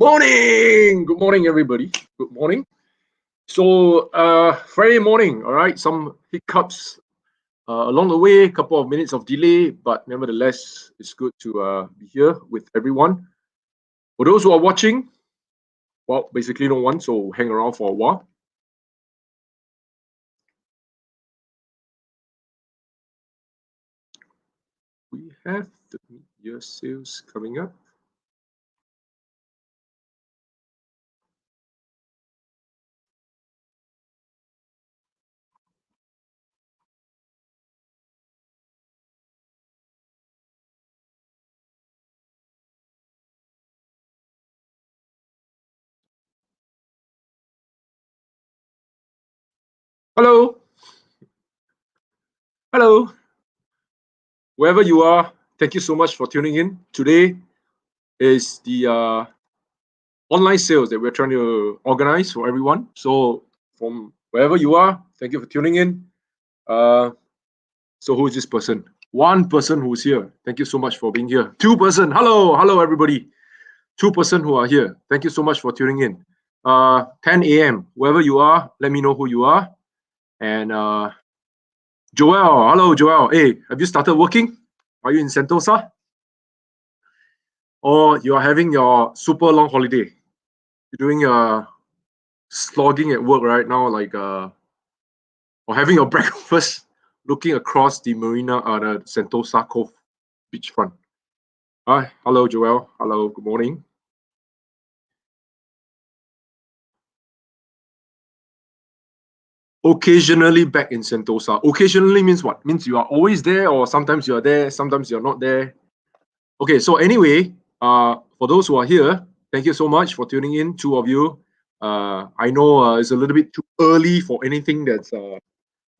Morning! Good morning, everybody. Good morning. So, Friday morning, all right, some hiccups along the way, a couple of minutes of delay, but nevertheless, it's good to be here with everyone. For those who are watching, well, basically no one, so hang around for a while. We have the mid-year sales coming up. Hello. Hello. Wherever you are, thank you so much for tuning in. Today is the online sales that we're trying to organize for everyone. So from wherever you are, thank you for tuning in. So who is this person? One person who's here. Thank you so much for being here. Two person. Hello everybody. Two person who are here. Thank you so much for tuning in. 10 a.m. Wherever you are, let me know who you are. And Joel. Hello Joel. Hey, have you started working? Are you in Sentosa? Or you are having your super long holiday? You're doing slogging at work right now, like or having your breakfast looking across the marina, the Sentosa Cove beachfront. Hi, hello Joel. Hello, good morning. Occasionally back in Sentosa. Occasionally means what? Means you are always there, or sometimes you are there, sometimes you're not there. Okay, so anyway, for those who are here, thank you so much for tuning in. Two of you. I know it's a little bit too early for anything that's on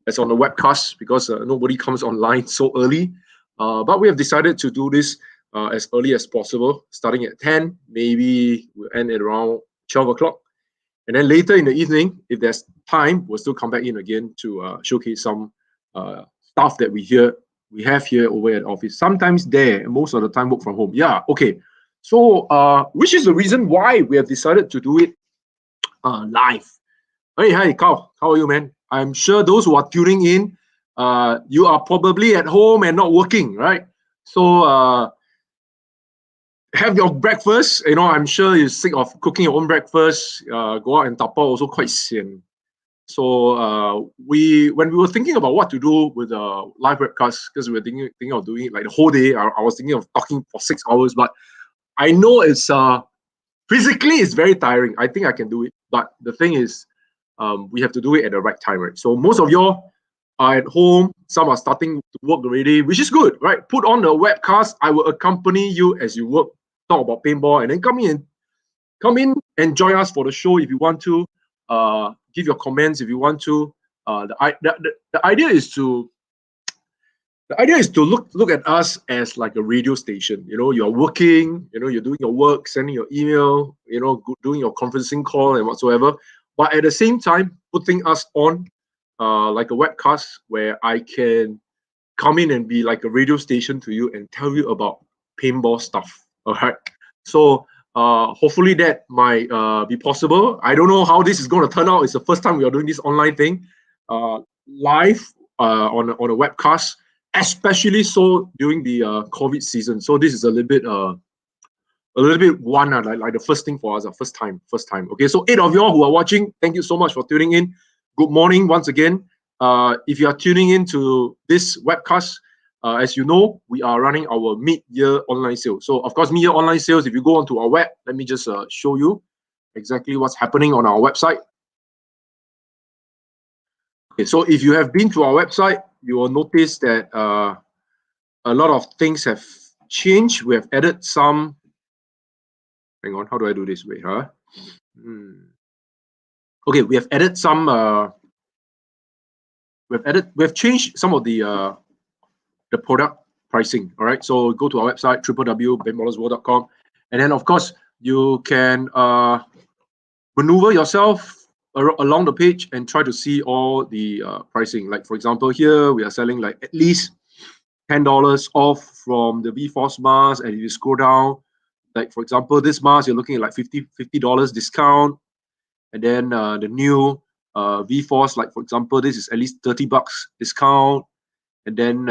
the webcast because nobody comes online so early. But we have decided to do this as early as possible, starting at 10. Maybe we'll end at around 12 o'clock. And then later in the evening, if there's time, we'll still come back in again to showcase some stuff that we have here over at office. Sometimes there, most of the time work from home. Yeah, okay. So, which is the reason why we have decided to do it live. Hey, hi, Carl. How are you, man? I'm sure those who are tuning in, you are probably at home and not working, right? So have your breakfast. You know, I'm sure you're sick of cooking your own breakfast. Go out and tapa also quite sian. So when we were thinking about what to do with the live webcast, because we were thinking of doing it like the whole day. I was thinking of talking for 6 hours, but I know it's physically it's very tiring. I think I can do it, but the thing is, we have to do it at the right time, right? So most of y'all are at home. Some are starting to work already, which is good, right? Put on the webcast. I will accompany you as you work, talk about paintball, and then come in and join us for the show if you want to. Give your comments if you want to. The idea is to look at us as like a radio station. You know, you're working, you know, you're doing your work, sending your email, you know, doing your conferencing call and whatsoever. But at the same time, putting us on like a webcast where I can come in and be like a radio station to you and tell you about paintball stuff. All right. So hopefully that might be possible. I don't know how this is going to turn out. It's the first time we are doing this online thing live on a webcast, especially so during the COVID season. So this is a little bit one like the first thing for us, first time. Okay, so 8 of y'all who are watching, thank you so much for tuning in. Good morning once again. If you are tuning into this webcast, as you know, we are running our mid-year online sale. So of course, mid-year online sales, if you go onto our web, let me just show you exactly what's happening on our website. Okay, so if you have been to our website, you will notice that a lot of things have changed. We have added some. Hang on, how do I do this? Wait, huh? Okay, we have added some. We have changed some of the product pricing. All right, so go to our website www.paintballersworld.com, and then of course you can maneuver yourself along the page and try to see all the pricing. Like for example, here we are selling like at least $10 off from the V-Force mask, and if you scroll down, Like for example, this mask you're looking at like $50 discount, and then the new V-Force, like for example, this is at least $30 discount, and then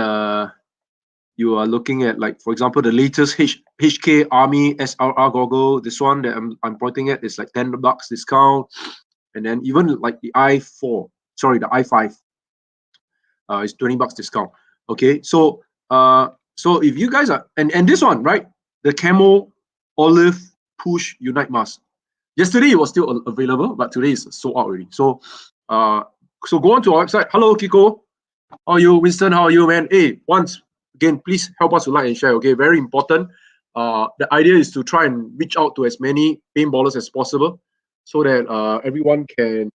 you are looking at, like for example, the latest HK Army SRR goggle. This one that I'm pointing at is like $10 discount, and then even like the i4, sorry, the i5 is $20 discount. Okay, so if you guys are, and this one, right, the camo olive push unite mask. Yesterday it was still available, but today is sold out already. So so go on to our website. Hello Kiko, how are you? Winston, how are you, man? Hey, once again, please help us to like and share. Okay, very important. The idea is to try and reach out to as many paintballers as possible, so that everyone can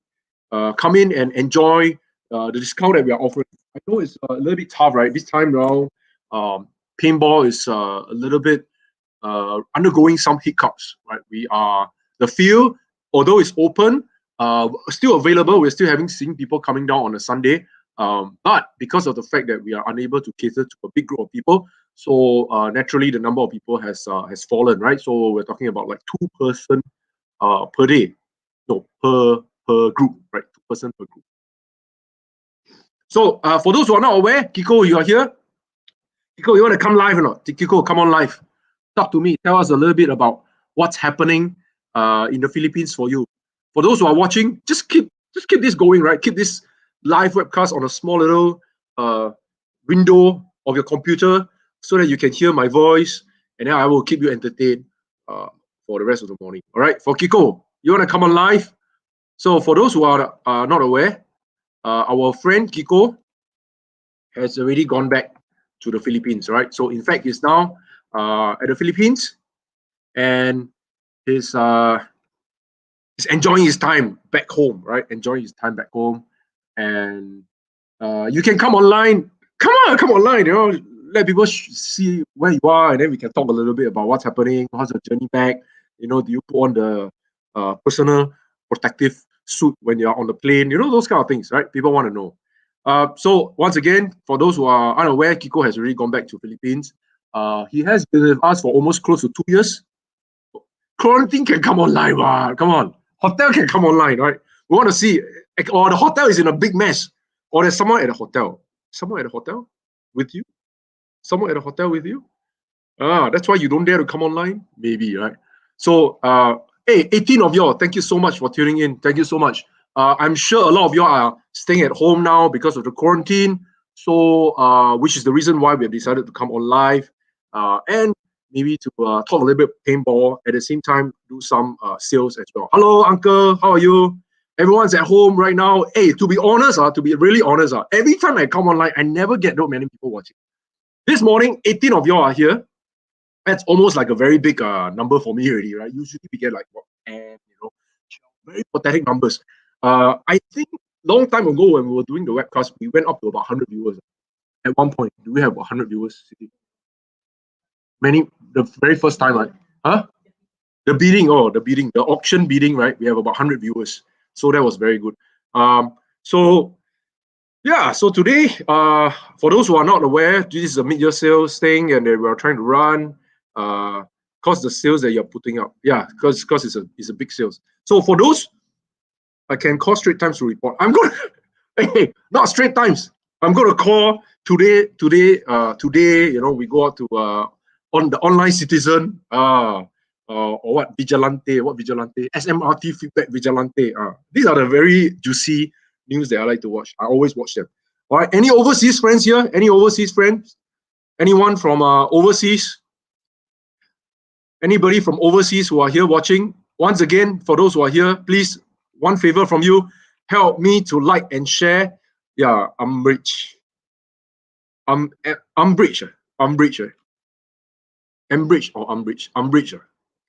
come in and enjoy the discount that we are offering. I know it's a little bit tough, right? This time around, paintball is a little bit undergoing some hiccups, right? The field, although it's open, still available. We're still seeing people coming down on a Sunday. But because of the fact that we are unable to cater to a big group of people, so naturally the number of people has fallen, right? So we're talking about like 2 person per day, no, per group, right? 2 person per group. So for those who are not aware, Kiko, you are here. Kiko, you want to come live or not? Kiko, come on live. Talk to me. Tell us a little bit about what's happening in the Philippines for you. For those who are watching, just keep this going, right? Keep this live webcast on a small little window of your computer so that you can hear my voice, and then I will keep you entertained for the rest of the morning. All right. For Kiko, you want to come on live? So for those who are not aware, our friend Kiko has already gone back to the Philippines, right? So in fact, he's now at the Philippines, and he's enjoying his time back home, right? Enjoying his time back home, and you can come online. Come online. You know, let people see where you are, and then we can talk a little bit about what's happening. How's your journey back? You know, do you put on the personal protective suit when you're on the plane? You know, those kind of things, right? People want to know. So once again, for those who are unaware, Kiko has already gone back to Philippines. He has been with us for almost close to 2 years. Quarantine can come online, wow. Come on. Hotel can come online, right? We want to see, or the hotel is in a big mess, or there's someone at the hotel. Someone at the hotel with you? Someone at the hotel with you? That's why you don't dare to come online? Maybe, right? So, hey, 18 of y'all, thank you so much for tuning in. Thank you so much. I'm sure a lot of y'all are staying at home now because of the quarantine. So, which is the reason why we have decided to come on live and maybe to talk a little bit paintball, at the same time do some sales as well. Hello, Uncle, how are you? Everyone's at home right now. Hey, to be honest, to be really honest, every time I come online, I never get that many people watching. This morning, 18 of y'all are here. That's almost like a very big number for me already, right? Usually we get like what, 10, you know, very pathetic numbers. I think long time ago when we were doing the webcast, we went up to about 100 viewers. At one point, do we have 100 viewers? The very first time, right? Huh? The auction bidding, right? We have about 100 viewers. So that was very good. So yeah, so today, for those who are not aware, this is a mid-year sales thing, and we are trying to run because the sales that you're putting up. Yeah, because it's a big sales. So for those, I can call Straight Times to report. I'm going to, hey, not Straight Times. I'm going to call today, you know, we go out to on the Online Citizen, or what Vigilante, SMRT Feedback Vigilante. These are the very juicy news that I like to watch. I always watch them. All right, any overseas friends here? Any overseas friends? Anyone from overseas? Anybody from overseas who are here watching? Once again, for those who are here, please, one favor from you, help me to like and share. Yeah, Umbridge. Umbridge. Umbridge or Umbridge. Umbridge.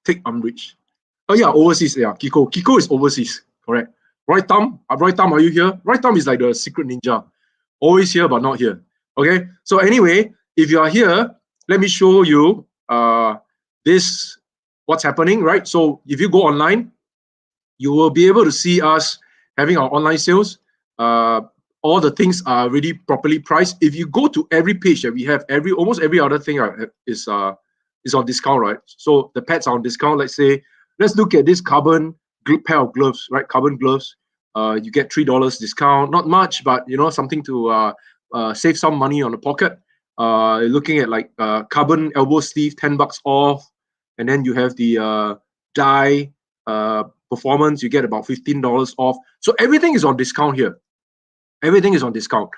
Take Umbridge. Oh yeah, overseas. Yeah, Kiko. Kiko is overseas. Correct. Roy Tam, are you here? Roy Tam is like the secret ninja. Always here, but not here. Okay. So anyway, if you are here, let me show you this, what's happening, right? So if you go online, you will be able to see us having our online sales. All the things are really properly priced. If you go to every page that we have, almost every other thing is is on discount, right? So the pads are on discount. Let's look at this carbon pair of gloves, right? Carbon gloves. You get $3 discount. Not much, but something to save some money on the pocket. Looking at like carbon elbow sleeve, $10 off, and then you have the dye performance. You get about $15 off. So everything is on discount here. Everything is on discount.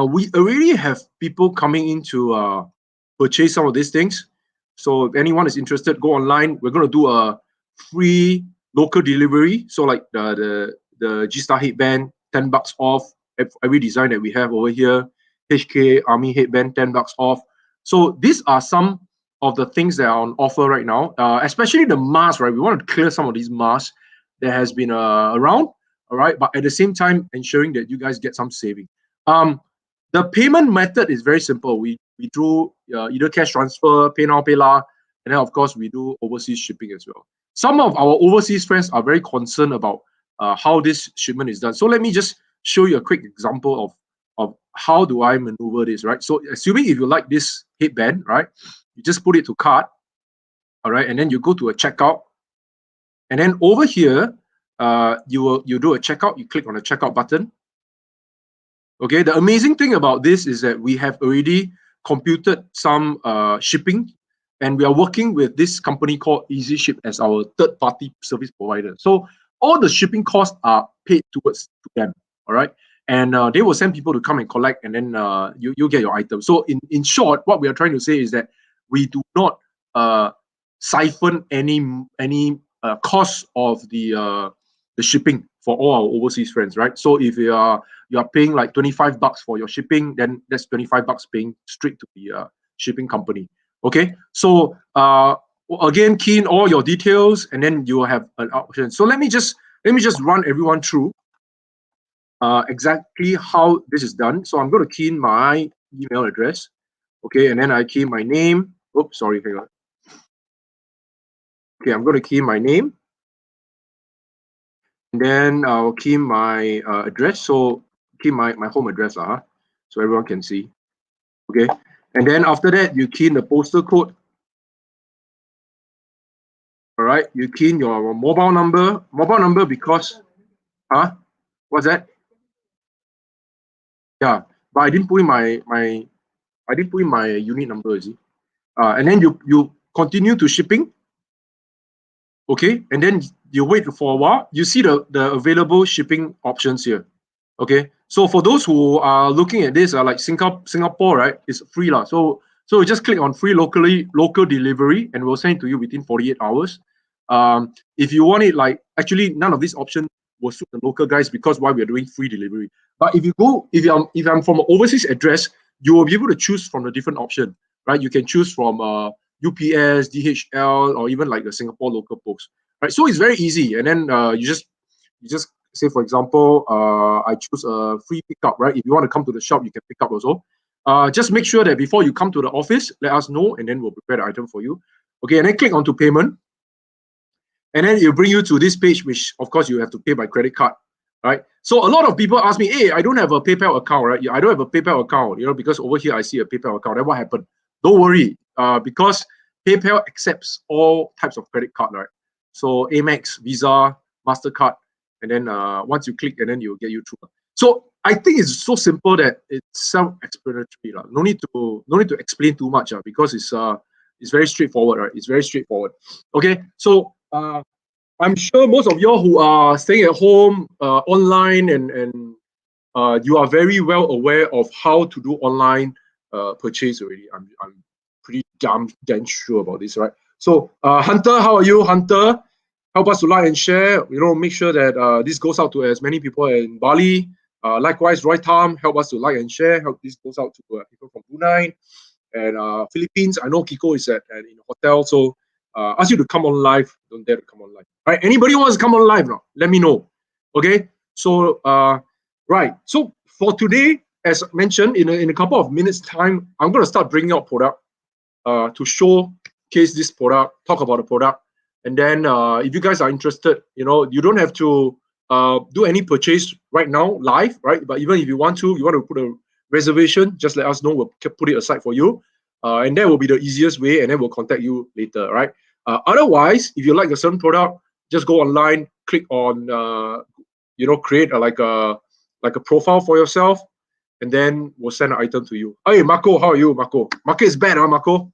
We already have people coming in to purchase some of these things. So if anyone is interested, go online. We're going to do a free local delivery. So like the G-Star headband, $10 off. Every design that we have over here. HK Army headband, $10 off. So these are some of the things that are on offer right now, especially the mask, right? We want to clear some of these masks that has been around, all right? But at the same time, ensuring that you guys get some saving. The payment method is very simple. We do either cash transfer, Pay Now, PayLah, and then of course we do overseas shipping as well. Some of our overseas friends are very concerned about how this shipment is done. So let me just show you a quick example of how do I maneuver this, right? So assuming if you like this headband, right, you just put it to cart, all right, and then you go to a checkout, and then over here, you do a checkout. You click on the checkout button. Okay, the amazing thing about this is that we have already computed some shipping, and we are working with this company called Easy Ship as our third-party service provider. So all the shipping costs are paid towards to them, all right? And they will send people to come and collect, and then you get your item. So in short, what we are trying to say is that we do not siphon any cost of the shipping for all our overseas friends, right? So if you are paying like $25 for your shipping, then that's $25 paying straight to the shipping company. Okay, so again, key in all your details, and then you will have an option. So let me just run everyone through exactly how this is done. So I'm going to key in my email address, okay, and then I key in my name. Oops, sorry, hang on. Okay, I'm going to key in my name, and then I'll key in my address. So key my home address, so everyone can see. Okay, and then after that, you key in the postal code. All right, you key in your mobile number because, what's that? Yeah, but I didn't put in my unit number, is it? And then you continue to shipping. Okay, and then you wait for a while. You see the available shipping options here. Okay, so for those who are looking at this, like Singapore, right, it's free lah. So you just click on free local delivery, and we'll send it to you within 48 hours. If you want it, like, actually none of these options will suit the local guys, because why we're doing free delivery. But if I'm from an overseas address, you will be able to choose from the different option, right? You can choose from UPS, DHL, or even like the Singapore local post, right? So it's very easy. And then you just say, for example, I choose a free pickup, right? If you want to come to the shop, you can pick up also. Just make sure that before you come to the office, let us know, and then we'll prepare the item for you. Okay, and then click onto payment. And then it'll bring you to this page, which of course you have to pay by credit card, right? So a lot of people ask me, hey, I don't have a PayPal account, right? I don't have a PayPal account, because over here I see a PayPal account. Then what happened? Don't worry, because PayPal accepts all types of credit card, right? So Amex, Visa, MasterCard, and then once you click, and then you'll get you through. So I think it's so simple that it's self-explanatory. No need to explain too much, because it's very straightforward, right? It's very straightforward. Okay, so I'm sure most of y'all who are staying at home online, and you are very well aware of how to do online purchase already. I'm pretty damn sure about this, right? So Hunter, how are you? Hunter, help us to like and share. Make sure that this goes out to as many people in Bali. Likewise, Roy Tam, help us to like and share. Help this goes out to people from Brunei and Philippines. I know Kiko is in a hotel, so ask you to come on live. Don't dare to come on live. Right? Anybody wants to come on live now? Let me know. Okay. So right. So for today, as mentioned, in a couple of minutes time, I'm going to start bringing out product to showcase this product, talk about the product, and then if you guys are interested, you don't have to do any purchase right now live, right? But even if you want to put a reservation, just let us know. We'll put it aside for you. and that will be the easiest way, and then we'll contact you later, right? Otherwise, if you like a certain product, just go online, click on, create like a profile for yourself, and then we'll send an item to you. Hey, Marco, how are you, Marco? Market is bad, huh, Marco?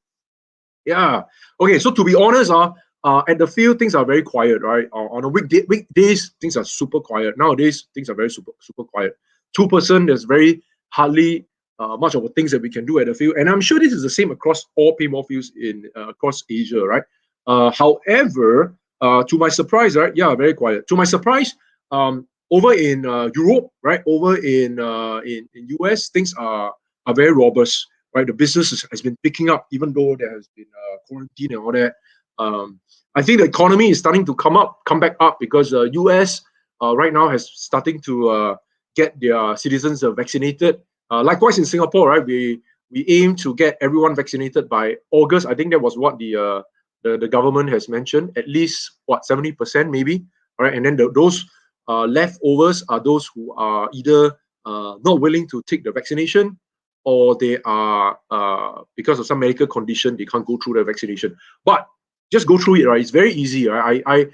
Yeah. Okay, so to be honest, at the field, things are very quiet, right? On a weekdays, things are super quiet. Nowadays, things are very super quiet. 2%, there's very hardly much of the things that we can do at the field, and I'm sure this is the same across all paintball fields in across Asia, right? However, to my surprise, right? Yeah, very quiet. To my surprise, over in Europe, right? Over in US, things are very robust, right? The business has been picking up, even though there has been quarantine and all that. I think the economy is starting to come back up because US right now has starting to get their citizens vaccinated. Likewise in Singapore, right? We aim to get everyone vaccinated by August. I think that was what the government has mentioned. At least what 70% maybe, right? And then those leftovers are those who are either not willing to take the vaccination, or they are because of some medical condition they can't go through the vaccination. But just go through it, right? It's very easy. Right? I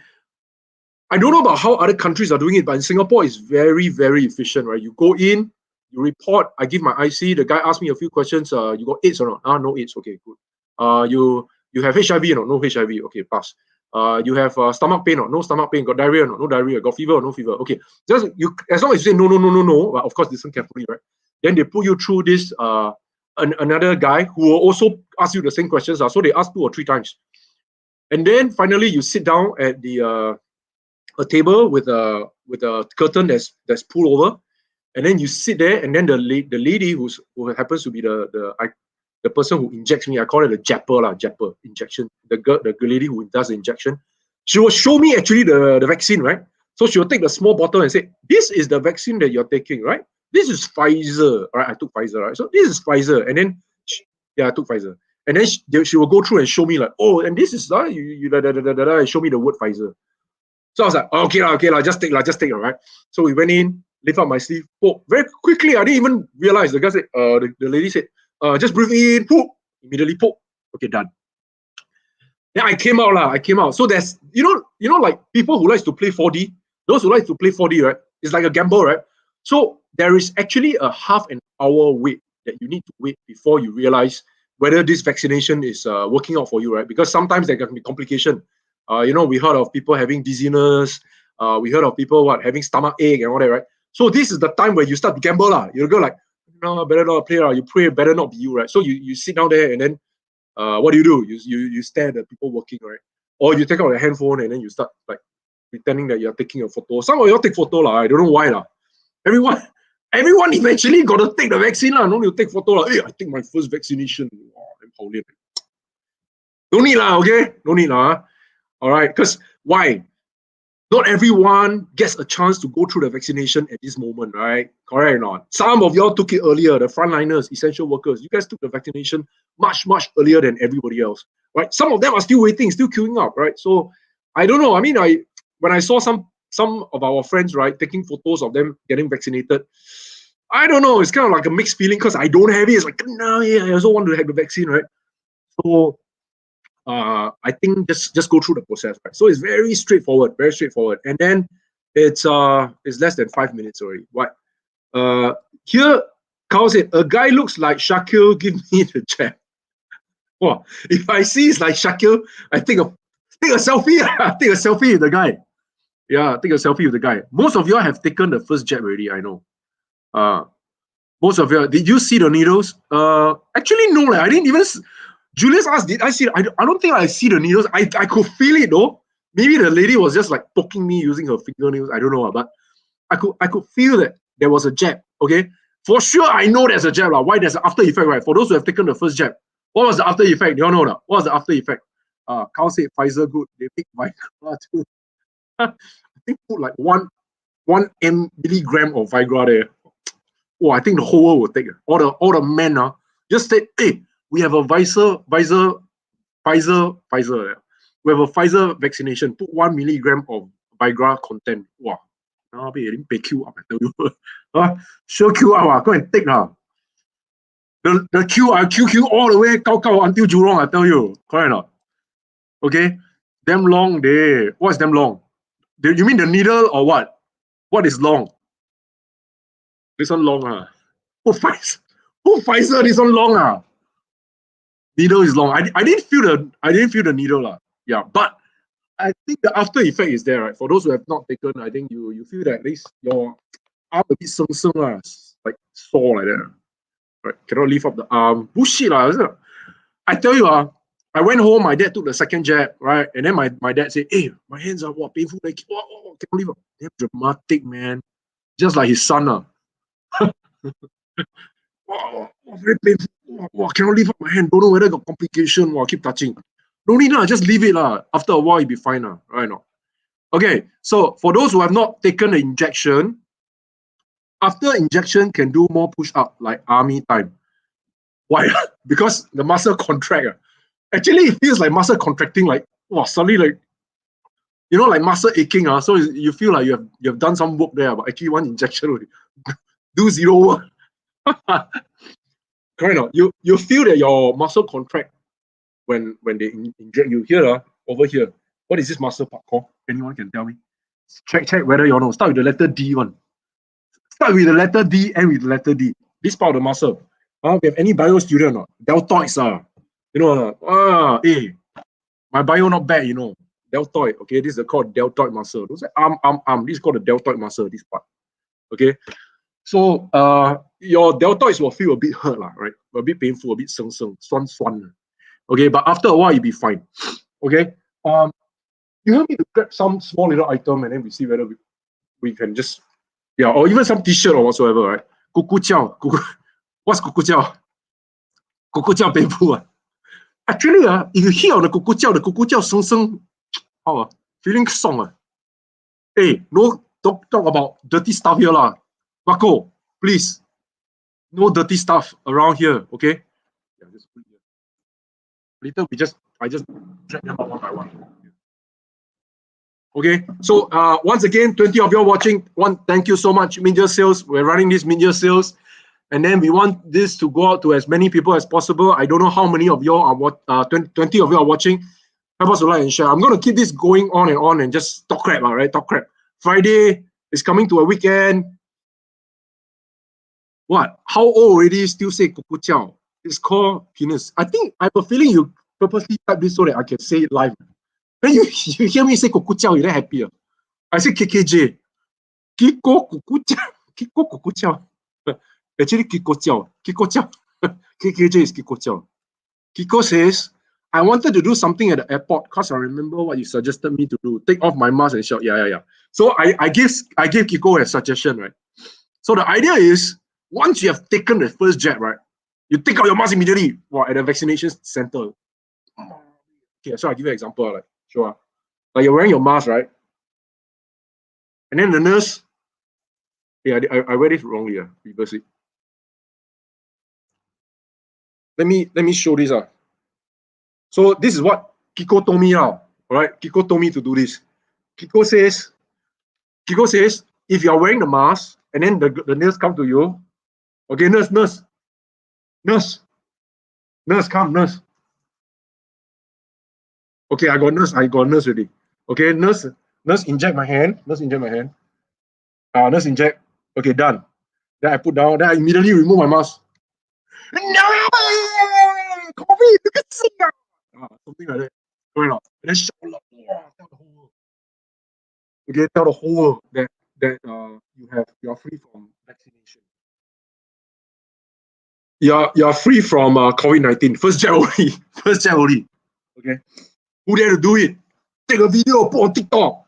don't know about how other countries are doing it, but in Singapore, it's very, very efficient, right? You go in, you report. I give my IC. The guy asked me a few questions. You got AIDS or not? No AIDS. Okay, good. You have HIV or not? No HIV. Okay, pass. You have stomach pain or no stomach pain? Got diarrhea or not? No diarrhea. Got fever or no fever? Okay, just you as long as you say no, well, of course listen carefully, right? Then they put you through this another guy who will also ask you the same questions. So they ask 2 or 3 times, and then finally you sit down at the a table with a curtain that's pulled over, and then you sit there, and then the lady who happens to be the person who injects me, I call it a japper injection. The lady who does the injection, she will show me actually the vaccine, right? So she will take the small bottle and say, "This is the vaccine that you're taking, right? This is Pfizer, right? I took Pfizer, right? So this is Pfizer." And then, I took Pfizer. And then she will go through and show me like, "Oh, and this is and show me the word Pfizer." So I was like, okay, just take, right? So we went in, lift up my sleeve, poke. Very quickly, I didn't even realize. The guy said, the lady said, just breathe in, poke. Immediately poke. Okay, done. Then I came out. So there's, like people who likes to play 4D, those who like to play 4D, right? It's like a gamble, right? So there is actually a half an hour wait that you need to wait before you realize whether this vaccination is working out for you, right? Because sometimes there can be complication. We heard of people having dizziness. We heard of people having stomach ache and all that, right? So this is the time where you start to gamble, lah. You go like, no, better not play, you pray, better not be you, right? So you sit down there, and then what do? You stare at the people working, right? Or you take out your handphone and then you start like pretending that you're taking a photo. Some of you take photo, lah. I don't know why, lah. Everyone eventually got to take the vaccine, lah. No need to take photo, lah. Hey, I take my first vaccination. Wow, don't need, lah. Okay, no need, lah. All right, because why? Not everyone gets a chance to go through the vaccination at this moment, right? Correct or not? Some of y'all took it earlier, the frontliners, essential workers. You guys took the vaccination much, much earlier than everybody else, right? Some of them are still waiting, still queuing up, right? So I don't know. I mean, when I saw some of our friends, right, taking photos of them getting vaccinated, I don't know. It's kind of like a mixed feeling because I don't have it. It's like, no, yeah, I also want to have the vaccine, right? So I think just go through the process, right? So it's very straightforward, and then it's less than 5 minutes already. What? Here, Carl said, a guy looks like Shakil, give me the jab. Well, if I see it's like Shakil, I take a selfie. Take a selfie with the guy. Yeah, take a selfie with the guy. Most of you have taken the first jab already, I know. Most of you, did you see the needles? Actually, no, I didn't even. Julius asked, did I see? I don't think I see the needles. I could feel it though. Maybe the lady was just like poking me using her fingernails. I don't know, but I could feel that there was a jab. Okay, for sure I know there's a jab. Why there's an after effect, right? For those who have taken the first jab, what was the after effect? You all know that. What was the after effect? Carl said Pfizer good. They pick Viagra too. I think put like one milligram of Viagra there. Oh, I think the whole world will take it. All the men just say, hey, we have a Pfizer. We have a Pfizer vaccination. Put 1 milligram of Viagra content. Wow. Pay queue up, I tell you. Sure queue up. Go and take. The queue, I queue all the way, Cao until Jurong, I tell you. Correct or not? Okay? Damn long day. What's damn long? You mean the needle or what? What is long? This one long, ah. Who Pfizer this one long, ah? Needle is long. I didn't feel the needle, lah. Yeah, but I think the after effect is there, right? For those who have not taken, I think you feel that at least your arm a bit seng lah, like sore like that. Right? Cannot lift up the arm. Bullshit lah. I tell you, I went home, my dad took the second jab, right? And then my dad said, hey, my hands are painful, like can't lift up. Damn dramatic, man. Just like his son. Very painful. Cannot lift up my hand. Don't know whether got complication. Keep touching. No need lah, just leave it lah. After a while, you'll be fine lah. Right now. Okay, so for those who have not taken the injection, after injection can do more push-up like army time. Why? Because the muscle contract. Actually, it feels like muscle contracting, like suddenly like like muscle aching. So you feel like you have done some work there, but actually one injection will do zero work. Correct or not? You feel that your muscle contract when they inject you here, over here. What is this muscle part called? Anyone can tell me? Check whether you know. Start with the letter D one. Start with the letter D, end with the letter D. This part of the muscle. We have any bio student or not? Deltoids, hey, my bio not bad, Deltoid, okay? This is called deltoid muscle. Those are arm. This is called the deltoid muscle, this part. Okay? So your deltoids will feel a bit hurt, right? A bit painful, a bit sung, swan. Okay, but after a while, you'll be fine. Okay? You help me to grab some small little item and then we see whether we can just, or even some t-shirt or whatsoever, right? Kuku jiao. What's kuku jiao? Kuku jiao painful. Actually, if you hit on the kuku jiao sung, feeling song. Hey, no, don't talk about dirty stuff here lah. Marco, please. No dirty stuff around here, okay? Yeah, just put it here. Later I just drag them out one by one. Okay, so once again, 20 of you are watching. Thank you so much, mid-year sales. We're running this mid-year sales, and then we want this to go out to as many people as possible. I don't know how many of you are 20 of you are watching. Help us to like and share. I'm going to keep this going on and just talk crap, right? Talk crap. Friday is coming to a weekend. What? How old already still say kuku jiao? It's called penis. I have a feeling you purposely type this so that I can say it live. Then you hear me say kuku jiao, you're happier. I say KKJ. Kiko kuku jiao. Kiko kuku jiao. Actually, Kiko jiao. Kiko jiao. KKJ is Kiko jiao. Kiko says, I wanted to do something at the airport because I remember what you suggested me to do. Take off my mask and shout, yeah. So I gave Kiko a suggestion, right? So the idea is, once you have taken the first jab, right, you take out your mask immediately at the vaccination center. Okay, so I'll give you an example. Like, sure. Like you're wearing your mask, right? And then the nurse, I read it wrongly, reverse it. Let me show this. So this is what Kiko told me now. All right, Kiko told me to do this. Kiko says, if you are wearing the mask and then the nurse come to you, okay, nurse, come, nurse. Okay, I got nurse already. Okay, nurse inject my hand. Nurse inject. Okay, done. Then I put down. Then I immediately remove my mask. No, COVID, you can see something like that. Going on. And then shout out, tell the whole world. Okay, tell the whole world that you are free from vaccination. You're free from COVID-19. First jab only. Okay. Who dare to do it? Take a video, put on TikTok.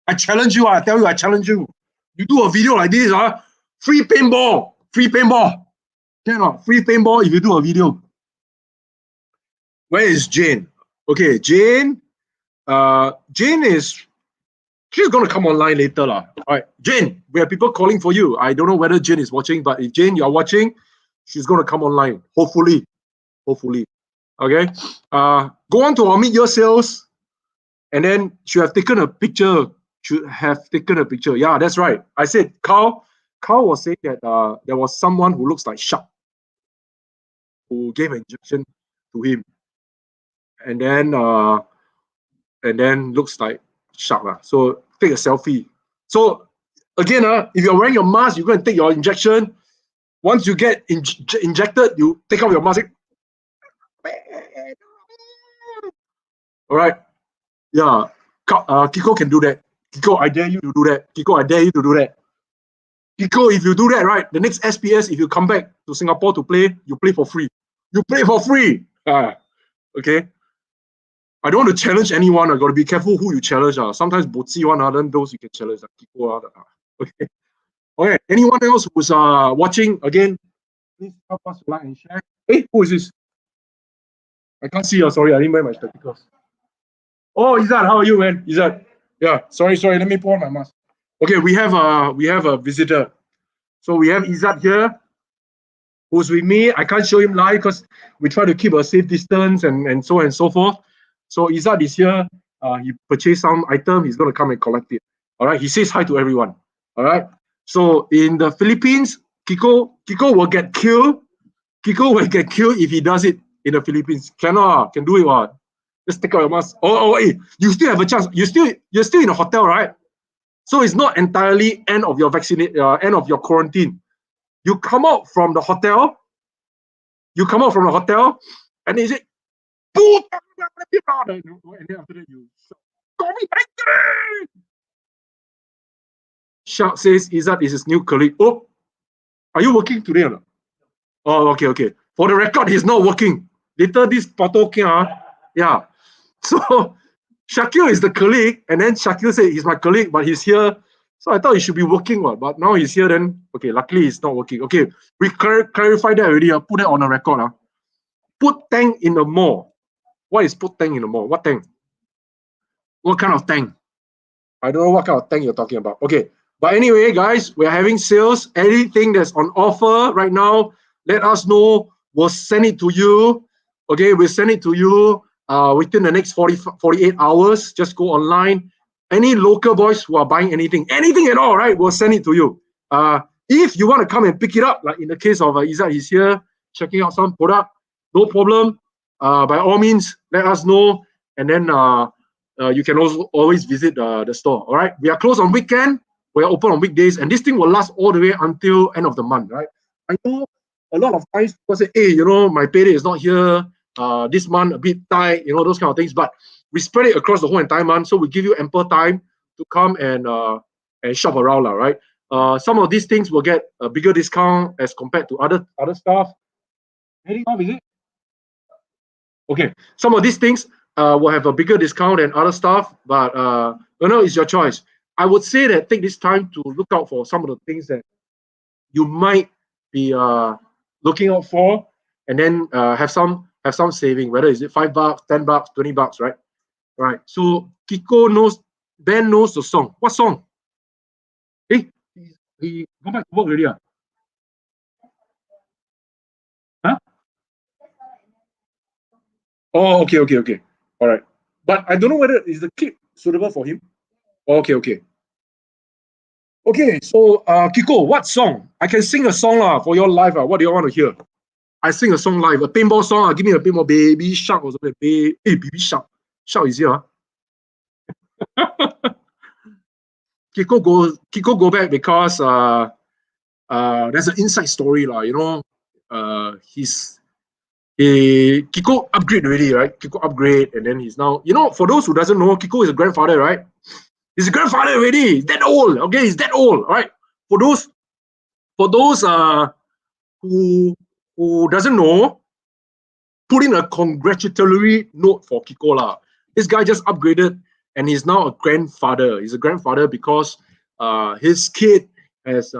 I challenge you. I tell you, I challenge you. You do a video like this, free paintball. Cannot free paintball if you do a video. Where is Jane? Okay, Jane. She's gonna come online later, lah. All right, Jane. We have people calling for you. I don't know whether Jane is watching, but if Jane, you're watching, she's gonna come online. Hopefully. Okay. Go on to our mid-year sales, and then should have taken a picture. Yeah, that's right. I said Carl was saying that there was someone who looks like Shark. who gave an injection to him, and then looks like shark lah. So take a selfie. So again, if you're wearing your mask, you're going to take your injection. Once you get injected, you take out your mask. All right. Yeah. Kiko can do that. Kiko, I dare you to do that. Kiko, I dare you to do that. Kiko, if you do that, right, the next SPS, if you come back to Singapore to play, you play for free. You play for free. Okay. I don't want to challenge anyone. I got to be careful who you challenge. Sometimes Botsi one, then those you can challenge. Kiko, okay. Okay. Anyone else who's watching again? Please help us like and share. Hey, who is this? I can't see you. Sorry, I didn't wear my spectacles. Oh, Izzat, how are you, man? Izzat. Yeah. Sorry. Let me put on my mask. Okay, we have a visitor. So we have Izzat here, who's with me. I can't show him live because we try to keep a safe distance and so on and so forth. So Izzat is here. He purchased some item. He's going to come and collect it. All right. He says hi to everyone. All right. So in the Philippines, Kiko will get killed. Kiko will get killed if he does it in the Philippines. Can do it. Just take out your mask. Hey, you still have a chance. You're still in a hotel, right? So it's not entirely end of your end of your quarantine. You come out from the hotel. And they say, and then after that you Shark says Izzat is his new colleague. Oh, are you working today or not? Oh, okay. For the record, he's not working. Later this photo yeah. So Shakil is the colleague, and then Shakil said he's my colleague, but he's here. So I thought he should be working, but now he's here. Then okay, luckily he's not working. Okay, we clarified that already. Put it on the record. Put tank in the mall. What is put tank in the mall? What tank? What kind of tank? I don't know what kind of tank you're talking about. Okay, but anyway, guys, we're having sales. Anything that's on offer right now, let us know. We'll send it to you. Okay, we'll send it to you within the next 48 hours. Just go online. Any local boys who are buying anything at all, right? We'll send it to you. If you want to come and pick it up, like in the case of Izzat, he's here checking out some product. No problem. By all means, let us know, and then you can also always visit the store. All right. We are closed on weekend. We are open on weekdays, and this thing will last all the way until end of the month. Right. I know a lot of times people say, "Hey, my payday is not here. This month a bit tight. Those kind of things." But we spread it across the whole entire month, so we give you ample time to come and shop around, right? Some of these things will get a bigger discount as compared to other stuff. Heading off, is it? Okay, some of these things will have a bigger discount than other stuff, but it's your choice. I would say that take this time to look out for some of the things that you might be looking out for, and then have some saving. Whether is it $5, $10, $20, right? Right. So Ben knows the song. What song? Hey, he go back to work already. Huh? Oh, okay. All right. But I don't know whether is the clip suitable for him. Okay. Okay, so Kiko, what song? I can sing a song for your live. What do you want to hear? I sing a song live, a paintball song. Give me a paintball, Baby Shark or something. Baby Shark. Shark is here. Kiko go back because there's an inside story, Kiko upgrade already, right? Kiko upgrade, and then he's now, for those who doesn't know, Kiko is a grandfather, right? He's a grandfather already. He's that old. Okay, he's that old, right? For those who doesn't know, put in a congratulatory note for Kiko. This guy just upgraded and he's now a grandfather. He's a grandfather because his kid has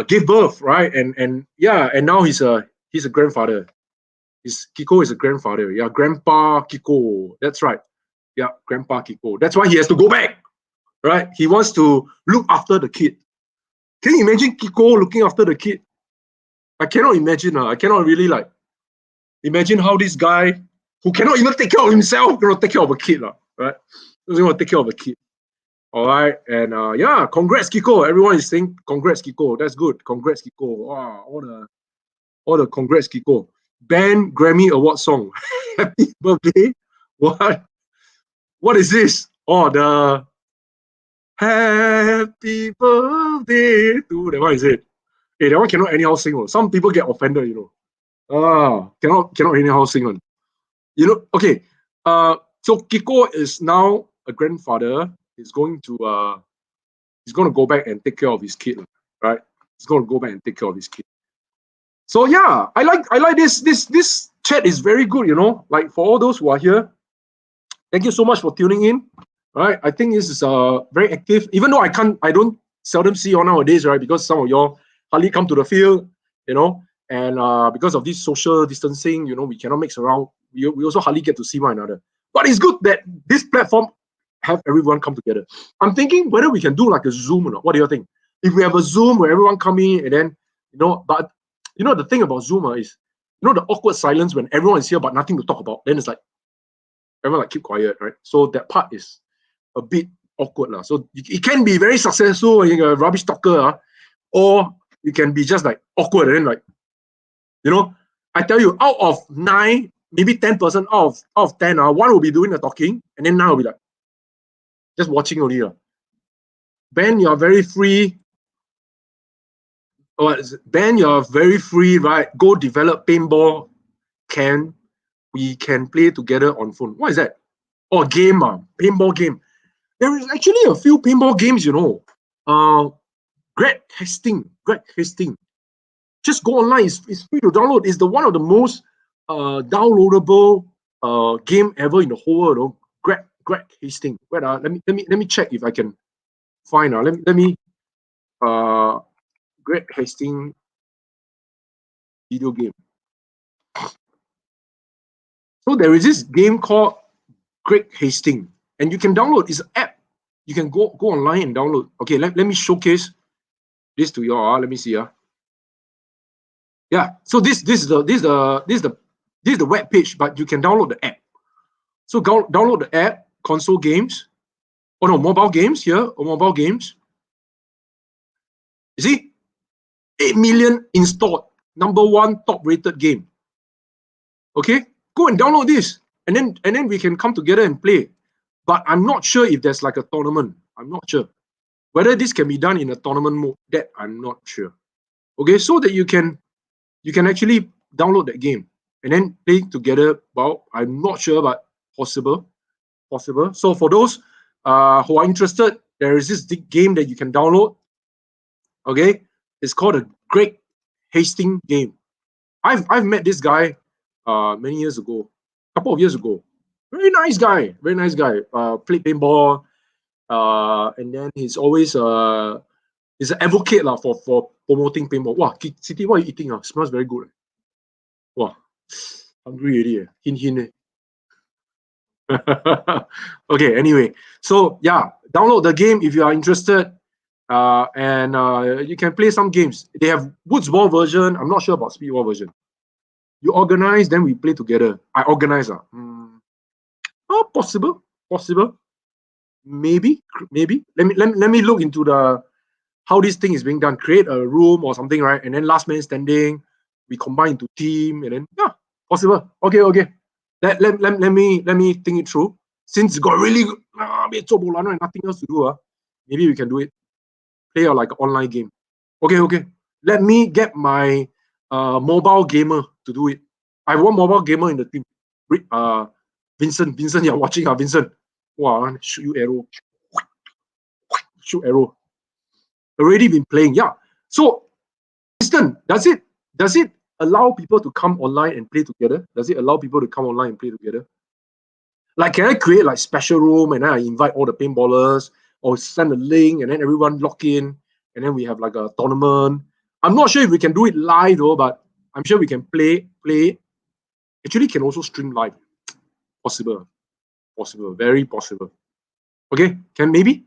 gave birth, right? And now he's a grandfather. Kiko is a grandfather. Yeah, Grandpa Kiko. That's right. Yeah, Grandpa Kiko. That's why he has to go back, right? He wants to look after the kid. Can you imagine Kiko looking after the kid? I cannot imagine. I cannot really imagine how this guy who cannot even take care of himself cannot take care of a kid, right? Doesn't want to take care of a kid. All right, and congrats Kiko. Everyone is saying congrats Kiko. That's good. Congrats Kiko. Wow, All the congrats, Kiko. Band Grammy Award song. Happy birthday. What? What is this? Oh, the Happy birthday to that one is it? Hey, that one cannot anyhow sing. Oh. Some people get offended, you know. Cannot anyhow sing on. You know, okay. So Kiko is now a grandfather. He's going to go back and take care of his kid, right? He's going to go back and take care of his kid. So yeah, I like this chat is very good, you know. Like for all those who are here, thank you so much for tuning in. Right, I think this is very active. Even though I don't seldom see you nowadays, right? Because some of y'all hardly come to the field, you know, and because of this social distancing, you know, we cannot mix around. We also hardly get to see one another. But it's good that this platform have everyone come together. I'm thinking whether we can do like a Zoom or not. What do you think? If we have a Zoom where everyone come in and then, you know, but you know the thing about Zoom is, you know, the awkward silence when everyone is here but nothing to talk about. Then it's like everyone like keep quiet, right? So that part is a bit awkward. So it can be very successful when you're a rubbish talker, or you can be just like awkward and then like, you know, I tell you, out of 9, maybe 10% out of 10, one will be doing the talking, and then 9 will be like just watching only. Ben, you're very free. Ben, you're very free, right? Go develop paintball. We can play together on phone. What is that? Oh, game, paintball game. There is actually a few paintball games, you know. Greg Hastings. Just go online. It's free to download. It's the one of the most downloadable game ever in the whole world. Oh. Greg Hastings. Wait, let me check if I can find. Let me Greg Hastings video game. So there is this game called Greg Hastings, and you can download. It's an app. You can go online and download. Okay, let me showcase this to you all. Let me see. Yeah. So this is the web page, but you can download the app. So download the app, console games. Oh no, mobile games here. Or mobile games. You see, 8 million installed. #1 top rated game. Okay, go and download this, and then we can come together and play. But I'm not sure if there's like a tournament. I'm not sure whether this can be done in a tournament mode. That I'm not sure. Okay, so that you can actually download that game and then play together. Well, I'm not sure, but possible. So for those who are interested, there is this game that you can download. Okay, it's called a Greg Hastings game. I've met this guy many years ago, couple of years ago. Very nice guy. Played paintball, and then he's always he's an advocate for promoting paintball. Wow, City, what are you eating? Smells very good. Wow, hungry already. Hint. Okay, anyway, so yeah, download the game if you are interested, and you can play some games. They have Woods Ball version. I'm not sure about Speedball version. You organize, then we play together. I organize. Oh, possible. Maybe. Let me look into the how this thing is being done. Create a room or something, right? And then last man standing. We combine into team, and then yeah, possible. Okay. Let me think it through. Since it's got really nothing else to do, maybe we can do it. Play like an online game. Okay. Let me get my mobile gamer to do it. I have one mobile gamer in the team. Vincent, you're watching, Vincent. Wow, shoot arrow. Already been playing, yeah. So, Winston, does it allow people to come online and play together? Does it allow people to come online and play together? Like, can I create like special room and then I invite all the paintballers, or send a link and then everyone log in and then we have like a tournament? I'm not sure if we can do it live though, but I'm sure we can play. Actually, can also stream live. Possible, very possible. Okay, can maybe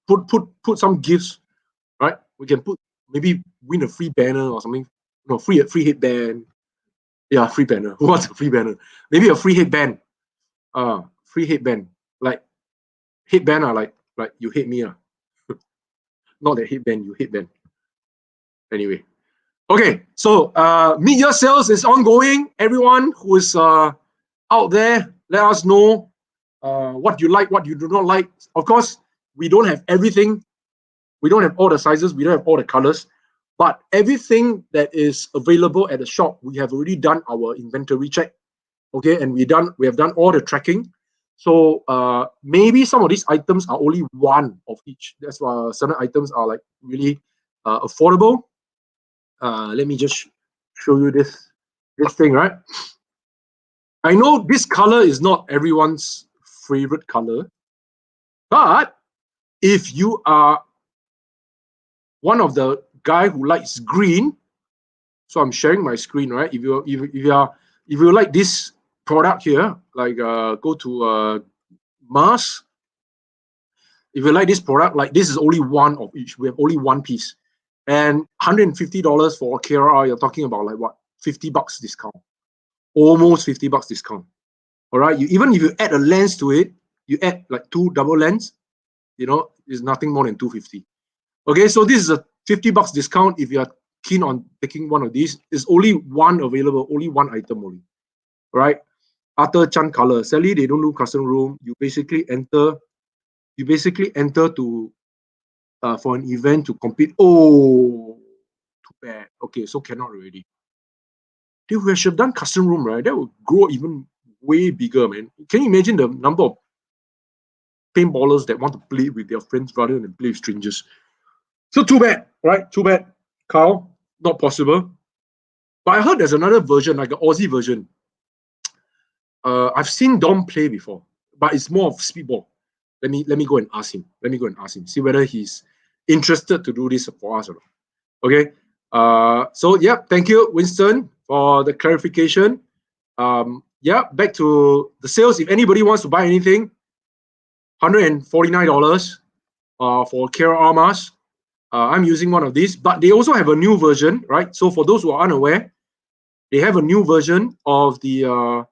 put some gifts, right? We can maybe win a free banner or something. No, free headband. Yeah, free banner. Who wants a free banner? Maybe a free headband. Free headband. Like headband like you hate me. Not that headband, you headband. Anyway. Okay, so mid-year sales is ongoing. Everyone who is out there, let us know what you like, what you do not like. Of course, we don't have everything. We don't have all the sizes. We don't have all the colors. But everything that is available at the shop, we have already done our inventory check. Okay, and we have done all the tracking. So maybe some of these items are only one of each. That's why certain items are like really affordable. Let me just show you this thing, right? I know this color is not everyone's favorite color, but if you are one of the guy who likes green, so I'm sharing my screen, right? If you like this product here, like go to Mars. If you like this product, like this is only one of each. We have only one piece, and $150 for KRR. You're talking about like what, $50 discount, almost $50 discount. All right. Even if you add a lens to it, you add like 2 double lens, is nothing more than $250. Okay, so this is a $50 discount. If you are keen on taking one of these, there's only one available, only one item only. All right. Arthur Chan color. Sally, they don't do custom room. You basically enter to for an event to compete. Oh, too bad. Okay, so cannot already. They should have done custom room, right? That would grow even way bigger, man. Can you imagine the number of paintballers that want to play with their friends rather than play with strangers? So too bad, right? Too bad, Carl. Not possible. But I heard there's another version, like an Aussie version. I've seen Dom play before, but it's more of speedball. Let me go and ask him. See whether he's interested to do this for us or not. Okay. So yeah, thank you, Winston, for the clarification. Yeah, back to the sales. If anybody wants to buy anything, $149 for KRR mask. I'm using one of these, but they also have a new version, right? So for those who are unaware, they have a new version of the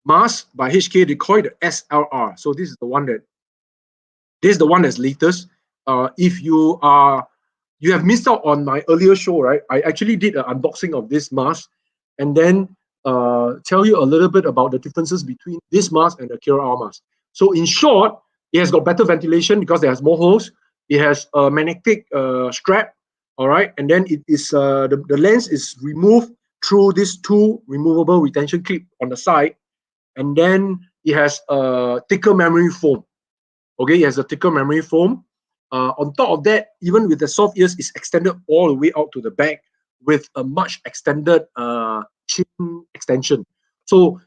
mask by HK. They call it the SLR. So this is the one that's latest. If you have missed out on my earlier show, right? I actually did an unboxing of this mask, and then tell you a little bit about the differences between this mask and the KRR mask. So in short, it has got better ventilation because it has more holes. It has a magnetic strap, all right, and then it is the lens is removed through these 2 removable retention clip on the side, and then it has a thicker memory foam. Okay, it has a thicker memory foam. On top of that, even with the soft ears, it's extended all the way out to the back with a much extended chin extension. So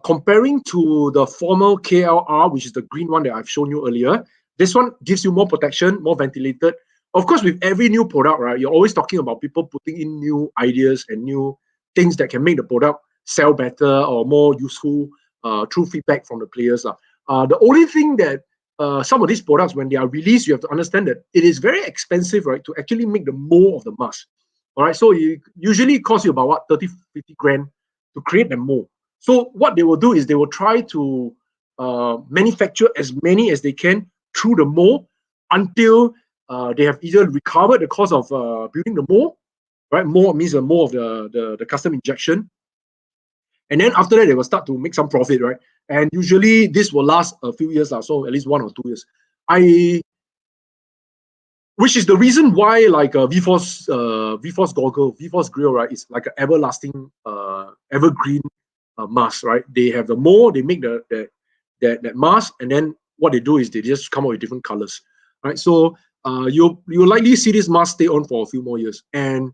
comparing to the formal KLR, which is the green one that I've shown you earlier, this one gives you more protection, more ventilated. Of course, with every new product, right, you're always talking about people putting in new ideas and new things that can make the product sell better or more useful through feedback from the players. The only thing that some of these products, when they are released, you have to understand that it is very expensive, right, to actually make the mold of the mask. All right, so it usually costs you about what, 30, 50 grand to create the mold. So what they will do is they will try to manufacture as many as they can through the mold until they have either recovered the cost of building the mold, right? Mold means the mold of the custom injection. And then after that, they will start to make some profit, right? And usually this will last a few years, so at least 1 or 2 years. Which is the reason why, like VForce goggle, VForce grill, right? It's like an everlasting, evergreen mask, right? They have the mold, they make that mask, and then what they do is they just come out with different colors, right? So you'll likely see this mask stay on for a few more years. And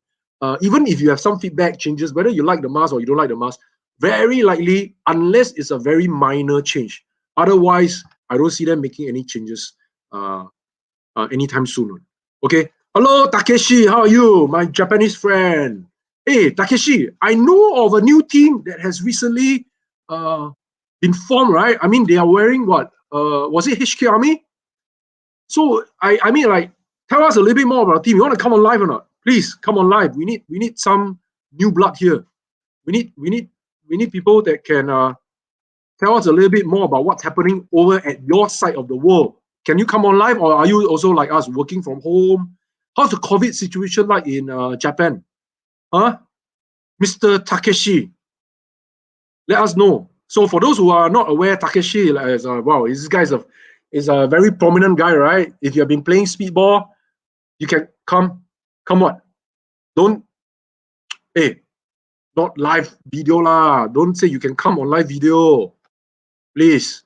even if you have some feedback changes, whether you like the mask or you don't like the mask, very likely, unless it's a very minor change. Otherwise, I don't see them making any changes anytime soon. Okay. Hello, Takeshi. How are you, my Japanese friend? Hey, Takeshi, I know of a new team that has recently been formed, right? I mean, they are wearing what? Was it HK Army? So I mean, like, tell us a little bit more about the team. You want to come on live or not? Please come on live. We need some new blood here. We need people that can tell us a little bit more about what's happening over at your side of the world. Can you come on live, or are you also like us working from home? How's the COVID situation like in Japan? Huh? Mr. Takeshi, let us know. So for those who are not aware, Takeshi is wow, this guy is a very prominent guy, right? If you have been playing speedball, you can come what? Don't hey, not live video lah. Don't say you can come on live video, please.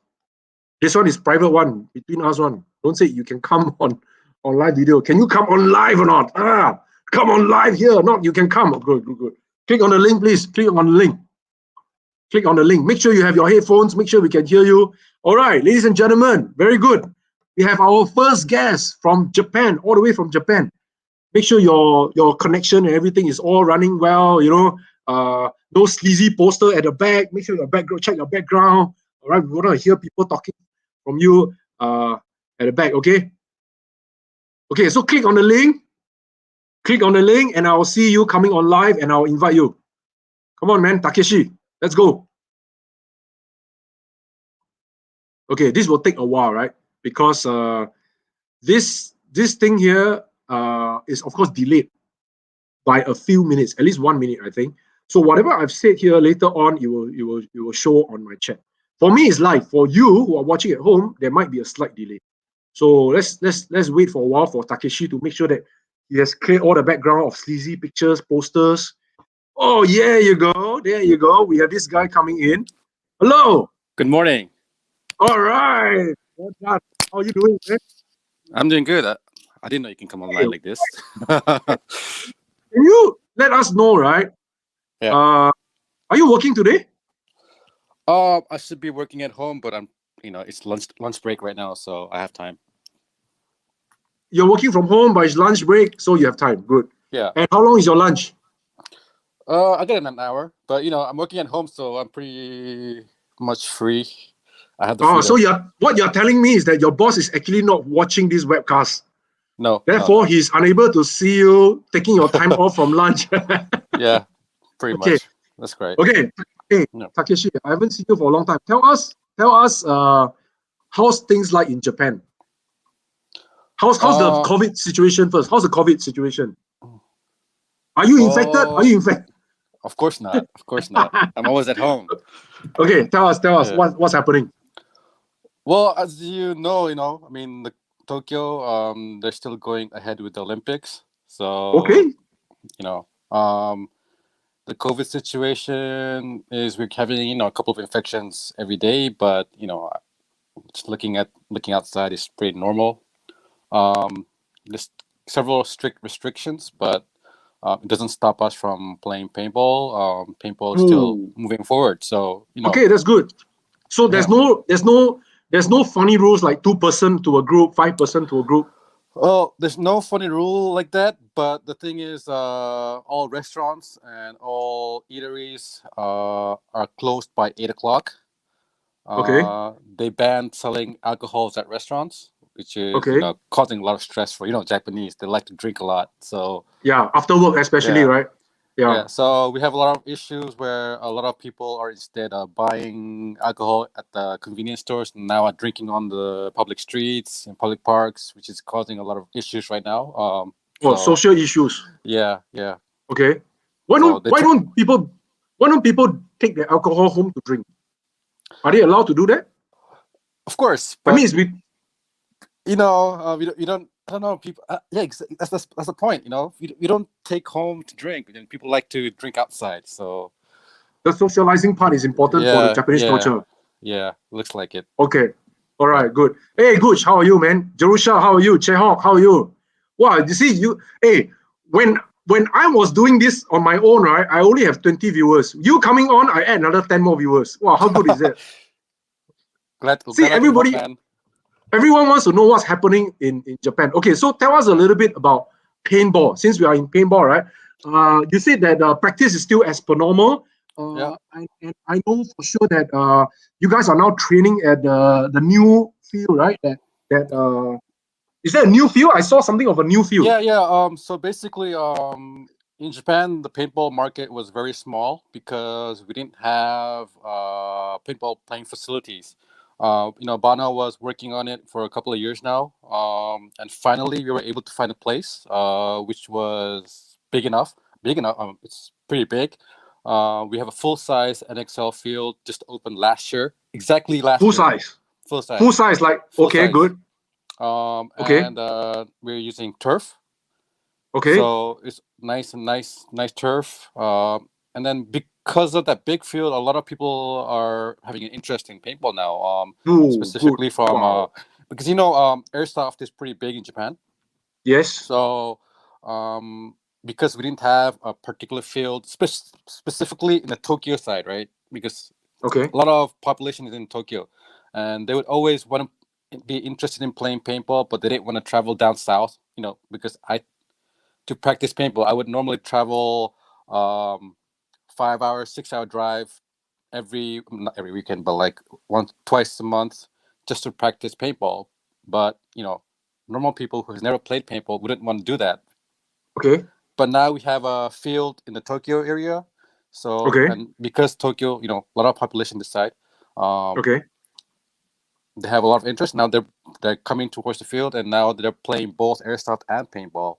This one is private one between us one. Don't say you can come on live video. Can you come on live or not? Come on live here. Not you can come. Good. Click on the link, please. Click on the link. Click on the link. Make sure you have your headphones. Make sure we can hear you. All right, ladies and gentlemen, very good. We have our first guest from Japan, all the way from Japan. Make sure your connection and everything is all running well. You know, no sleazy poster at the back. Make sure your background, check your background. All right, we want to hear people talking from you at the back. Okay. Okay, so click on the link. Click on the link, and I'll see you coming on live, and I'll invite you. Come on, man, Takeshi. Let's go. Okay, this will take a while, right? Because this thing here is of course delayed by a few minutes, at least 1 minute, I think. So whatever I've said here later on, it will show on my chat. For me, it's live. For you who are watching at home, there might be a slight delay. So let's wait for a while for Takeshi to make sure that he has cleared all the background of sleazy pictures, posters. Oh, yeah, there you go. There you go. We have this guy coming in. Hello. Good morning. All right. How are you doing, man? I'm doing good. I didn't know you can come online like this. Can you let us know, right? Yeah. Are you working today? I should be working at home, but it's lunch break right now, so I have time. You're working from home, but it's lunch break, so you have time. Good. Yeah. And how long is your lunch? I get an hour, but I'm working at home, so I'm pretty much free. I have the freedom. So what you're telling me is that your boss is actually not watching this webcast. No. Therefore, he's unable to see you taking your time off from lunch. Yeah, pretty much. That's great. Okay. Hey, Takeshi, I haven't seen you for a long time. Tell us, how's things like in Japan? How's the COVID situation first? How's the COVID situation? Are you infected? Are you infected? Of course not. Of course not. I'm always at home. Okay, tell us what's happening. Well, as you know, I mean, Tokyo, they're still going ahead with the Olympics. So okay, the COVID situation is we're having a couple of infections every day, but just looking outside is pretty normal. There's several strict restrictions, but it doesn't stop us from playing paintball. Paintball is still moving forward. So okay, that's good. So there's no funny rules like 2% to a group, 5% to a group. Well, there's no funny rule like that, but the thing is, all restaurants and all eateries are closed by 8 o'clock. Okay. They banned selling alcohols at restaurants, which is causing a lot of stress for Japanese. They like to drink a lot, so yeah, after work especially, right? Yeah. So we have a lot of issues where a lot of people are instead buying alcohol at the convenience stores and now are drinking on the public streets and public parks, which is causing a lot of issues right now. Social issues. Yeah. Okay. Why don't people take their alcohol home to drink? Are they allowed to do that? Of course. But, I mean, we don't. I don't know. People. That's the point. We don't take home to drink. And people like to drink outside. So the socializing part is important for the Japanese culture. Yeah, looks like it. Okay. All right. Good. Hey, Gooch, how are you, man? Jerusha, how are you? Chehok, how are you? Wow. You see, Hey, when I was doing this on my own, right? I only have 20 viewers. You coming on, I add another 10 more viewers. Wow, how good is that? See, everyone wants to know what's happening in Japan. Okay, so tell us a little bit about paintball. Since we are in paintball, right? You said that practice is still as per normal. And I know for sure that you guys are now training at the new field, right? Is that a new field? I saw something of a new field. Yeah. So basically, in Japan, the paintball market was very small because we didn't have paintball playing facilities. Bana was working on it for a couple of years now, and finally we were able to find a place which was big enough big enough. It's pretty big. We have a full-size NXL field just opened last year, exactly last Full year. size. Full size. Full size, like Full okay, size. good. Okay. And we're using turf. Okay. So it's nice turf. And then because of that big field, a lot of people are having an interest in paintball now. Ooh, Specifically good. from Wow. because airsoft is pretty big in Japan. Yes. So because we didn't have a particular field specifically in the Tokyo side, right? Because Okay. a lot of population is in Tokyo, and they would always want to be interested in playing paintball, but they didn't want to travel down south. Because to practice paintball, I would normally travel 5 hours, 6 hour drive not every weekend, but like twice a month, just to practice paintball. But normal people who has never played paintball wouldn't want to do that. Okay. But now we have a field in the Tokyo area, so Okay. and because Tokyo, a lot of population this side, Okay. they have a lot of interest. Now they're coming towards the field, and now they're playing both airsoft and paintball.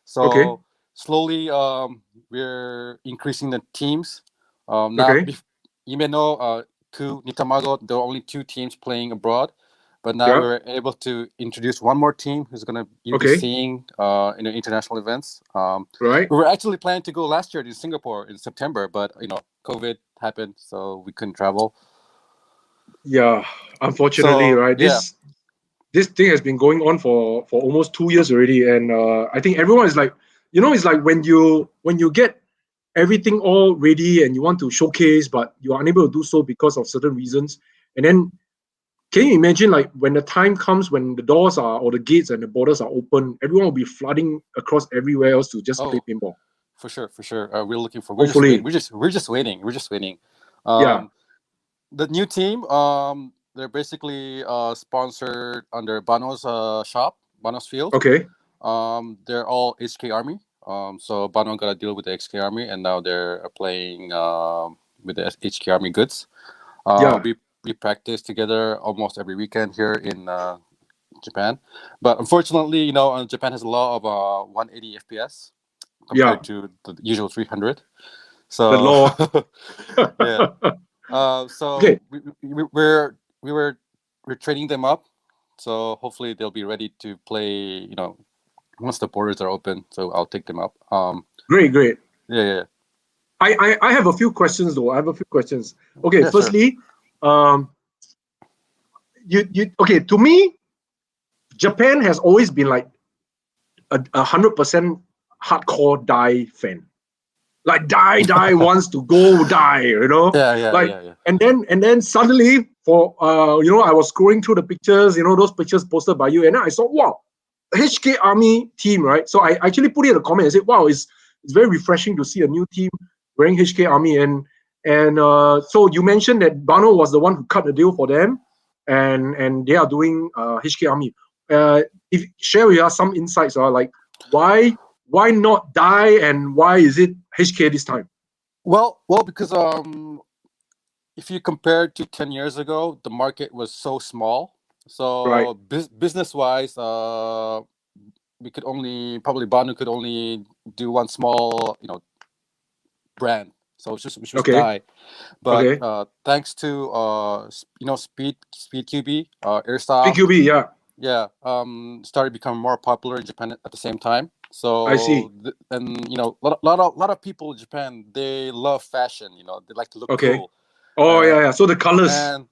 So Okay. slowly, we're increasing the teams. Now Okay. you may know, Ku Nitamago, there are only 2 teams playing abroad, but now Yeah. we're able to introduce one more team who's gonna you'll be Okay. seeing in the international events. Right. We were actually planning to go last year to Singapore in September, but COVID happened, so we couldn't travel. Yeah. Unfortunately, So right. yeah, This thing has been going on for almost 2 years already, and I think everyone is like, it's like when you get everything all ready and you want to showcase, but you are unable to do so because of certain reasons. And then, can you imagine, like, when the time comes when the doors are or the gates and the borders are open, everyone will be flooding across everywhere else to just play paintball. for sure. We're looking for. Hopefully. We're just waiting. We're just waiting. Yeah. The new team, they're basically sponsored under Bano's shop, Bano's Field. Okay. They're all HK Army. So Bano got a deal with the HK Army, and now they're playing with the HK Army goods. Yeah. We practice together almost every weekend here in Japan, but unfortunately, Japan has a law of 180 FPS compared to the usual 300. So The law. yeah. So Okay. we're training them up, so hopefully they'll be ready to play. Once the borders are open, so I'll take them up. Great. Yeah. I have a few questions though. I have a few questions. Okay. Yeah, Firstly, okay. To me, Japan has always been like a 100% hardcore die fan. Like die wants to go die, Yeah. And then suddenly I was scrolling through the pictures, those pictures posted by you, and then I saw, wow, HK Army team, right? So I actually put it in a comment and said, wow, it's very refreshing to see a new team wearing HK Army. And so you mentioned that Bano was the one who cut the deal for them, and they are doing HK Army. If share with us some insights, like why not die, and why is it HK this time? Well, because if you compare to 10 years ago, the market was so small. So Right. business wise, we could probably Banu could only do one small brand, so which was Okay. die. But Okay. thanks to Speed QB, airsoft, PQB, yeah. started becoming more popular in Japan at the same time. So I see. And lot of people in Japan, they love fashion. They like to look Okay. cool. Oh, yeah. So the colors. And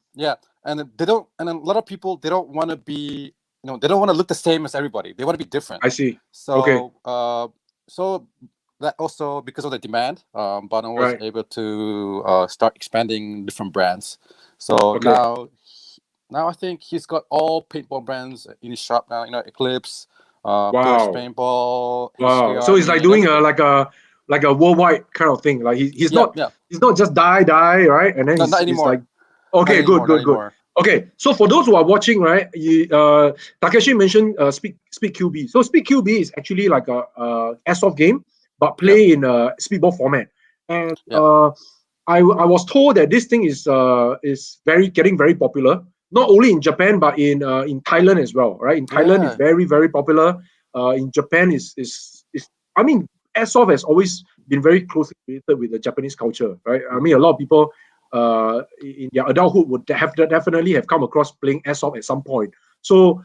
they don't. And a lot of people, they don't want to be. They don't want to look the same as everybody. They want to be different. I see. So Okay. So that also, because of the demand, Bano was able to start expanding different brands. So now I think he's got all paintball brands in his shop now. Eclipse, Push Paintball, Wow. So he's like doing like a worldwide kind of thing. Like he's not just die, right? And then not he's anymore. like, okay, good. Okay, so for those who are watching, right, Takeshi mentioned Speed QB. So Speed QB is actually like a airsoft game, but play in a speedball format. And I was told that this thing is getting very popular, not only in Japan but in Thailand as well, right? In Thailand, it's very, very popular. In Japan, is I mean, airsoft has always been very closely related with the Japanese culture, right? I mean, a lot of people in their adulthood would definitely have come across playing airsoft at some point. So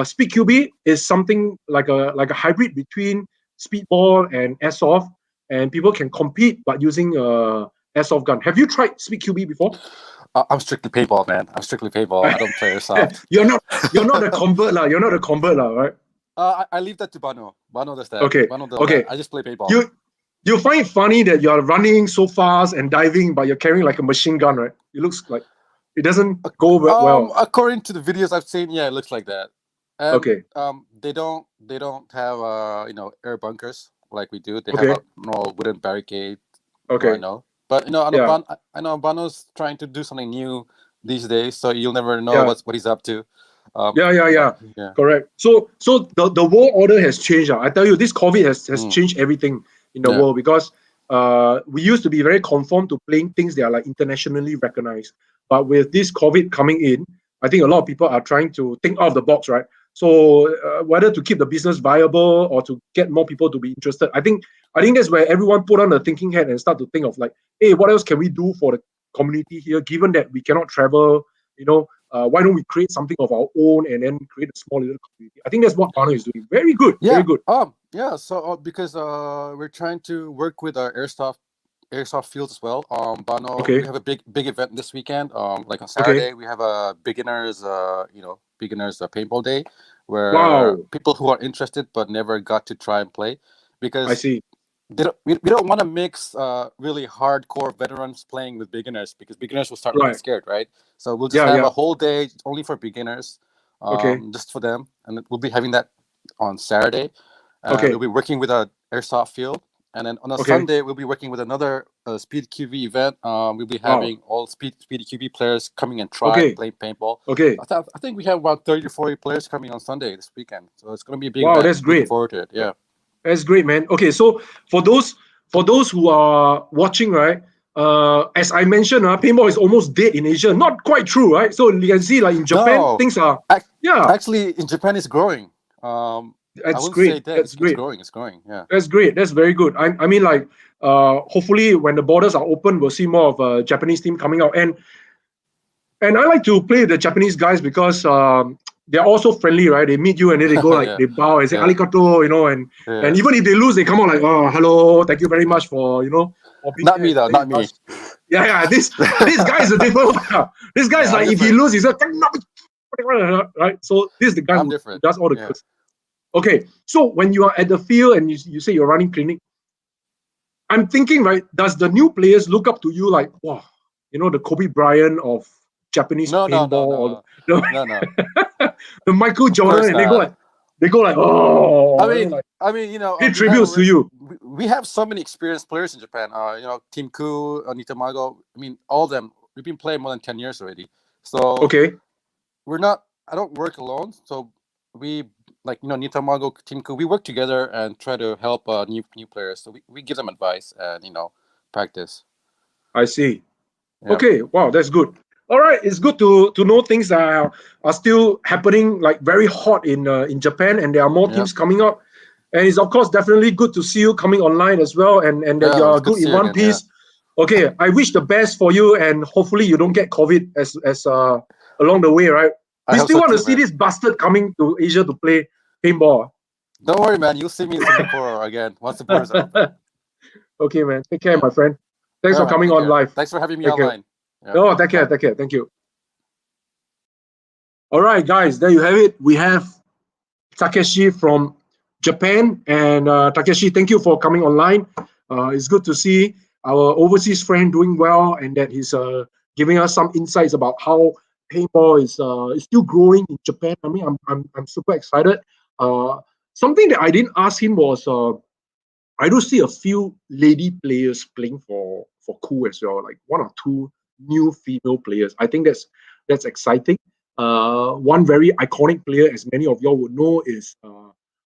Speed QB is something like a hybrid between speedball and airsoft, and people can compete but using airsoft gun. Have you tried Speed QB before? I'm strictly paintball, man. I'm strictly paintball. I don't play airsoft. You're not a convert lah. You're not a convert lah, right? I leave that to Bano. Bano does that. Okay. Bano does Okay. that. I just play paintball. You find it funny that you're running so fast and diving, but you're carrying like a machine gun, right? It looks like it doesn't go well. According to the videos I've seen, yeah, it looks like that. And, Okay. They don't have air bunkers like we do. They Okay. have a normal wooden barricade. Okay. I know, but I know Bano's trying to do something new these days, so you'll never know what he's up to. Yeah. Correct. So the world order has changed. I tell you, this COVID has changed everything in the world, because we used to be very conformed to playing things that are like internationally recognized. But with this COVID coming in, I think a lot of people are trying to think out of the box, right? So whether to keep the business viable or to get more people to be interested, I think that's where everyone put on the thinking hat and start to think of like, hey, what else can we do for the community here, given that we cannot travel, why don't we create something of our own and then create a small little community? I think that's what Bano is doing. Very good. Yeah. Very good. So because we're trying to work with our airsoft fields as well. Bano, Okay. we have a big event this weekend. Like on Saturday, we have a beginners paintball day, where people who are interested but never got to try and play, because I see. we don't want to mix really hardcore veterans playing with beginners, because beginners will start getting scared, right? So we'll just have a whole day only for beginners, just for them, and we'll be having that on Saturday. We'll be working with a airsoft field, and then on a Sunday we'll be working with another Speed QV event. We'll be having all Speed QV players coming and try playing paintball. Okay. I think we have about 30 to 40 players coming on Sunday this weekend, so it's going to be a big Wow, event. that's great. Looking forward to it. Yeah. That's great, man. Okay, so for those who are watching, right? As I mentioned, paintball is almost dead in Asia. Not quite true, right? So you can see, like in Japan, things are actually in Japan it's growing. That's great. That's great. It's growing. Yeah. That's great. That's very good. I mean, like, hopefully when the borders are open, we'll see more of a Japanese team coming out. And I like to play the Japanese guys because they're also friendly, right? They meet you and then they go like they bow and say arigato, and even if they lose, they come out like, oh, hello, thank you very much for for being not me though, not me. Yeah. This guy is a different one. This guy is like, if he loses, he's like, right? So this is the guy who does all the good. Okay, so when you are at the field and you say you're running clinic, I'm thinking, right? Does the new players look up to you like, wow, the Kobe Bryant of Japanese paintball? No. The Michael Jordan, and they go like, oh. I mean, pay tributes to you. We have so many experienced players in Japan. Team Ku, Nitamago. I mean, all of them. We've been playing more than 10 years already. So I don't work alone. So we, like, Nitamago, Team Ku, we work together and try to help new players. So we give them advice and practice. I see. Yep. Okay, wow, that's good. All right, it's good to know things are still happening, like very hot in Japan, and there are more teams coming up. And it's of course definitely good to see you coming online as well, and that you're good in one piece. Yeah. Okay, I wish the best for you, and hopefully you don't get COVID as along the way, right? We still want to see this bastard coming to Asia to play paintball. Don't worry, man. You'll see me in Singapore again once the borders are open. Okay, man. Take care, my friend. Thanks for coming on live. Thanks for having me online. No, take care. Thank you. All right, guys, there you have it. We have Takeshi from Japan, and Takeshi, thank you for coming online. It's good to see our overseas friend doing well, and that he's giving us some insights about how paintball is still growing in Japan. I mean, I'm super excited. Something that I didn't ask him was I do see a few lady players playing for Ku as well, like one or two new female players. I think that's exciting. One very iconic player, as many of y'all would know, is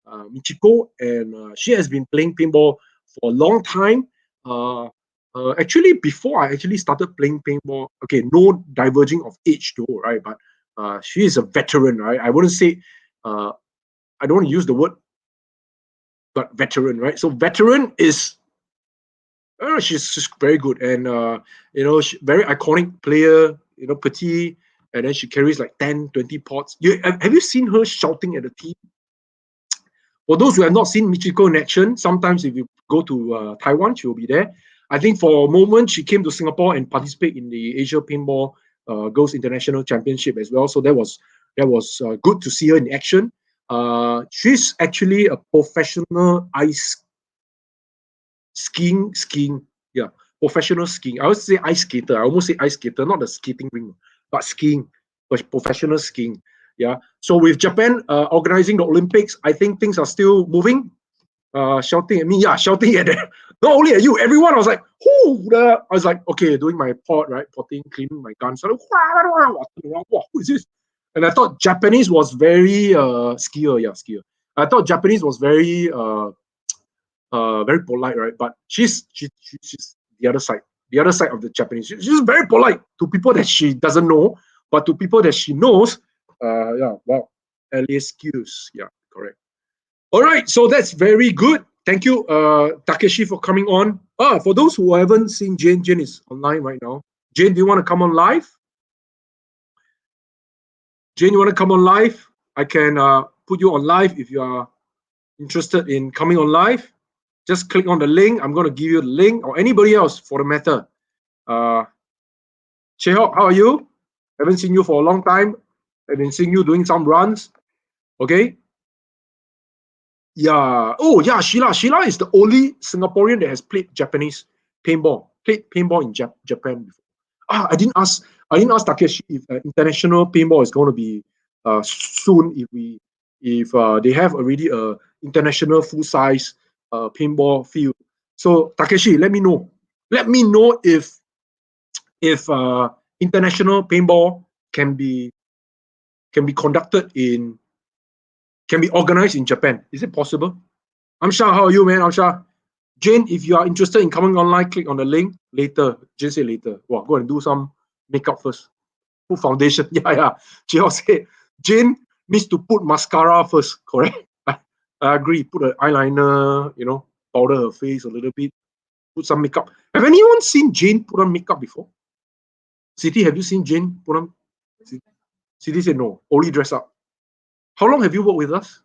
Michiko, and she has been playing paintball for a long time. Actually, before I actually started playing paintball, okay, no diverging of age though, right? But she is a veteran, right? I wouldn't say, I don't want to use the word but veteran, right? So veteran is she's very good, and very iconic player. Petite, and then she carries like 10, 20 pots. Have you seen her shouting at the team? For those who have not seen Michiko in action, sometimes if you go to Taiwan, she will be there. I think for a moment she came to Singapore and participate in the Asia Paintball Girls International Championship as well. So that was good to see her in action. She's actually a professional ice skiing. Yeah, professional skiing. I would say ice skater. I almost say ice skater, not the skating ring, but skiing, but professional skiing. Yeah. So with Japan organizing the Olympics, I think things are still moving. Shouting at me, shouting at them. Not only at you, everyone. I was like, I was like, okay, doing my pot, right, potting, cleaning my guns. So, who is this? And I thought Japanese was very skier. I thought Japanese was very very polite, right? But she's the other side of the Japanese. She's very polite to people that she doesn't know, but to people that she knows, excuse, correct. All right, so that's very good. Thank you, Takeshi, for coming on. For those who haven't seen Jane is online right now. Jane, do you want to come on live? Jane, you want to come on live? I can put you on live if you are interested in coming on live. Just click on the link. I'm going to give you the link, or anybody else for the matter. Chehok, how are you? Haven't seen you for a long time. I've been seeing you doing some runs. Okay. Yeah. Oh, yeah. Sheila. Sheila is the only Singaporean that has played Japanese paintball. Played paintball in Japan before. I didn't ask Takeshi if international paintball is going to be soon. If they have already a international full size paintball field. So Takeshi, let me know. Let me know if international paintball can be conducted can be organized in Japan. Is it possible? Amsha, how are you, man? Amsha. Jane, if you are interested in coming online, click on the link later. Jane said later. Wow, go and do some makeup first. Put foundation. Yeah. Jiao said Jane needs to put mascara first. Correct. I agree. Put an eyeliner, powder her face a little bit. Put some makeup. Have anyone seen Jane put on makeup before? Siti, have you seen Jane put on? Siti said no. Only dress up. How long have you worked with us?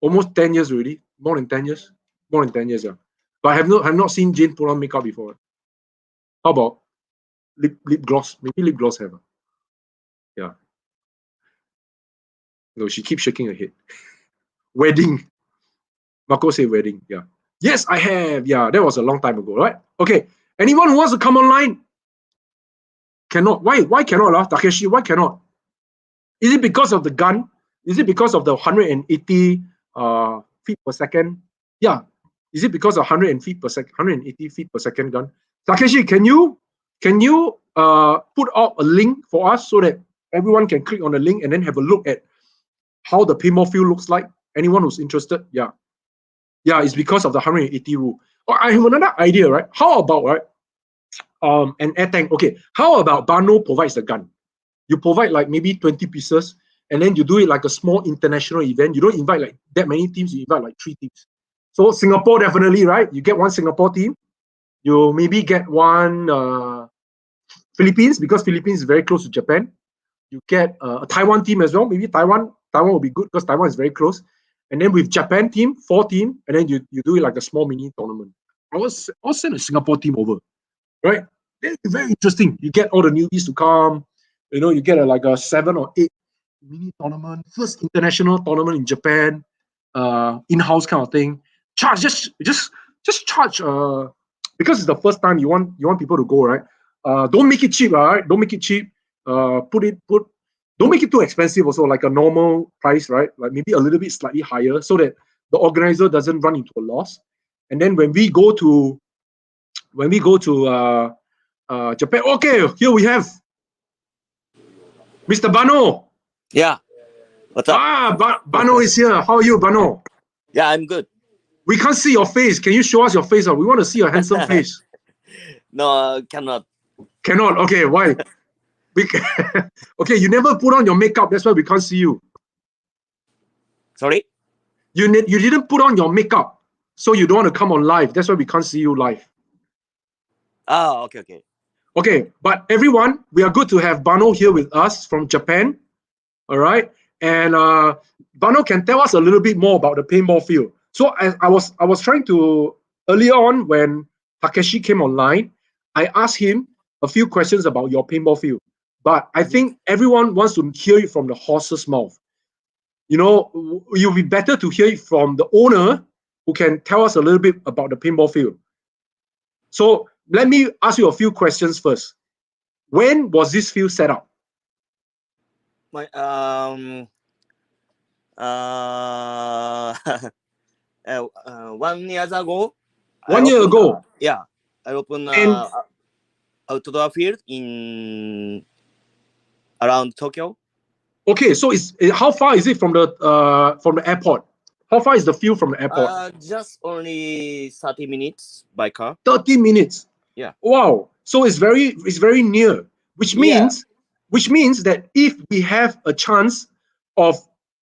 Almost 10 years already. More than 10 years. More than 10 years, yeah. But I have not seen Jane put on makeup before. How about lip gloss? Maybe lip gloss have. Yeah. No, she keeps shaking her head. Wedding. Marco said wedding. Yeah. Yes, I have. Yeah, that was a long time ago, right? Okay. Anyone who wants to come online? Cannot. Why cannot, Takeshi? Why cannot? Is it because of the gun? Is it because of the 180 feet per second? Yeah. Is it because of 180 feet per second gun? Takeshi, can you put out a link for us so that everyone can click on the link and then have a look at how the paintball field looks like? Anyone who's interested? Yeah. Yeah, it's because of the 180 rule. Oh, I have another idea, right? How about, right, an air tank? Okay, how about Bano provides the gun? You provide like maybe 20 pieces, and then you do it like a small international event. You don't invite like that many teams, you invite like 3 teams. So Singapore, definitely, right? You get one Singapore team. You maybe get one Philippines, because Philippines is very close to Japan. You get a Taiwan team as well. Maybe Taiwan will be good because Taiwan is very close. And then with Japan team, 4 team, and then you do it like a small mini tournament. I'll send a Singapore team over, right? It's very interesting. You get all the newbies to come. You get like a 7 or 8 mini tournament, first international tournament in Japan, in-house kind of thing. Charge just charge because it's the first time you want people to go, right? Don't make it cheap, all right? Don't make it cheap. Don't make it too expensive also, like a normal price, right? Like maybe a little bit slightly higher so that the organizer doesn't run into a loss. And then when we go to Japan, okay, here we have Mr. Bano. Yeah. What's up? Bano is here. How are you, Bano? Yeah, I'm good. We can't see your face. Can you show us your face? We want to see your handsome face. No, cannot. Cannot. Okay, why? Okay, you never put on your makeup. That's why we can't see you. Sorry? You didn't put on your makeup, so you don't want to come on live. That's why we can't see you live. Ah, okay. Okay, but everyone, we are good to have Bano here with us from Japan. All right, and Bano can tell us a little bit more about the paintball field. So I was trying to earlier on when Takeshi came online, I asked him a few questions about your paintball field, but I think everyone wants to hear it from the horse's mouth. You know, you'll be better to hear it from the owner who can tell us a little bit about the paintball field. So let me ask you a few questions first. When was this field set up? My uh, 1 year ago. 1 year ago. Yeah, I opened And outdoor field in around Tokyo. okay, so how far is it from the airport? How far is the field from the airport? Just only 30 minutes by car. 30 minutes. Yeah. Wow. So it's very near, which Yeah. means that if we have a chance of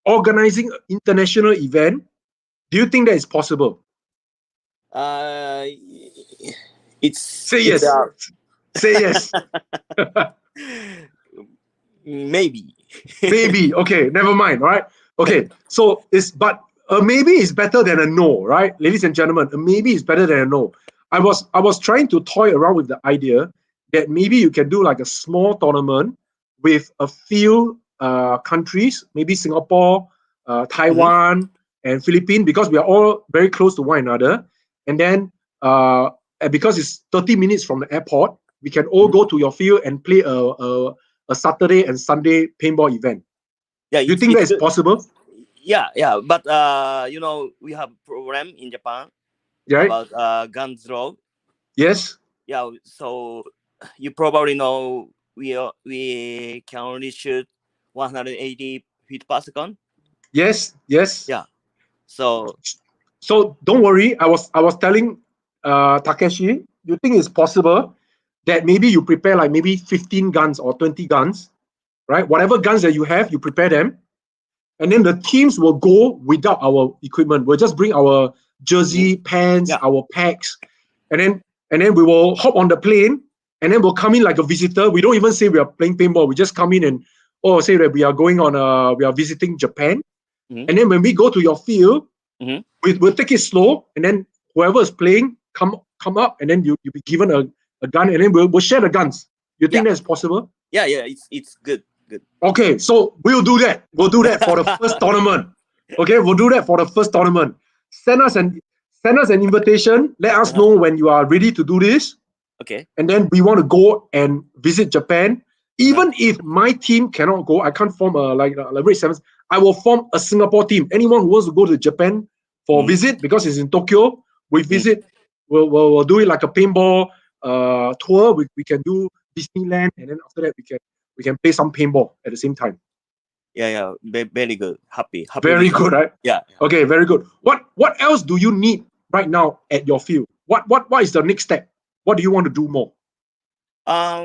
organizing an international event, do you think that is possible? It's Say yes. Say yes. Maybe. Maybe. Okay, never mind. All right. Okay. So but a maybe is better than a no, right? Ladies and gentlemen, a maybe is better than a no. I was trying to toy around with the idea that maybe you can do like a small tournament with a few countries, maybe Singapore, Taiwan, and Philippines, because we are all very close to one another. And then and because it's 30 minutes from the airport, we can all go to your field and play a Saturday and Sunday paintball event. Yeah, Do you think that is possible? Yeah, but you know, we have program in Japan Right? about guns draw. Yes. Yeah, so you probably know we can only shoot 180 feet per second. Yes. Yeah. So don't worry. I was telling Takeshi, you think it's possible that maybe you prepare like maybe 15 guns or 20 guns, right? Whatever guns that you have, you prepare them. And then the teams will go without our equipment. We'll just bring our jersey, pants, our packs, and then we will hop on the plane, and then we'll come in like a visitor. We don't even say we are playing paintball. We just come in and say that we are going on we are visiting Japan. And then when we go to your field, we'll take it slow, and then whoever is playing come up, and then you'll be given a gun, and then we'll share the guns. You think that's possible? Yeah, it's good. Okay, so we'll do that. We'll do that for the first tournament. Okay, we'll do that for the first tournament. Send us an invitation. Let us know when you are ready to do this. Okay. And then we want to go and visit Japan. Even if my team cannot go, I can't form a Red Sevens. I will form a Singapore team. Anyone who wants to go to Japan for a visit, because it's in Tokyo, we visit. We'll do it like a paintball tour. We can do Disneyland, and then after that we can play some paintball at the same time. Yeah, very good. Happy. Very good, right? Yeah. Okay, very good. What else do you need right now at your field? What is the next step? What do you want to do more? No,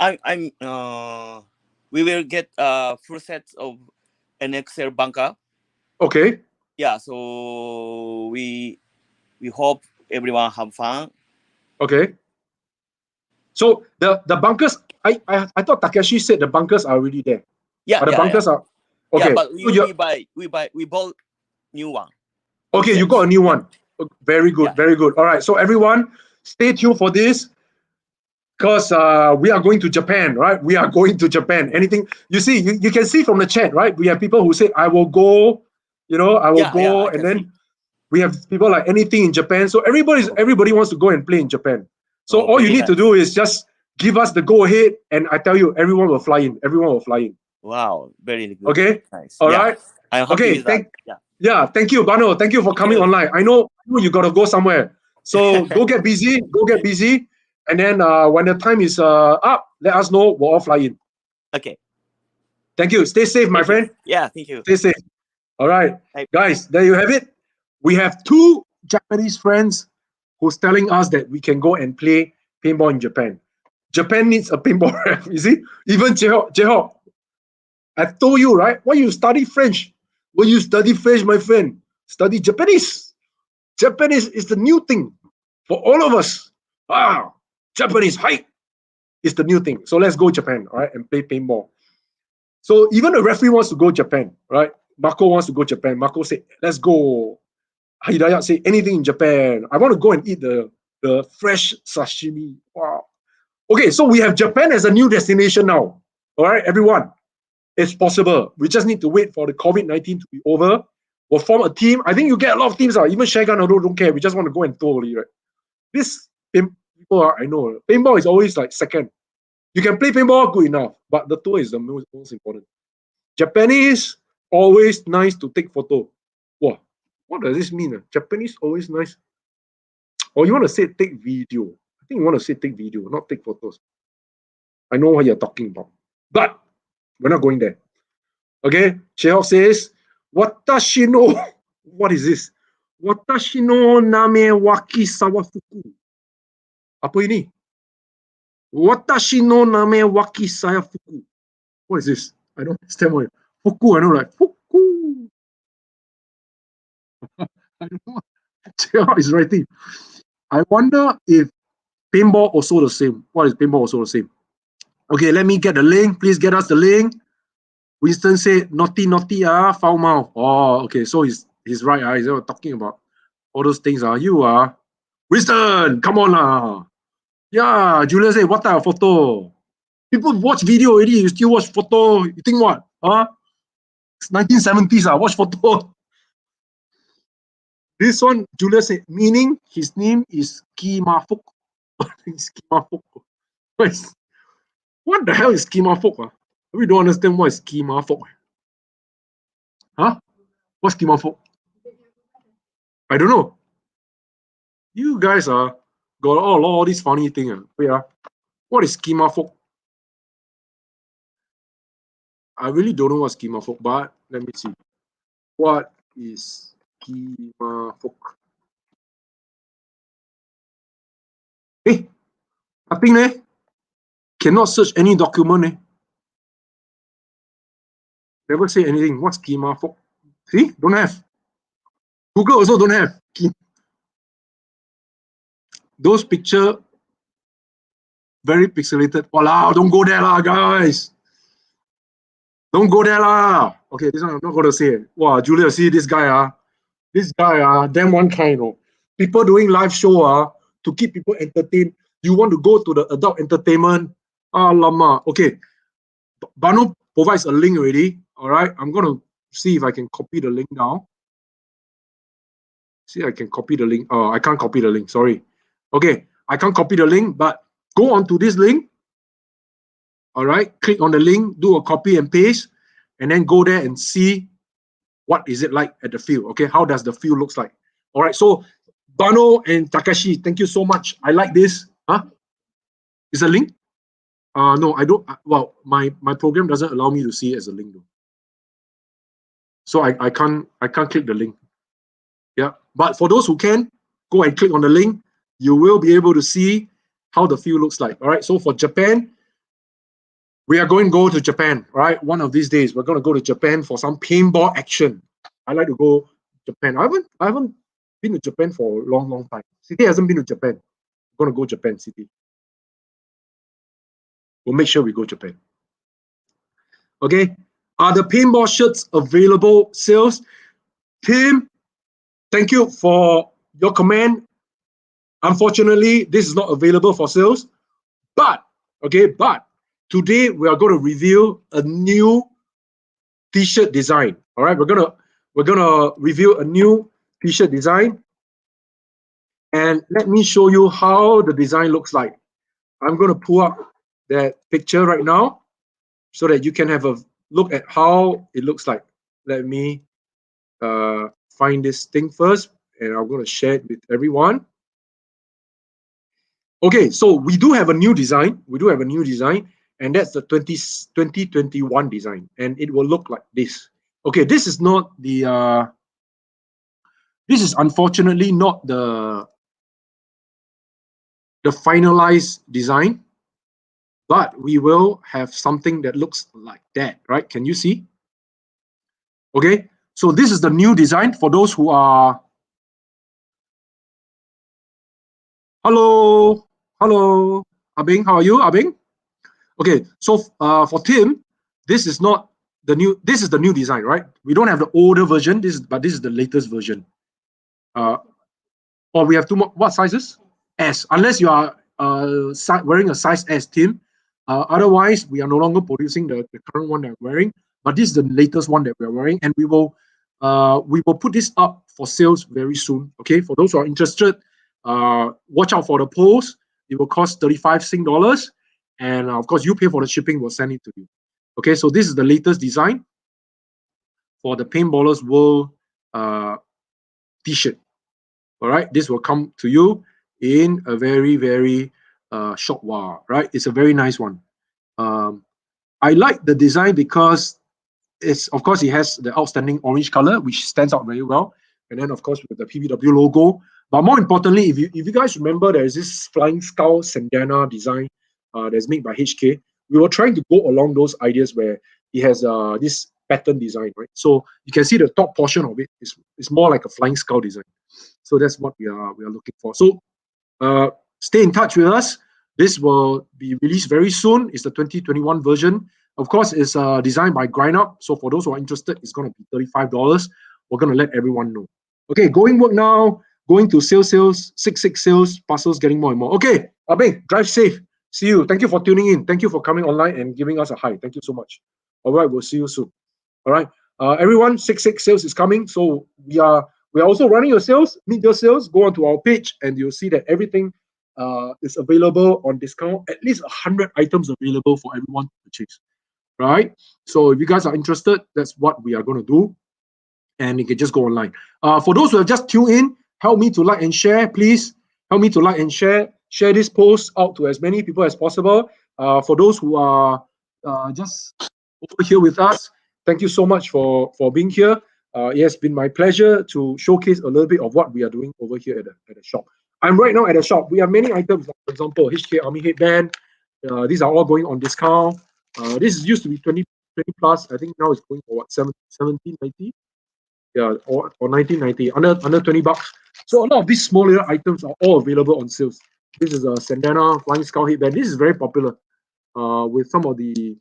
I'm we will get full sets of an Excel bunker. Okay. Yeah, so we hope everyone have fun. Okay. So the bunkers, I thought Takeshi said the bunkers are already there. Yeah, but the bunkers are okay. Yeah, but so we bought new one. Okay, you got a new one. Very good, very good. All right, so everyone, stay tuned for this, because we are going to Japan, right? We are going to Japan. Anything you see, you can see from the chat, right? We have people who say, "I will go," I will go, and then we have people like anything in Japan. So everybody wants to go and play in Japan. So all you need to do is just give us the go ahead, and I tell you, everyone will fly in. Everyone will fly in. Wow, very good. Okay. Nice. All right. I'm happy with that. Yeah, thank you, Bano. Thank you for coming online. I know you got to go somewhere. So go get busy. And then when the time is up, let us know. We'll all fly in. Okay. Thank you. Stay safe, my friend. Yeah, thank you. Stay safe. All right. Guys, there you have it. We have 2 Japanese friends who's telling us that we can go and play paintball in Japan. Japan needs a paintball ref. You see? Even Jeho, I told you, right? Why you study French? When you study French, my friend, study Japanese. Japanese is the new thing for all of us. Ah, Japanese, hi, is the new thing. So let's go Japan, all right, and play paintball. So even the referee wants to go Japan, right? Marco wants to go Japan. Marco said, let's go. Hidayat said, anything in Japan. I want to go and eat the fresh sashimi. Wow. Okay, so we have Japan as a new destination now. All right, everyone. It's possible. We just need to wait for the COVID-19 to be over. We'll form a team. I think you get a lot of teams. Even Shagan don't care. We just want to go and throw only, right? This people are, I know. Paintball is always like second. You can play paintball, good enough. But the tour is the most important. Japanese, always nice to take photo. Wow, what does this mean? Japanese, always nice. Or you want to say take video? I think you want to say take video, not take photos. I know what you're talking about. But we're not going there. Okay, Chekhov says, Watashi no, what is this? Watashi no name waki sawafuku. Apa ini? Watashi no name waki sawafuku. What is this? I don't understand what. Fuku, I know, like, fuku. I don't know. Chekhov is writing. I wonder if paintball also the same. What is paintball also the same? Okay, let me get the link. Please get us the link. Winston said, naughty, foul mouth. Oh, okay, so he's right. He's talking about all those things. You are Winston, come on. Yeah, Julia said, what type of photo? People watch video already, you still watch photo. You think what? It's 1970s, watch photo. This one, Julia said, meaning his name is Kimafuk. Schemafok. What the hell is Schemafok? We don't understand what is Schemafok. Huh? What's Schemafok? I don't know. You guys got all these funny things. Wait, what is Schemafok? I really don't know what's Schemafok, but let me see. What is Schemafok? Hey, nothing there. Cannot search any document. Never say anything. What's Schemafok? See, don't have. Google also don't have. Those picture very pixelated. Walao, don't go there lah, guys. Don't go there lah. Okay, this one I'm not gonna say it. Wow, Julia, see this guy, damn one kind of people doing live show to keep people entertained. You want to go to the adult entertainment? Lama. Okay. Banu provides a link already. All right. I'm gonna see if I can copy the link now. See, I can copy the link. Oh, I can't copy the link. Sorry. Okay, I can't copy the link, but go on to this link. All right, click on the link, do a copy and paste, and then go there and see what is it like at the field. Okay, how does the field looks like? All right, so Bano and Takashi, thank you so much. I like this. Is a link? No, I don't. Well, my program doesn't allow me to see it as a link though. So I can't click the link. Yeah, but for those who can, go and click on the link. You will be able to see how the field looks like. All right, so for Japan, we are going to go to Japan, right? One of these days, we're going to go to Japan for some paintball action. I like to go to Japan. I haven't been to Japan for a long time. City hasn't been to Japan. We're going to go Japan, City. We'll make sure we go Japan. Okay. Are the paintball shirts available sales? Tim, thank you for your comment. Unfortunately, this is not available for sales. But today we are going to reveal a new t-shirt design. All right, we're gonna reveal a new t-shirt design, and let me show you how the design looks like. I'm gonna pull up that picture right now so that you can have a look at how it looks like. Let me find this thing first, and I'm gonna share it with everyone. Okay, so we do have a new design. And that's the 2021 design, and it will look like this. Okay, this is not the this is unfortunately not the finalized design, but we will have something that looks like that, right? Can you see? Okay, so this is the new design for those who are. Hello, hello, Abing, how are you, Abing? Okay, so for Tim, this is not the new. This is the new design, right? We don't have the older version. But this is the latest version. Or we have two more. What sizes? S. Unless you are wearing a size S, Tim. Otherwise, we are no longer producing the current one that we're wearing. But this is the latest one that we're wearing, and we will put this up for sales very soon. Okay, for those who are interested, watch out for the post. It will cost 35 Sing dollars, and of course, you pay for the shipping. We'll send it to you. Okay, so this is the latest design for the Paintballers World T-shirt. All right, this will come to you in a very, very short while. Right, it's a very nice one. I like the design because it's, of course, it has the outstanding orange color, which stands out very well, and then of course with the PBW logo. But more importantly, if you guys remember, there is this flying skull Sandana design that's made by HK. We were trying to go along those ideas where it has this pattern design, right? So you can see the top portion of it is more like a flying skull design. So that's what we are looking for. So stay in touch with us. This will be released very soon. It's the 2021 version. Of course, it's designed by Grind Up. So for those who are interested, it's going to be $35. We're going to let everyone know. Okay, going work now. Going to sales, 66 sales, parcels getting more and more. Okay, Abing, drive safe. See you. Thank you for tuning in. Thank you for coming online and giving us a hi. Thank you so much. All right, we'll see you soon. All right, everyone, 66 sales is coming. So we are also running your sales, meet your sales. Go onto our page and you'll see that everything is available on discount. At least 100 items available for everyone to purchase. Right? So if you guys are interested, that's what we are going to do. And you can just go online. For those who have just tuned in, help me to like and share, please. Help me to like and share. Share this post out to as many people as possible. For those who are just over here with us, thank you so much for being here. It has been my pleasure to showcase a little bit of what we are doing over here at the shop. I'm right now at the shop. We have many items, like, for example, HK Army headband. These are all going on discount. This used to be 20 plus. I think now it's going for what, 17.90? Yeah, or 19.90, under 20 bucks. So a lot of these small little items are all available on sales. This is a Sandana Flying Skull headband. This is very popular with some of the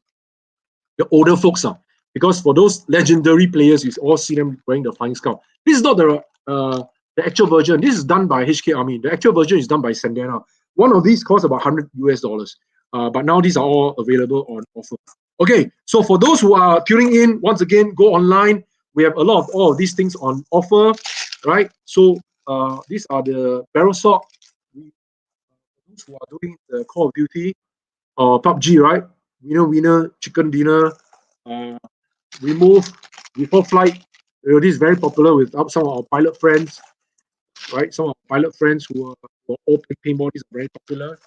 older folks. Because for those legendary players, you all see them wearing the Flying Skull. This is not the actual version. This is done by HK Army. The actual version is done by Sandana. One of these costs about $100 US. But now these are all available on offer. Okay, so for those who are tuning in, once again, go online. We have a lot of all of these things on offer, right? So these are the barrel sock. Those who are doing the Call of Duty or PUBG, right? Winner, chicken dinner, remove before flight. This is very popular with some of our pilot friends, right? Some of our pilot friends who are all paintball. These are very popular.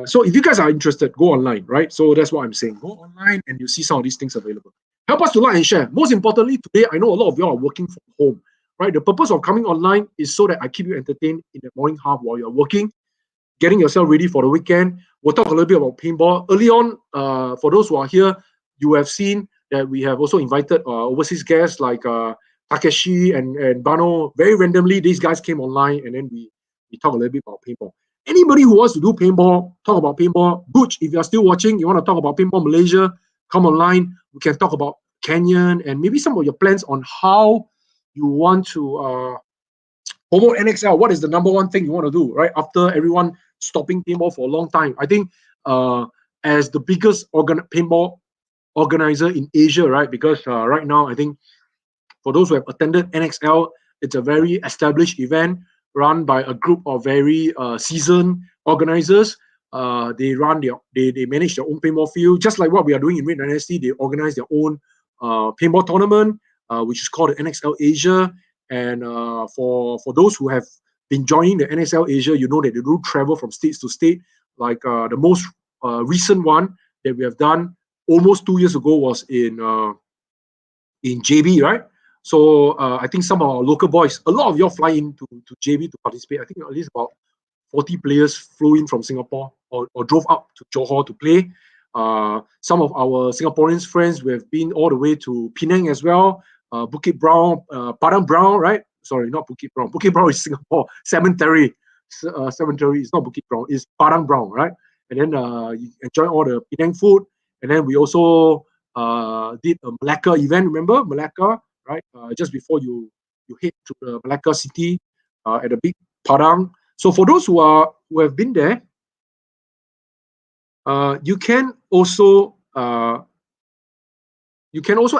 So if you guys are interested, go online, right? So that's what I'm saying. Go online and you see some of these things available. Help us to like and share. Most importantly, today, I know a lot of you are working from home, right? The purpose of coming online is so that I keep you entertained in the morning half while you're working, getting yourself ready for the weekend. We'll talk a little bit about paintball. Early on, for those who are here, you have seen that we have also invited overseas guests like Takeshi and Bano. Very randomly, these guys came online and then we talk a little bit about paintball. Anybody who wants to do paintball, talk about paintball. Butch, if you're still watching, you want to talk about paintball Malaysia, come online. We can talk about Canyon and maybe some of your plans on how you want to promote NXL. What is the number one thing you want to do, right? After everyone stopping paintball for a long time. I think as the biggest paintball organizer in Asia, right? Because right now, I think for those who have attended NXL, it's a very established event run by a group of very seasoned organizers. They manage their own paintball field, just like what we are doing in Red Dynasty. They organize their own paintball tournament, which is called the NXL Asia. And for those who have been joining the NXL Asia, you know that they do travel from states to state. Like the most recent one that we have done almost 2 years ago was in JB, right? So I think some of our local boys, a lot of y'all fly into JB to participate. I think at least about 40 players flew in from Singapore or drove up to Johor to play. Some of our Singaporeans friends, we have been all the way to Penang as well. Bukit Brown, Padang Brown, right? Sorry, not Bukit Brown. Bukit Brown is Singapore. Cemetery. Cemetery is not Bukit Brown. It's Padang Brown, right? And then you enjoy all the Penang food. And then we also did a Malacca event. Remember Malacca, right? Just before you head to the Malacca city at the big Padang. So for those who have been there, you can also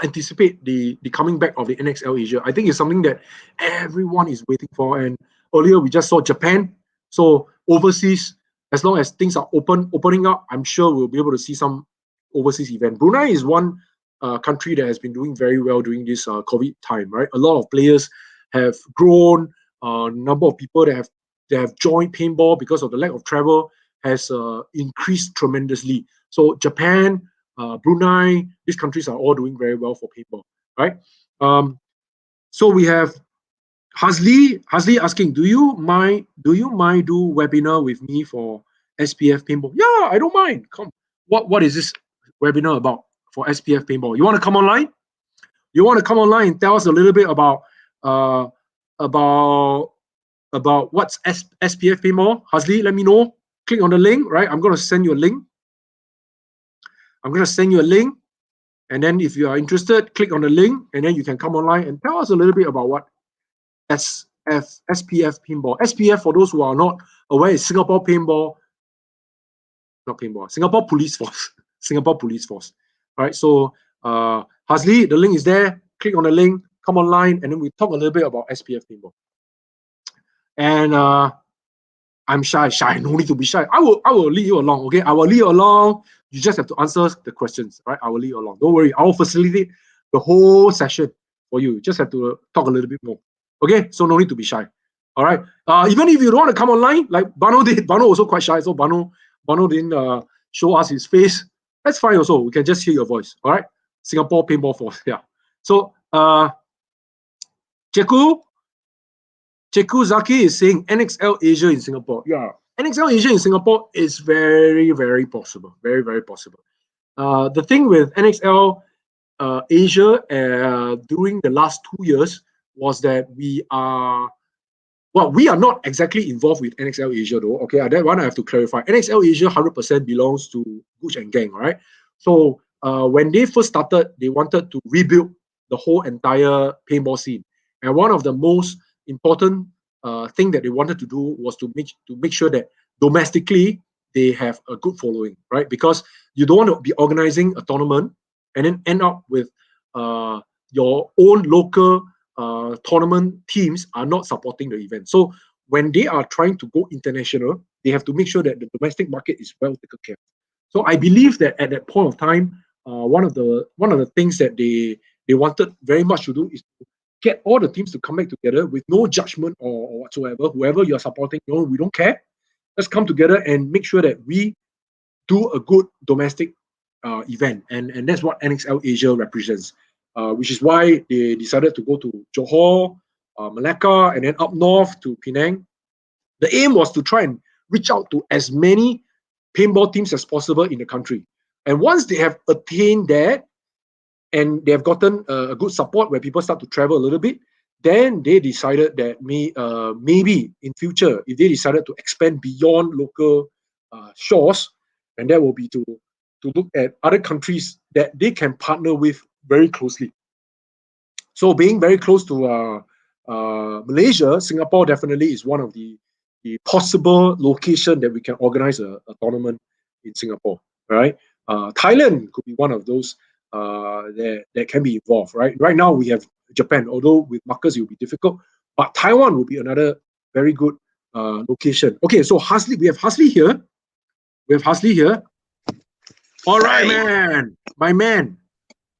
anticipate the coming back of the NXL Asia. I think it's something that everyone is waiting for. And earlier we just saw Japan. So overseas, as long as things are opening up, I'm sure we'll be able to see some overseas event. Brunei is one country that has been doing very well during this COVID time, right? A lot of players have grown. Number of people that have joined paintball because of the lack of travel has increased tremendously. So Japan, Brunei, these countries are all doing very well for paintball, right? So we have Hazli asking, do you mind do webinar with me for SPF paintball? Yeah, I don't mind. Come. What is this webinar about for SPF paintball? You want to come online? You want to come online and tell us a little bit about what's SPF paintball? Hazli, let me know. Click on the link, right? I'm going to send you a link. And then if you are interested, click on the link, and then you can come online and tell us a little bit about what SPF paintball. SPF, for those who are not aware, is Singapore Police Force. Singapore Police Force. All right. So Hazli, the link is there. Click on the link, come online, and then we talk a little bit about SPF paintball. And I'm shy. No need to be shy. I will lead you along. Okay, I will lead you along. You just have to answer the questions, right? I will lead you along. Don't worry. I will facilitate the whole session for you. You just have to talk a little bit more. Okay, so no need to be shy. All right. Even if you don't want to come online, like Bano did. Bano also quite shy, so Bano didn't show us his face. That's fine also. We can just hear your voice. All right. Singapore Paintball Force. Yeah. So Cheku Zaki is saying NXL Asia in Singapore. Yeah, NXL Asia in Singapore is very, very possible. Very, very possible. The thing with NXL Asia during the last 2 years was that we are not exactly involved with NXL Asia though. Okay, that one I have to clarify. NXL Asia 100% belongs to Gooch and Gang, right? So when they first started, they wanted to rebuild the whole entire paintball scene. And one of the most important thing that they wanted to do was to make sure that domestically they have a good following, right? Because you don't want to be organizing a tournament and then end up with your own local tournament teams are not supporting the event. So when they are trying to go international, they have to make sure that the domestic market is well taken care of. So I believe that at that point of time, one of the things that they wanted very much to do is to get all the teams to come back together with no judgment or whatsoever. Whoever you're supporting, we don't care. Let's come together and make sure that we do a good domestic event. And that's what NXL Asia represents, which is why they decided to go to Johor, Malacca, and then up north to Penang. The aim was to try and reach out to as many paintball teams as possible in the country. And once they have attained that, and they have gotten a good support where people start to travel a little bit, then they decided that maybe in future, if they decided to expand beyond local shores, and that will be to look at other countries that they can partner with very closely. So being very close to Malaysia, Singapore definitely is one of the possible location that we can organize a tournament in Singapore, right? Thailand could be one of those that can be involved, right? Right now we have Japan, although with Marcus it will be difficult, but Taiwan will be another very good location. Okay, so Hazli, we have Hazli here. All right, man, my man.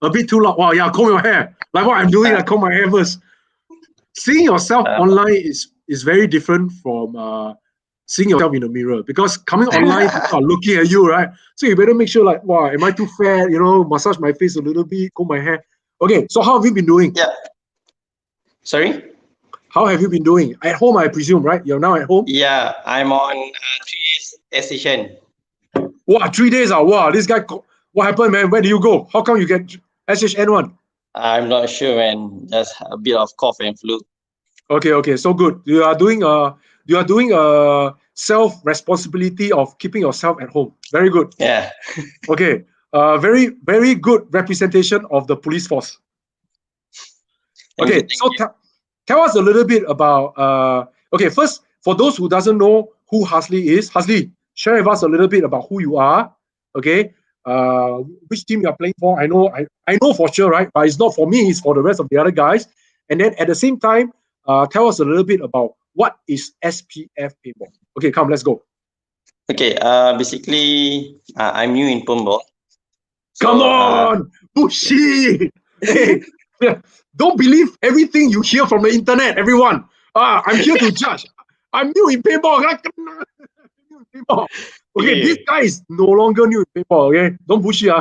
A bit too loud. Wow, yeah, comb your hair. Like what I'm doing, I comb my hair first. Seeing yourself online is very different from seeing yourself in the mirror, because coming online, people are looking at you, right? So you better make sure, like, wow, am I too fat? Massage my face a little bit, comb my hair. Okay, so how have you been doing? Yeah. Sorry? How have you been doing? At home, I presume, right? You're now at home? Yeah, I'm on 3 session. Wow, 3 days. Wow, this guy, what happened, man? Where do you go? How come you get SHN1? I'm not sure, man. Just a bit of cough and flu. Okay, so good. You are doing self responsibility of keeping yourself at home. Very good. Yeah. Okay. Very, very good representation of the police force. Okay, so tell us a little bit about okay, first, for those who doesn't know who Hasli is, Hasli, share with us a little bit about who you are. Okay. Which team you're playing for. I know for sure, right? But it's not for me, it's for the rest of the other guys. And then at the same time, tell us a little bit about what is SPF paintball. Okay, come, let's go. Okay, basically, I'm new in paintball. Come on, bullshit. Hey, don't believe everything you hear from the internet, everyone. I'm here to judge. I'm new in paintball. Okay, this guy is no longer new in paintball. Okay, don't bullshit.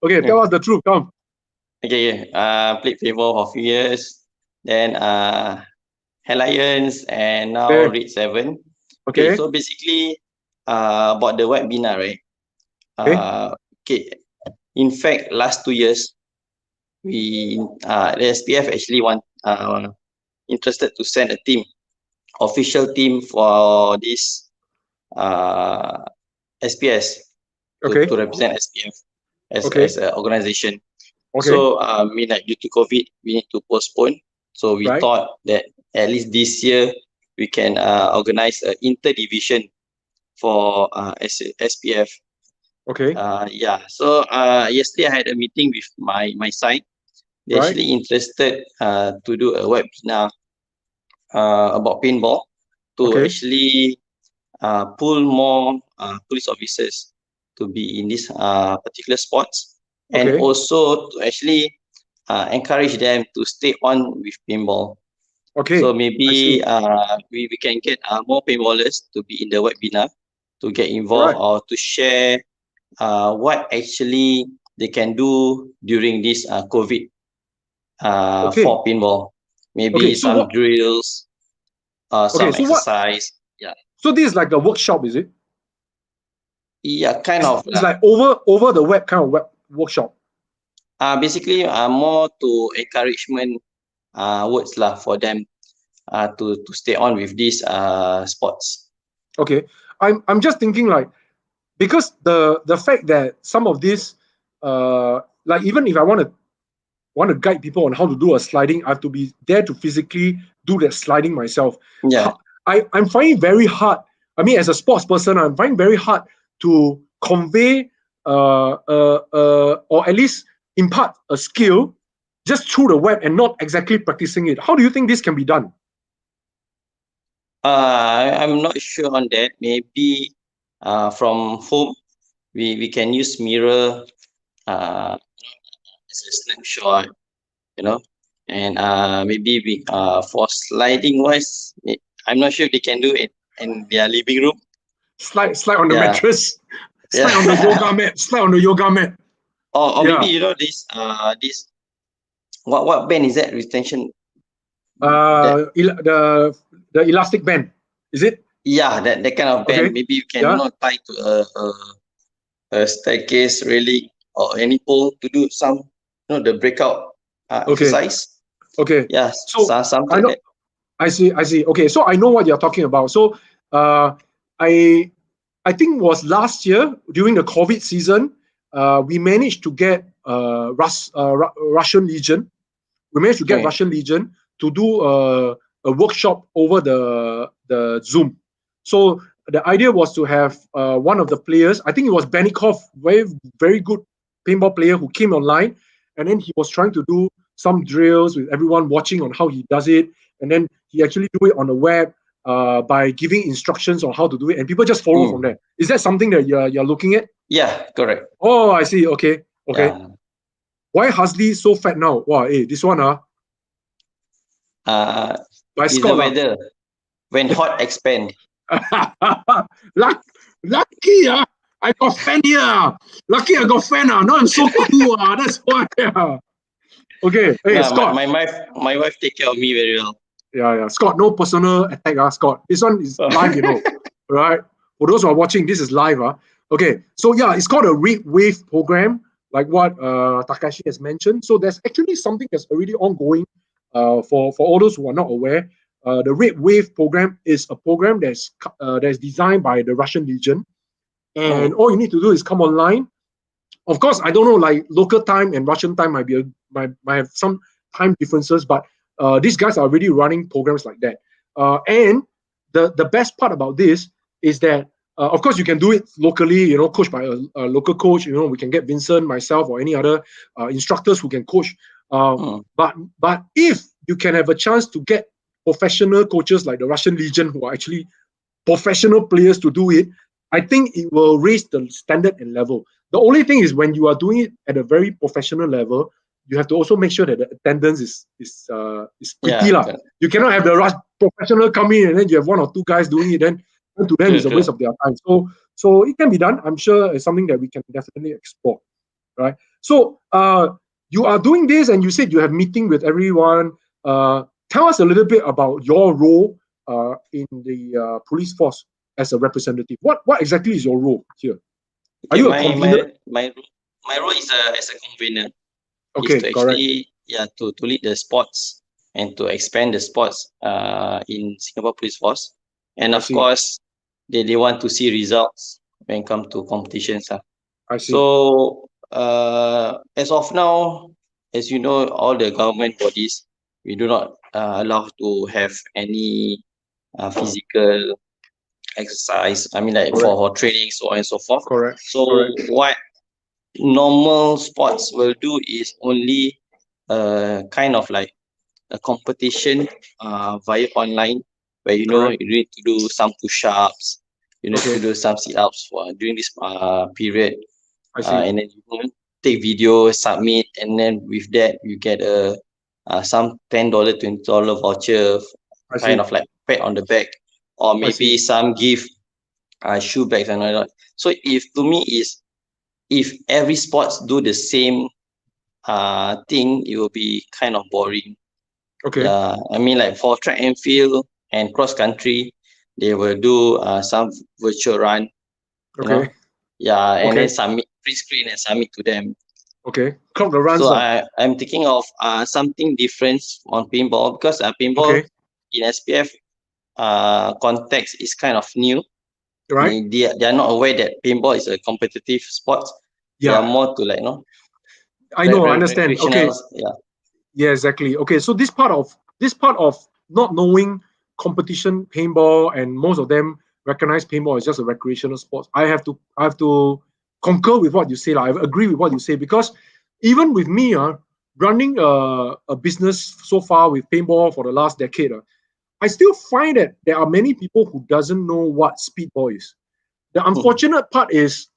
Okay, tell us the truth. Come. Okay, played paintball for a few years. Then Alliance and now Red 7. Okay, so basically about the webinar, right? Okay. In fact, last 2 years, we the SPF actually interested to send a team, official team for this SPS to represent SPF as an organization. So due to COVID, we need to postpone. So we thought that at least this year we can organize an interdivision for SPF. Yeah. So yesterday I had a meeting with my side. They're actually interested to do a webinar about paintball to actually pull more police officers to be in this particular sports, and also to actually encourage them to stay on with paintball. So maybe we can get more paintballers to be in the webinar to get involved or to share what actually they can do during this COVID for paintball. Maybe some drills, some exercise. Yeah. So this is like a workshop, is it? Yeah, kind of. It's like over the web kind of web workshop. Basically, more to encouragement words lah for them to stay on with these sports. Okay, I'm just thinking like, because the fact that some of this like, even if I want to guide people on how to do a sliding, I have to be there to physically do that sliding myself. Yeah. I'm finding very hard. I mean, as a sports person, I'm finding very hard to convey or at least impart a skill just through the web and not exactly practicing it. How do you think this can be done? I'm not sure on that. Maybe from home, we can use mirror as a snapshot, and maybe we for sliding wise, I'm not sure if they can do it in their living room. Slide on the mattress. Slide on the yoga mat. Slide on the yoga mat. Or maybe this what band is that retention? The elastic band, is it? Yeah, that kind of band. Maybe you can tie to a staircase railing or any pole to do some the breakout exercise. Okay. Yeah. So something I know. like that. I see. Okay, so I know what you're talking about. So I think it was last year during the COVID season, we managed to get Russian Legion. We managed to get Russian Legion to do a workshop over the Zoom. So the idea was to have one of the players, I think it was Benikov, very good paintball player, who came online, and then he was trying to do some drills with everyone watching on how he does it, and then he actually do it on the web by giving instructions on how to do it, and people just follow from there. Is that something that you're looking at? Yeah, correct. Oh, I see. Okay. Yeah. Why Hasli so fat now? Wow, this one is the weather. When hot, expand. Lucky I got fan here. Lucky I got fan now. I'm so cool. That's why. Okay. Hey, Scott. My wife take care of me very well. Yeah. Scott, no personal attack, Scott. This one is live, right? For those who are watching, this is live. Okay, so yeah, it's called a Red Wave program, like what Takashi has mentioned. So there's actually something that's already ongoing. For all those who are not aware, the Red Wave program is a program that's designed by the Russian Legion, and all you need to do is come online. Of course, I don't know, like local time and Russian time might have some time differences, but these guys are already running programs like that. And the best part about this is that, of course, you can do it locally, coached by a local coach. We can get Vincent, myself, or any other instructors who can coach. But if you can have a chance to get professional coaches like the Russian Legion, who are actually professional players to do it, I think it will raise the standard and level. The only thing is when you are doing it at a very professional level, you have to also make sure that the attendance is pretty lah. You cannot have the professional come in and then you have one or two guys doing it. Then to them it's a waste of their time. So it can be done. I'm sure it's something that we can definitely explore, right? So you are doing this, and you said you have meeting with everyone. Tell us a little bit about your role in the police force as a representative. What exactly is your role here? Are you a convener? My role is as a convener. Okay, is to actually to lead the sports and to expand the sports in Singapore Police Force. And of course, they want to see results when it comes to competitions. I see. So as of now, as you know, all the government bodies, we do not allow to have any physical exercise. I mean, like for training, so on and so forth. Correct. So what normal sports will do is only kind of like a competition via online, where you need to do some push-ups, you need to do some sit-ups during this period, and then you take video, submit, and then with that you get some $10, $20 voucher, kind of like pat on the back, or maybe some gift, shoe bags and all that. So to me if every sports do the same thing, it will be kind of boring. Okay. I mean, like for track and field and cross country, they will do some virtual run. Okay. And then submit, print screen and submit to them. Okay. Clock the runs. So I'm thinking of something different on paintball, because paintball in SPF context is kind of new. Right. They are not aware that paintball is a competitive sport. They are more to like, I know, I understand. Okay. Yeah, exactly. Okay, so this part of not knowing competition paintball, and most of them recognize paintball as just a recreational sport. I have to concur with what you say. I agree with what you say, because even with me, running a business so far with paintball for the last decade, I still find that there are many people who doesn't know what speedball is. The unfortunate part is,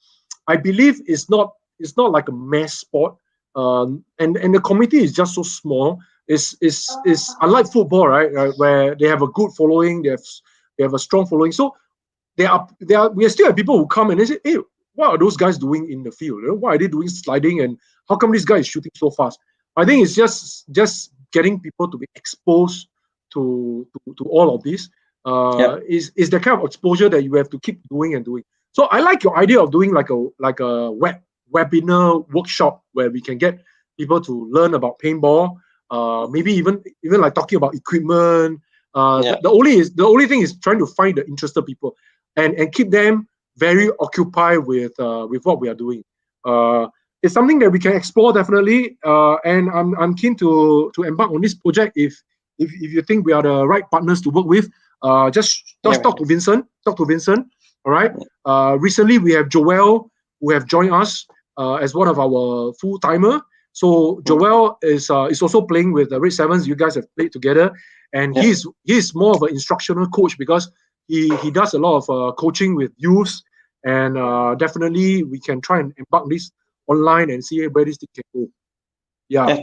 I believe it's not like a mass sport, and the community is just so small. It's unlike football, right? Where they have a good following, they have a strong following. So we still have people who come and they say, "Hey, what are those guys doing in the field? Why are they doing sliding? And how come this guy is shooting so fast?" I think it's just getting people to be exposed to all of this. Is the kind of exposure that you have to keep doing and doing. So I like your idea of doing like a webinar workshop where we can get people to learn about paintball. Maybe even like talking about equipment. The only thing is trying to find the interested people and keep them very occupied with what we are doing. It's something that we can explore definitely, and I'm keen to embark on this project if you think we are the right partners to work with. Just talk to Vincent. All right. Recently we have Joel who have joined us as one of our full-timer. So Joel is also playing with the Red Sevens. You guys have played together, and he's more of an instructional coach, because he does a lot of coaching with youths, and definitely we can try and embark this online and see where this thing can go.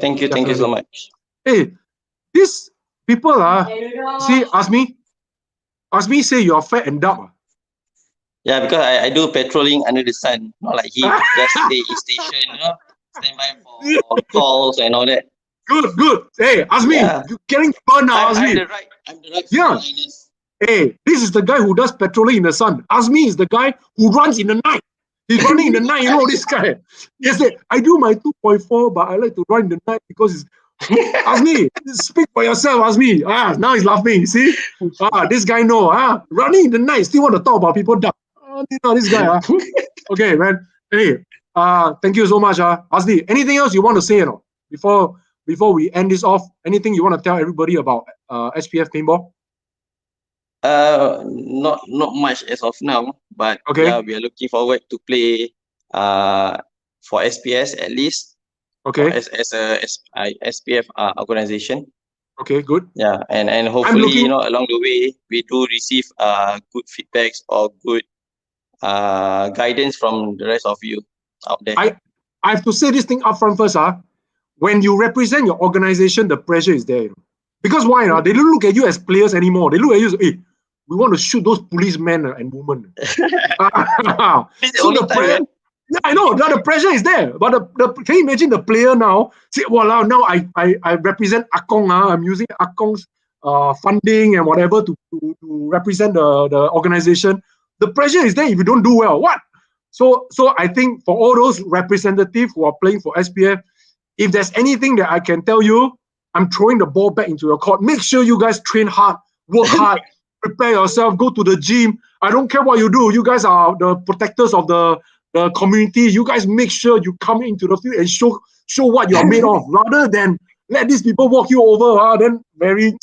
Thank you so much. Hey, these people ask me say you're fat and dumb. Yeah, because I do patrolling under the sun, not like he just stay in station, stand by for calls and all that. Good. Hey, ask me. You're getting fun now. I'm the I'm the right Yeah. liners. Hey, this is the guy who does patrolling in the sun. Azmi is the guy who runs in the night. He's running in the night, you know, this guy. Yes, I do my 2.4, but I like to run in the night because it's Azmi, speak for yourself, Azmi. Now he's laughing. See? This guy know. Running in the night, still want to talk about people duck. You know, this guy. Okay, man. Hey, thank you so much. Azmi, anything else you want to say, you know, before we end this off? Anything you want to tell everybody about SPF paintball? Not much as of now, but okay. Yeah, we are looking forward to play for SPS at least. Okay. As a SPF organization. Okay, good. Yeah, and hopefully, you know, along the way we do receive good feedbacks or good guidance from the rest of you out there. I have to say this thing up front first. When you represent your organization, the pressure is there. Because why? They don't look at you as players anymore. They look at you as, hey, we want to shoot those policemen and women. So the pressure, yeah, I know the pressure is there. But can you imagine the player now? Say, well, now I represent Akong. I'm using Akong's funding and whatever to represent the organization. The pressure is there if you don't do well. What? So I think for all those representatives who are playing for SPF, if there's anything that I can tell you, I'm throwing the ball back into your court. Make sure you guys train hard, work hard, prepare yourself, go to the gym. I don't care what you do. You guys are the protectors of the community. You guys make sure you come into the field and show what you're made of, rather than let these people walk you over. Then very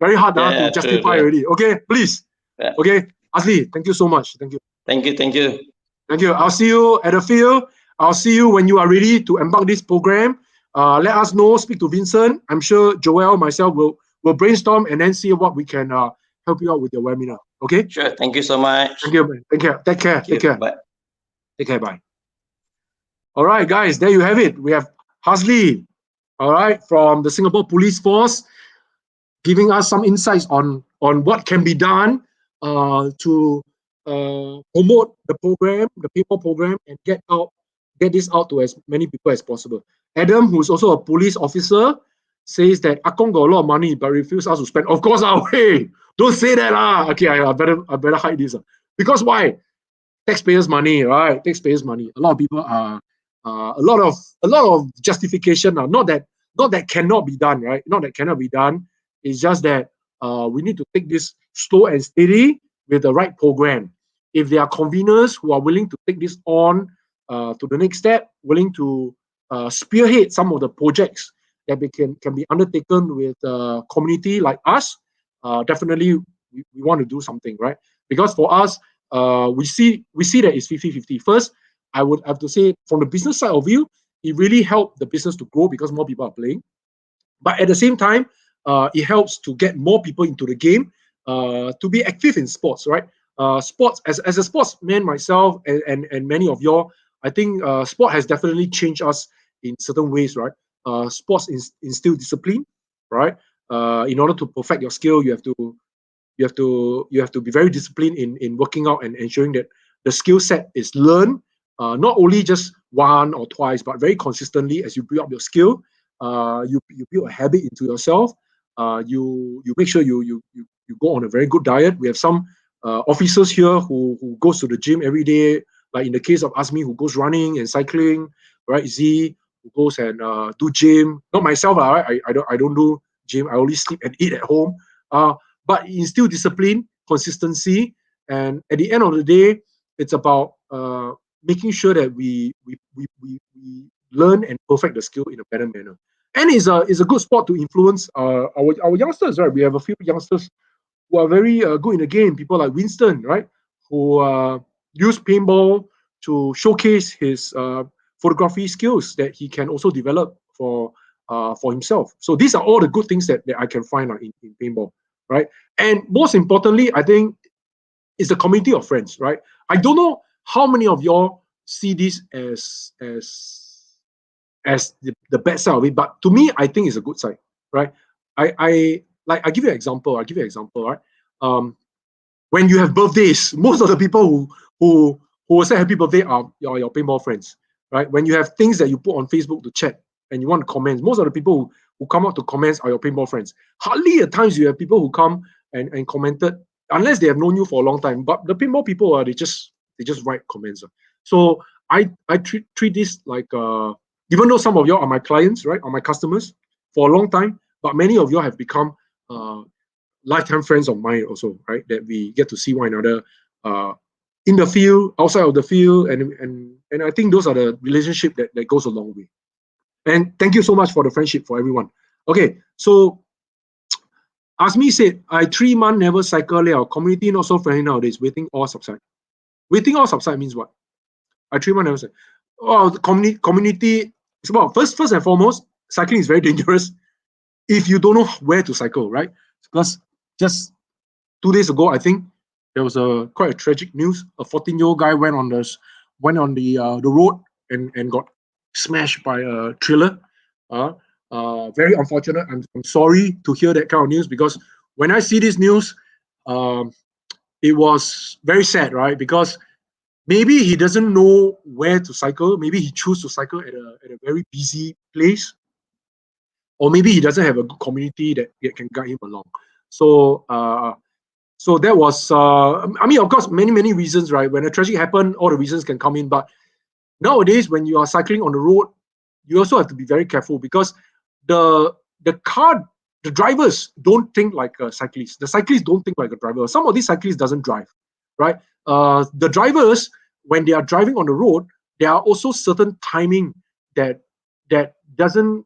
hard to justify already. Okay, please. Yeah. Okay, Azli, thank you so much. Thank you. Thank you. Thank you. Thank you. I'll see you at the field. I'll see you when you are ready to embark this program. Let us know. Speak to Vincent. I'm sure Joel, myself will brainstorm and then see what we can help you out with your webinar. Okay. Sure. Thank you so much. Thank you. Take care. Take care. Take care. Bye. Take care. Bye. All right, guys. There you have it. We have Hazli, all right, from the Singapore Police Force, giving us some insights on what can be done to promote the program, the paper program, and get this out to as many people as possible. Adam, who's also a police officer, says that Akong got a lot of money but refuses us to spend. Of course, hey, don't say that lah. Okay, I better hide this. Because why? Taxpayers' money, right? Taxpayers' money. A lot of people are a lot of justification. Not that cannot be done, right? Not that cannot be done. It's just that we need to take this slow and steady with the right program. If there are conveners who are willing to take this on to the next step, willing to spearhead some of the projects that can be undertaken with a community like us, definitely we want to do something, right? Because for us, we see that it's 50-50. First, I would have to say from the business side of view, it really helped the business to grow because more people are playing. But at the same time, it helps to get more people into the game, to be active in sports, right? Sports, as a sportsman myself and many of y'all, I think sport has definitely changed us in certain ways, right? Sports instill discipline, right? In order to perfect your skill, you have to be very disciplined in working out and ensuring that the skill set is learned, not only just one or twice, but very consistently as you build up your skill. You build a habit into yourself. You make sure you go on a very good diet. We have some officers here who goes to the gym every day, like in the case of Azmi, who goes running and cycling, right? Z, who goes and do gym. Not myself, right? I don't do gym. I only sleep and eat at home. But instill discipline, consistency, and at the end of the day, it's about making sure that we learn and perfect the skill in a better manner. And it's a good spot to influence our youngsters, right? We have a few youngsters who are very good in the game. People like Winston, right? Who use paintball to showcase his photography skills that he can also develop for himself. So these are all the good things that I can find in paintball, right? And most importantly, I think it's a community of friends, right? I don't know how many of y'all see this as the bad side of it, but to me, I think it's a good side, right? I give you an example. Right? When you have birthdays, most of the people who will say happy birthday are your paintball friends, right? When you have things that you put on Facebook to chat and you want to comment, most of the people who come out to comments are your paintball friends. Hardly at times you have people who come and commented, unless they have known you for a long time. But the paintball people, they just write comments. So I treat this like, even though some of y'all are my clients, right, are my customers for a long time, but many of y'all have become lifetime friends of mine also, right? That we get to see one another in the field, outside of the field, and I think those are the relationship that goes a long way. And thank you so much for the friendship for everyone. Okay, so Asmi said, I 3 months never cycle. Our community not so friendly nowadays. Waiting all subside. Waiting all subside means what? I 3 months never cycle. Oh, the community. Well, first and foremost, cycling is very dangerous if you don't know where to cycle, right? Because just 2 days ago, I think there was quite a tragic news. A 14-year-old guy went on the road and got smashed by a trailer. Very unfortunate. I'm sorry to hear that kind of news, because when I see this news, it was very sad, right? Because maybe he doesn't know where to cycle. Maybe he chooses to cycle at a very busy place, or maybe he doesn't have a good community that can guide him along. So so that was, I mean, of course, many reasons, right? When a tragedy happened, all the reasons can come in. But nowadays, when you are cycling on the road, you also have to be very careful, because the drivers don't think like a cyclist. The cyclists don't think like a driver. Some of these cyclists doesn't drive, right? The drivers, when they are driving on the road, there are also certain timing that doesn't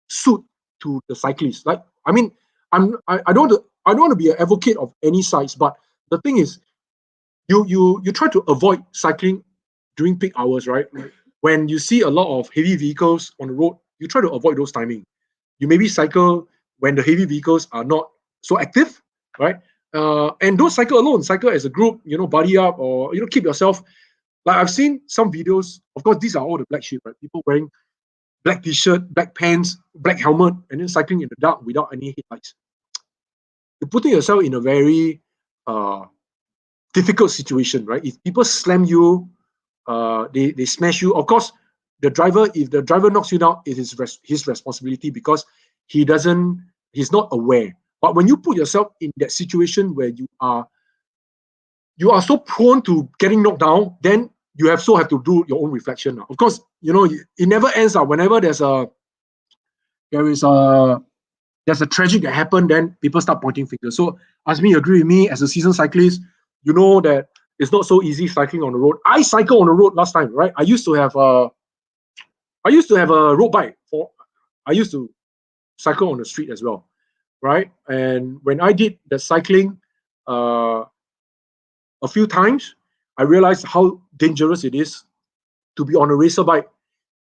suit to the cyclist. Like, I mean, I don't want to be an advocate of any sides, but the thing is, you try to avoid cycling during peak hours, right? When you see a lot of heavy vehicles on the road, you try to avoid those timing. You maybe cycle when the heavy vehicles are not so active, right? And don't cycle alone. Cycle as a group, buddy up, or keep yourself. Like, I've seen some videos. Of course, these are all the black sheep, right? People wearing black t-shirt, black pants, black helmet, and then cycling in the dark without any headlights. You're putting yourself in a very difficult situation, right? If people slam you, they smash you. Of course, if the driver knocks you down, it is his responsibility, because he's not aware. But when you put yourself in that situation where you are so prone to getting knocked down, then you have to do your own reflection. Of course, it never ends up. Whenever there's a tragic that happened, then people start pointing fingers. So, Asmi, you agree with me, as a seasoned cyclist, you know that it's not so easy cycling on the road. I cycle on the road last time, right? I used to have a road bike. I used to cycle on the street as well, right? And when I did the cycling a few times, I realized how dangerous it is to be on a racer bike,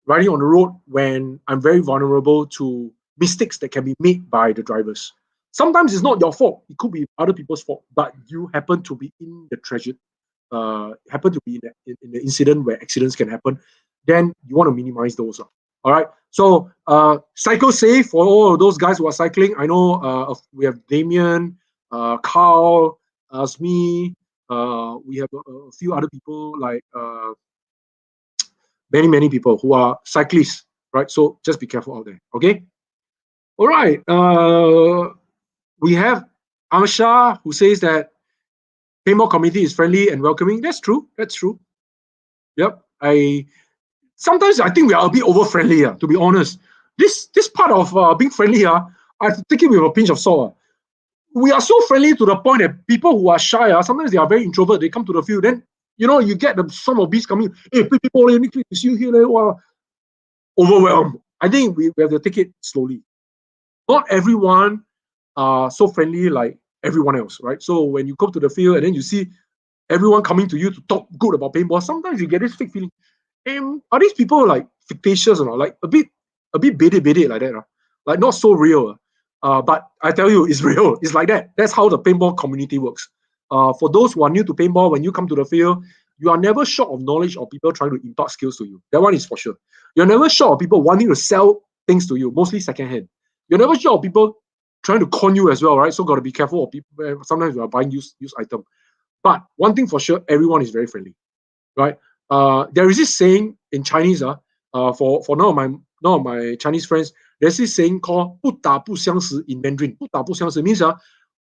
riding on the road, when I'm very vulnerable to mistakes that can be made by the drivers. Sometimes it's not your fault. It could be other people's fault, but you happen to be in the tragedy, happen to be in the incident where accidents can happen. Then you want to minimize those. All right. So cycle safe for all of those guys who are cycling. I know we have Damien, Carl, Asmi. We have a few other people, like many people who are cyclists, right? So just be careful out there. Okay. All right. We have Amsha, who says that paintball community is friendly and welcoming. That's true. Yep. Sometimes I think we are a bit over friendly, to be honest. This part of being friendly, I have to take it with a pinch of salt. We are so friendly to the point that people who are shy, sometimes they are very introvert. They come to the field, then you get some of these coming. Hey, people, let me see you here. Overwhelmed. I think we have to take it slowly. Not everyone are so friendly like everyone else, right? So when you come to the field and then you see everyone coming to you to talk good about paintball, sometimes you get this fake feeling. Are these people like fictitious or not? Like a bit bede like that, like not so real. But I tell you, it's real. It's like that. That's how the paintball community works. For those who are new to paintball, when you come to the field, you are never short of knowledge or people trying to impart skills to you. That one is for sure. You're never short of people wanting to sell things to you, mostly secondhand. You're never short of people trying to con you as well, right? So got to be careful of people. Sometimes you are buying used item. But one thing for sure, everyone is very friendly, right? There is this saying in Chinese, for none of my Chinese friends, there's this saying called 不打不相识 in Mandarin. 不打不相识 means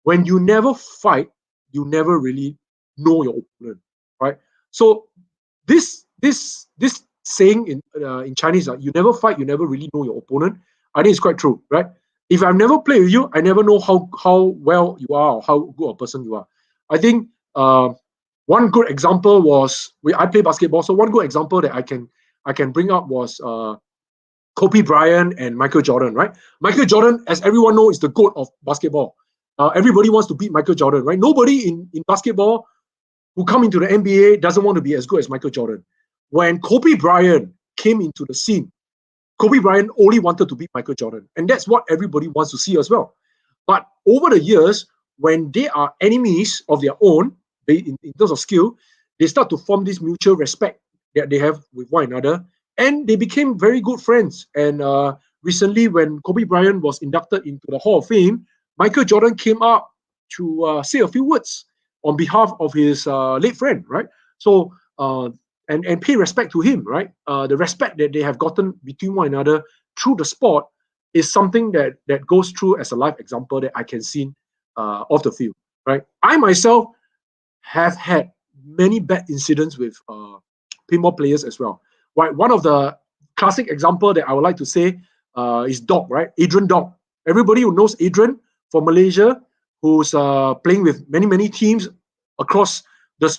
when you never fight, you never really know your opponent, right? So this saying in Chinese, you never fight, you never really know your opponent. I think it's quite true, right? If I've never played with you, I never know how well you are or how good a person you are. I think one good example was I play basketball. So one good example that I can bring up was Kobe Bryant and Michael Jordan, right? Michael Jordan, as everyone knows, is the GOAT of basketball. Everybody wants to beat Michael Jordan, right? Nobody in basketball who come into the NBA doesn't want to be as good as Michael Jordan. When Kobe Bryant came into the scene, Kobe Bryant only wanted to beat Michael Jordan. And that's what everybody wants to see as well. But over the years, when they are enemies of their own, in terms of skill, they start to form this mutual respect that they have with one another. And they became very good friends. And recently, when Kobe Bryant was inducted into the Hall of Fame, Michael Jordan came up to say a few words on behalf of his late friend, right? So, and pay respect to him, right? The respect that they have gotten between one another through the sport is something that goes through as a life example that I can see off the field, right? I myself have had many bad incidents with pinball players as well. Right, one of the classic example that I would like to say is Doc, right? Adrian Doc. Everybody who knows Adrian from Malaysia, who's playing with many teams across the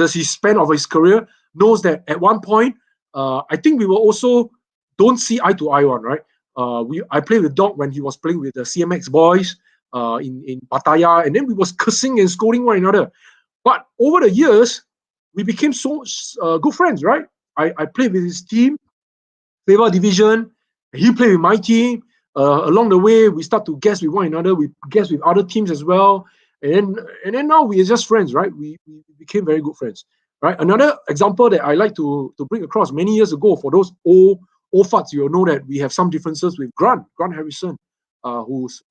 span of his career, knows that at one point, I think we were also don't see eye to eye on, right? I played with Doc when he was playing with the CMX boys in Pattaya, and then we was cursing and scolding one another. But over the years, we became so good friends, right? I played with his team, Flavor Division. He played with my team. Along the way, we start to guess with one another. We guess with other teams as well. And then now we are just friends, right? We became very good friends, right? Another example that I like to bring across many years ago, for those old farts, you'll know that we have some differences with Grant Harrison, who's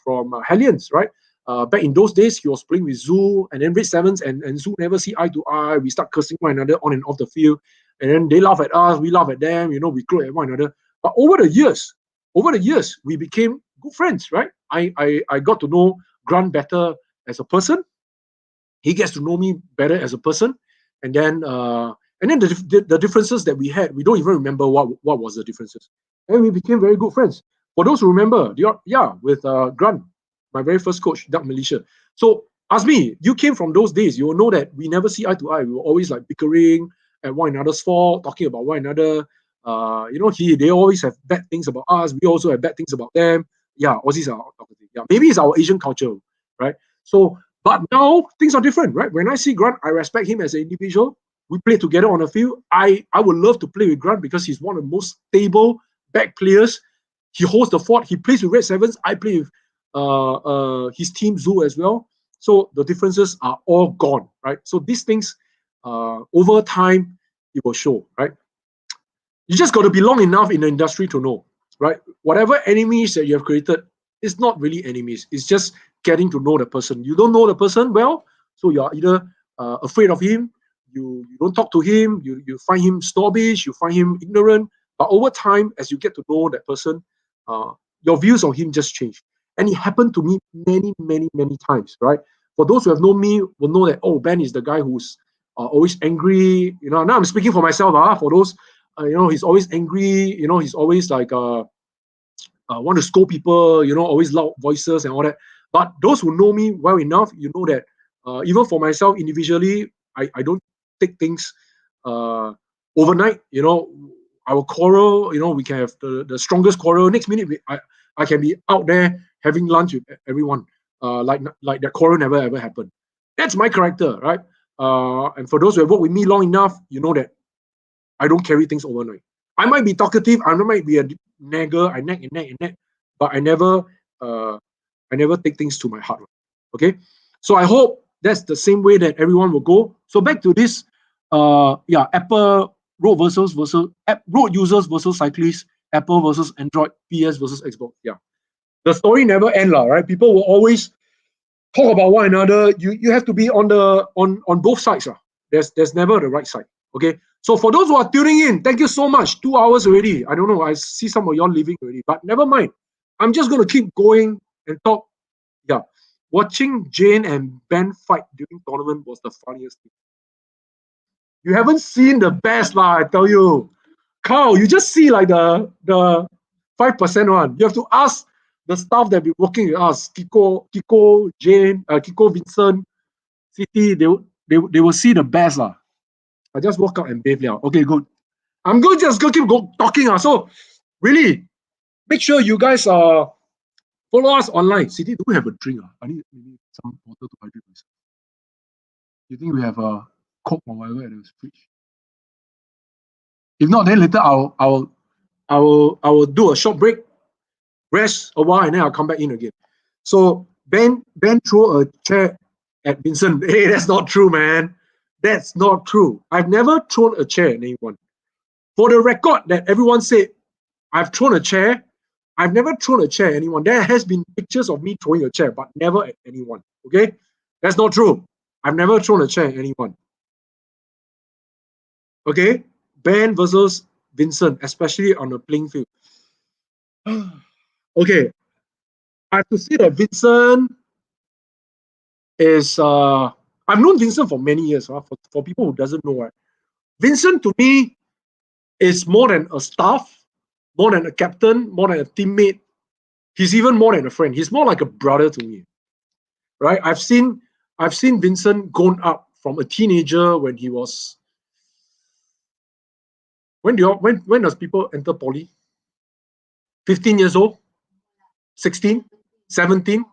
from Hellions, right? Back in those days, he was playing with Zoo and then Red Sevens, and Zoo never see eye to eye. We start cursing one another on and off the field. And then they laugh at us, we laugh at them, we gloat at one another. But over the years, we became good friends, right? I got to know Grant better as a person. He gets to know me better as a person. And then the differences that we had, we don't even remember what was the differences. And we became very good friends. For those who remember, with Grant, my very first coach, Doug Malaysia. So ask me, you came from those days, you will know that we never see eye to eye. We were always like bickering at one another's fault, talking about one another. They always have bad things about us. We also have bad things about them. Yeah, Aussies are talkative. Yeah, maybe it's our Asian culture, right? So, but now things are different, right? When I see Grant, I respect him as an individual. We play together on the field. I would love to play with Grant because he's one of the most stable back players. He holds the fort. He plays with Red Sevens. I play with his team Zoo as well. So the differences are all gone, right? So these things, over time, it will show, right? You just got to be long enough in the industry to know, right? Whatever enemies that you have created, it's not really enemies. It's just getting to know the person. You don't know the person well, so you are either afraid of him, you don't talk to him, you find him snobbish, you find him ignorant. But over time, as you get to know that person, your views on him just change. And it happened to me many times, right? For those who have known me will know that, oh, Ben is the guy who's always angry. Now I'm speaking for myself. For those, he's always angry. He's always like want to scold people. Always loud voices and all that. But those who know me well enough, you know that even for myself individually, I don't take things overnight. I will quarrel. We can have the strongest quarrel. Next minute, I can be out there having lunch with everyone. Like that quarrel never ever happened. That's my character, right? And for those who have worked with me long enough, you know that I don't carry things overnight. I might be talkative, I might be a nagger, I nag, but I never take things to my heart. Okay, so I hope that's the same way that everyone will go. So back to this, Apple road road users versus cyclists, Apple versus Android, PS versus Xbox. Yeah, the story never ends, right? People will always talk about one another. You have to be on both sides. There's never the right side. Okay, So for those who are tuning in, thank you so much. 2 hours already. I don't know. I see some of y'all leaving already, but never mind. I'm just going to keep going and talk. Yeah. Watching Jane and Ben fight during tournament was the funniest thing. You haven't seen the best, lah, I tell you. Carl, you just see like the 5% one. You have to ask the staff that be working with us, Kiko, Jane, Kiko, Vincent, City. They will see the best, lah. I just walk out and bathe now. Okay, good. I'm going to just go keep talking. So really, make sure you guys follow us online. City, do we have a drink? I need some water to hydrate myself. You think we have a Coke or whatever in the fridge? If not, then later I will do a short break, rest a while, and then I'll come back in again. So Ben threw a chair at Vincent. Hey, that's not true, man. That's not true. I've never thrown a chair at anyone. For the record that everyone said I've thrown a chair, I've never thrown a chair at anyone. There has been pictures of me throwing a chair, but never at anyone. Okay? That's not true. I've never thrown a chair at anyone. Okay? Ben versus Vincent, especially on the playing field. Okay. I have to say that Vincent is I've known Vincent for many years. For people who doesn't know, right? Vincent to me is more than a staff, more than a captain, more than a teammate. He's even more than a friend. He's more like a brother to me. Right? I've seen Vincent grown up from a teenager when he was. When does people enter poly? 15 years old? 16? 17?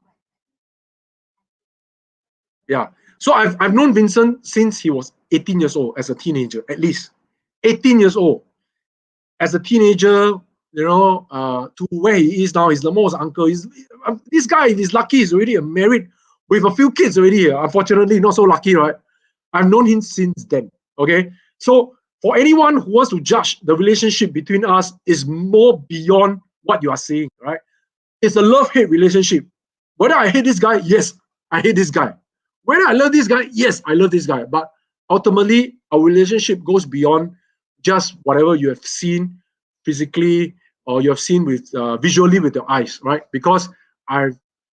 Yeah. So I've known Vincent since he was 18 years old as a teenager, at least. 18 years old. As a teenager, to where he is now, he's the most uncle. This guy, if he's lucky, he's already married with a few kids already. Unfortunately, not so lucky, right? I've known him since then. Okay. So for anyone who wants to judge the relationship between us is more beyond what you are saying, right? It's a love-hate relationship. Whether I hate this guy, yes, I hate this guy. Whether I love this guy, yes, I love this guy. But ultimately, our relationship goes beyond just whatever you have seen physically or you have seen with visually with your eyes, right? Because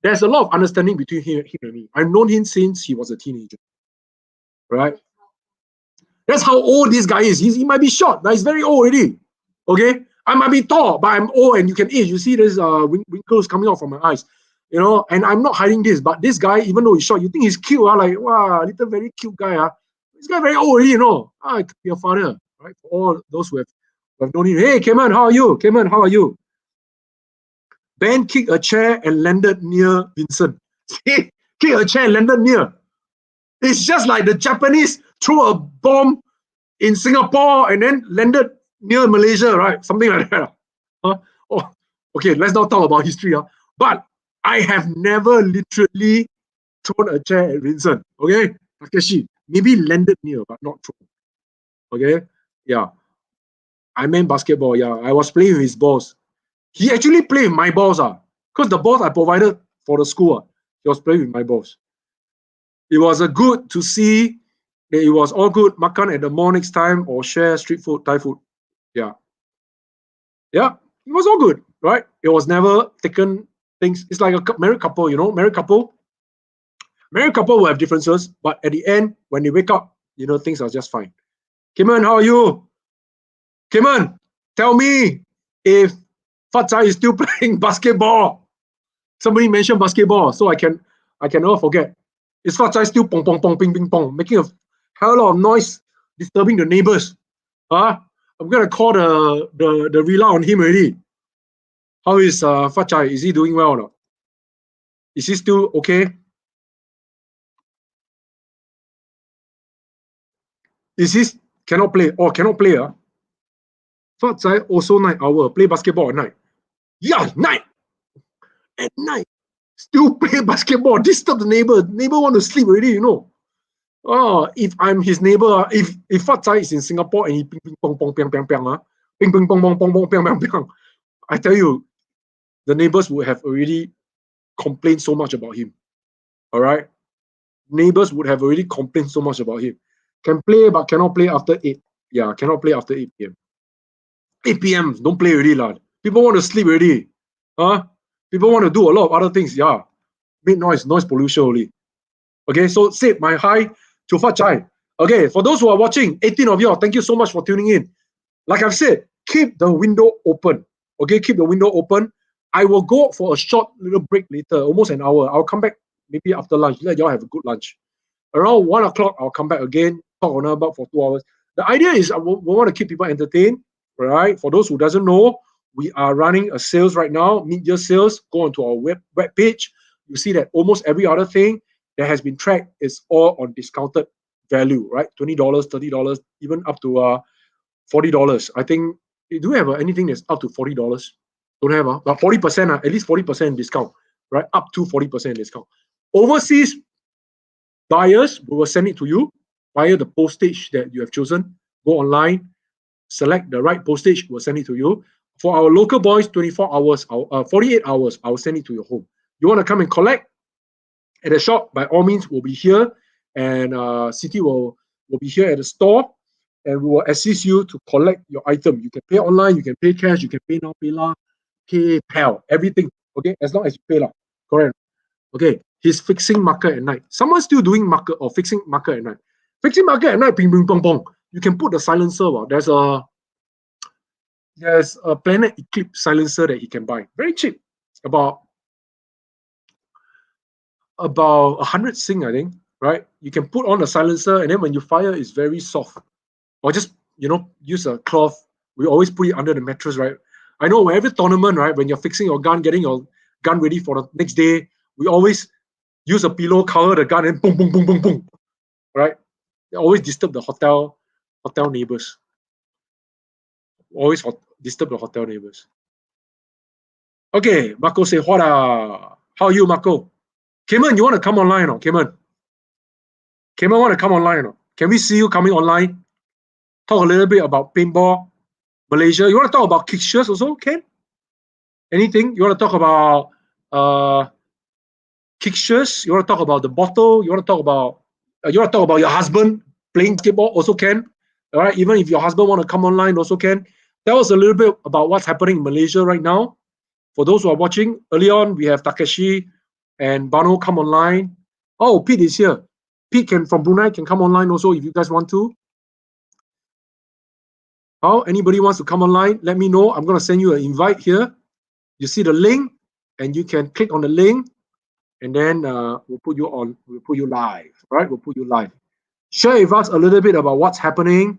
there's a lot of understanding between him and me. I've known him since he was a teenager, right? That's how old this guy is. He might be short, but he's very old already. Okay, I might be tall, but I'm old, and you can age. You see there's wrinkles coming out from my eyes, and I'm not hiding this. But this guy, even though he's short, you think he's cute, like wow, little very cute guy, This guy very old already, it could be your father, right? For all those who have known him. Hey, Cayman, how are you? Cayman, how are you? Ben kicked a chair and landed near Vincent. Kicked a chair and landed near. It's just like the Japanese threw a bomb in Singapore and then landed near Malaysia, right? Something like that. Okay, let's not talk about history. But I have never literally thrown a chair at Vincent. Okay, Takeshi, maybe landed near, but not thrown. Okay, yeah. I meant basketball. Yeah, I was playing with his balls. He actually played with my balls, because the balls I provided for the school, he was playing with my balls. It was good to see that it was all good. Makan at the mall next time or share street food, Thai food. Yeah. Yeah, it was all good, right? It was never taken things. It's like a married couple, married couple. Married couple will have differences, but at the end, when they wake up, things are just fine. Cayman, how are you? Cayman, tell me if Fat Chai is still playing basketball. Somebody mentioned basketball, so I can never forget. Is Fat Chai still pong pong pong ping ping pong, making a hell lot of noise, disturbing the neighbors? I'm gonna call the rela on him already. How is Fat Chai? Is he doing well or not? Is he still okay? Is he cannot play? Oh, cannot play. Fat Chai also night owl, play basketball at night. Yeah, night. At night. Still play basketball, disturb the neighbor. Neighbor want to sleep already, Oh, if I'm his neighbor, if Fat Chai is in Singapore and he ping ping pong pong piang piang piang, ping ping pong pong pong pong piang piang piang, I tell you, the neighbors would have already complained so much about him. All right, neighbors would have already complained so much about him. Can play but cannot play after 8. Yeah, cannot play after 8 p.m. 8 p.m. Don't play already, lad. People want to sleep already. Huh? People want to do a lot of other things. Yeah. Make noise pollution only. Okay, so say my hi to Fat Chai. Okay, for those who are watching, 18 of you, thank you so much for tuning in. Like I've said, keep the window open. Okay, keep the window open. I will go for a short little break later, almost an hour. I'll come back maybe after lunch. Let y'all have a good lunch. Around 1 o'clock, I'll come back again, talk on about for 2 hours. The idea is we want to keep people entertained, right? For those who doesn't know, we are running a sales right now, mid-year sales. Go onto our web page. You see that almost every other thing that has been tracked is all on discounted value, right? $20, $30, even up to $40. I think, do we have anything that's up to $40? Don't have, but 40%, at least 40% discount, right? Up to 40% discount. Overseas buyers, we will send it to you via the postage that you have chosen. Go online, select the right postage, we'll send it to you. For our local boys, 24 hours, 48 hours, I'll send it to your home. You want to come and collect at the shop, by all means, we'll be here, and City will be here at the store, and we will assist you to collect your item. You can pay online, you can pay cash, you can pay now, PayLah, PayPal, everything. Okay, as long as you pay lah. Correct. Okay, he's fixing marker at night. Someone's still doing marker or fixing marker at night. Fixing marker at night, ping, ping, pong, pong. You can put the silencer. There's a Planet Eclipse silencer that he can buy. Very cheap. About 100 Sing, I think, right? You can put on the silencer, and then when you fire, it's very soft. Or just, use a cloth. We always put it under the mattress, right? I know every tournament, right, when you're fixing your gun, getting your gun ready for the next day, we always use a pillow, cover the gun, and boom, boom, boom, boom, boom, right? They always disturb the hotel neighbors. Always disturb the hotel neighbors. Okay, Marco say, how are you, Marco? Cayman, you want to come online or Cayman? Cayman want to come online or? Can we see you coming online? Talk a little bit about paintball, Malaysia. You want to talk about kicksters also, Ken? Anything? You want to talk about kicksters? You want to talk about the bottle? You want to talk about your husband playing kickball also can? All right, even if your husband want to come online also can. Tell us a little bit about what's happening in Malaysia right now. For those who are watching, early on we have Takeshi and Bano come online. Oh, Pete is here. Pete from Brunei can come online also if you guys want to. Anybody wants to come online, let me know. I'm going to send you an invite here. You see the link, and you can click on the link, and then we'll put you live, right? We'll put you live. Share with us a little bit about what's happening.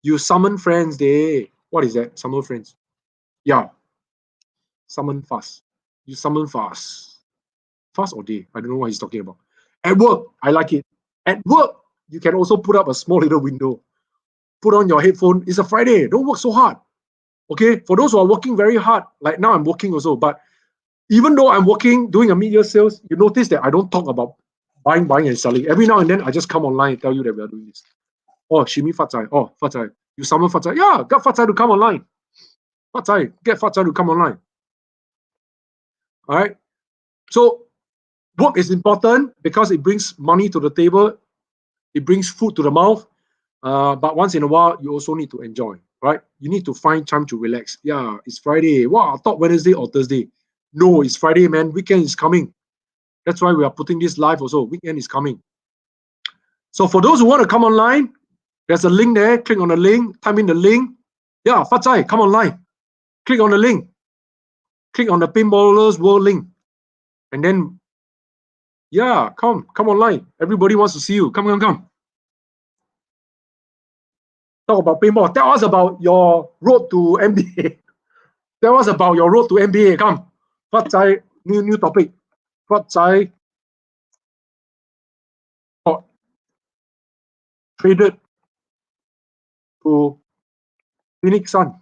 You summon friends day. What is that? Summon friends. Yeah. Summon fast. You summon fast. Fast or day? I don't know what he's talking about. At work, I like it. At work, you can also put up a small little window. Put on your headphone. It's a Friday. Don't work so hard. Okay? For those who are working very hard, like now I'm working also, but even though I'm working, doing a mid-year sales, you notice that I don't talk about buying and selling. Every now and then, I just come online and tell you that we are doing this. Oh, Shimi Fat Chai. Oh, Fat Chai. You summon Fat Chai. Yeah, get Fat Chai to come online. Fat Chai, get Fat Chai to come online. All right? So, work is important because it brings money to the table. It brings food to the mouth. But once in a while, you also need to enjoy, right? You need to find time to relax. Yeah, it's Friday. Wow, I thought Wednesday or Thursday. No, it's Friday, man. Weekend is coming. That's why we are putting this live also. Weekend is coming. So for those who want to come online, there's a link there. Click on the link. Type in the link. Yeah, Fat Chai, come online. Click on the link. Click on the Paintballers World link. And then, yeah, come online. Everybody wants to see you. Come. Talk about paintball. Tell us about your road to NBA. Tell us about your road to NBA. Come. Fat Chai, new topic. Fat Chai got traded to Phoenix Sun.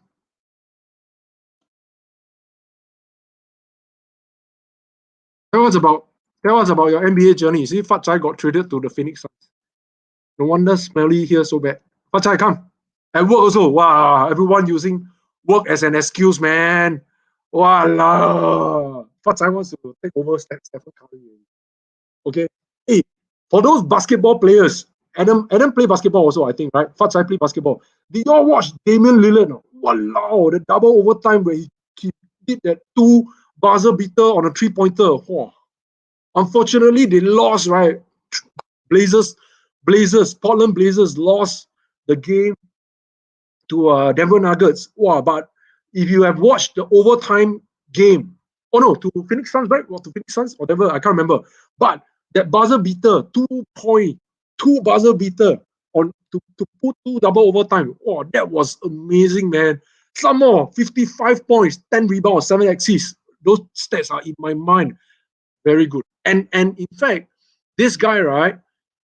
Tell us about your NBA journey. See, Fat Chai got traded to the Phoenix Suns. No wonder Smelly here so bad. Fat Chai, come. At work also. Wow, everyone using work as an excuse, man. Wow. Fat Chai wants to take over Stephen Curry. Okay. Hey, for those basketball players, Adam play basketball also, I think, right? Fatsai play basketball. Did y'all watch Damian Lillard? Walao, the double overtime where he did that 2 buzzer beater on a 3-pointer. Whoa. Unfortunately, they lost, right? Portland Blazers lost the game to Denver Nuggets. Wow, but if you have watched the overtime game, to Phoenix Suns, right? Or to Phoenix Suns or Denver, I can't remember. But that buzzer beater, 2 buzzer beater to put 2 double overtime. Oh, that was amazing, man. Some more, 55 points, 10 rebounds, 7 assists. Those stats are in my mind. Very good. And in fact, this guy, right?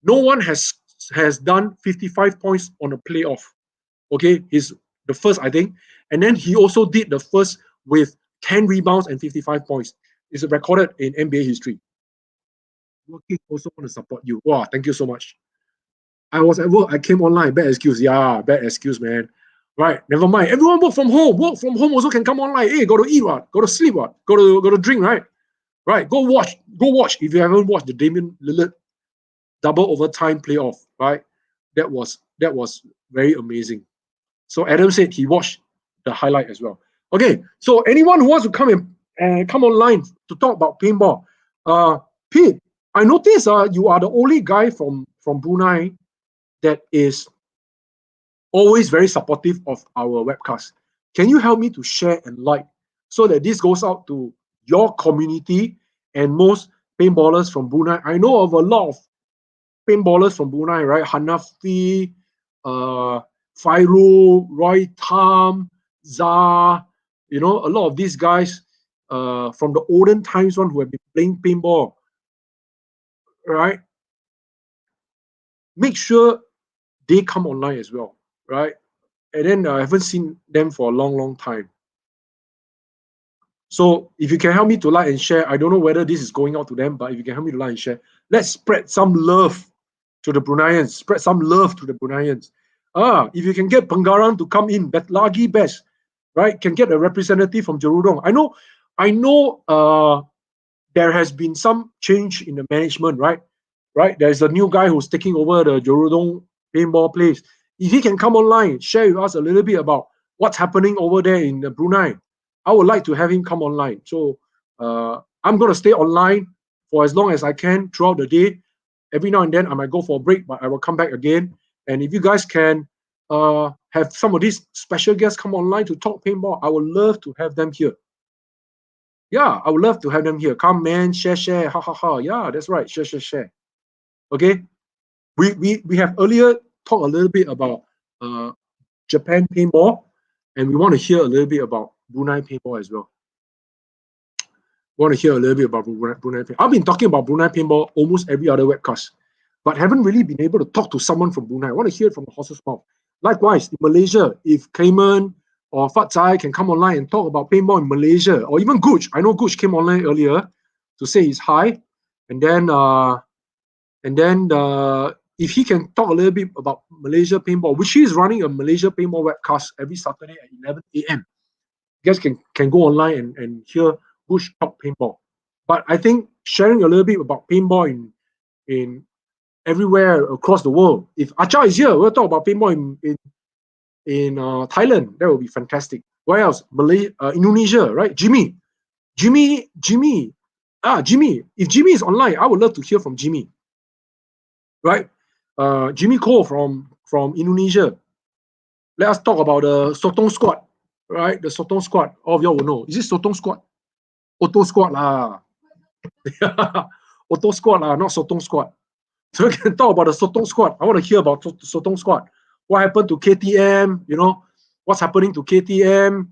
No one has done 55 points on a playoff. Okay, he's the first, I think. And then he also did the first with 10 rebounds and 55 points. It's recorded in NBA history. Working also want to support you. Wow, thank you so much. I was at work. I came online. Bad excuse. Yeah, bad excuse, man. Right, never mind. Everyone work from home. Work from home also can come online. Hey, go to eat what? Go to sleep what? Go to drink, right? Right, go watch. If you haven't watched the Damian Lillard double overtime playoff, right? That was very amazing. So Adam said he watched the highlight as well. Okay, so anyone who wants to come and come online to talk about paintball, Pete, I noticed you are the only guy from Brunei that is always very supportive of our webcast. Can you help me to share and like so that this goes out to your community and most paintballers from Brunei? I know of a lot of paintballers from Brunei, right? Hanafi, Fairul, Roy Tam, Zah, a lot of these guys from the olden times who have been playing paintball, right? Make sure they come online as well, right? And then I haven't seen them for a long, long time. So if you can help me to like and share, I don't know whether this is going out to them, but if you can help me to like and share, let's spread some love to the Bruneians. Spread some love to the Bruneians. If you can get Pengarang to come in, but lagi best, right? Can get a representative from Jerudong. I know. There has been some change in the management, right? Right. There's a new guy who's taking over the Jerudong paintball place. If he can come online, share with us a little bit about what's happening over there in Brunei, I would like to have him come online. So I'm going to stay online for as long as I can throughout the day. Every now and then I might go for a break, but I will come back again. And if you guys can have some of these special guests come online to talk paintball, I would love to have them here. Yeah, I would love to have them here. Come, man, share, ha ha ha. Yeah, that's right, share. Okay, we have earlier talked a little bit about Japan paintball, and we want to hear a little bit about Brunei paintball as well. Want to hear a little bit about Brunei paintball. I've been talking about Brunei paintball almost every other webcast, but haven't really been able to talk to someone from Brunei. I want to hear it from the horse's mouth. Likewise, in Malaysia, if Cayman or Fat Zai can come online and talk about paintball in Malaysia, or even Gooch. I know Gooch came online earlier to say he's hi, and then if he can talk a little bit about Malaysia paintball, which he is running a Malaysia paintball webcast every Saturday at 11 a.m. You guys can go online and hear Gooch talk paintball. But I think sharing a little bit about paintball in everywhere across the world. If Acha is here, we'll talk about paintball in Thailand. That would be fantastic. Where else? Indonesia, right? Jimmy. If Jimmy is online, I would love to hear from Jimmy. Right? Jimmy Cole from Indonesia. Let us talk about the Sotong Squad. Right? The Sotong Squad. All of y'all will know. Is it Sotong Squad? Auto Squad lah. Auto Squad lah, not Sotong Squad. So we can talk about the Sotong Squad. I want to hear about Sotong Squad. What happened to KTM? What's happening to KTM?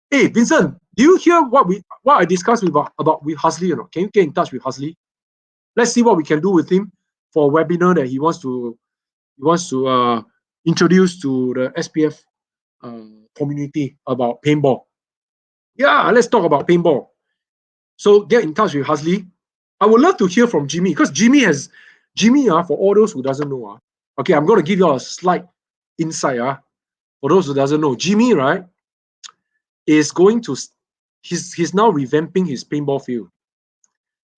Hey, Vincent, do you hear what I discussed with Husley? Can you get in touch with Husley? Let's see what we can do with him for a webinar that he wants to introduce to the SPF community about paintball. Yeah, let's talk about paintball. So get in touch with Husley. I would love to hear from Jimmy, because Jimmy, for all those who doesn't know, okay, I'm going to give you a slight insight. For those who doesn't know, Jimmy, right, is going to, he's now revamping his paintball field.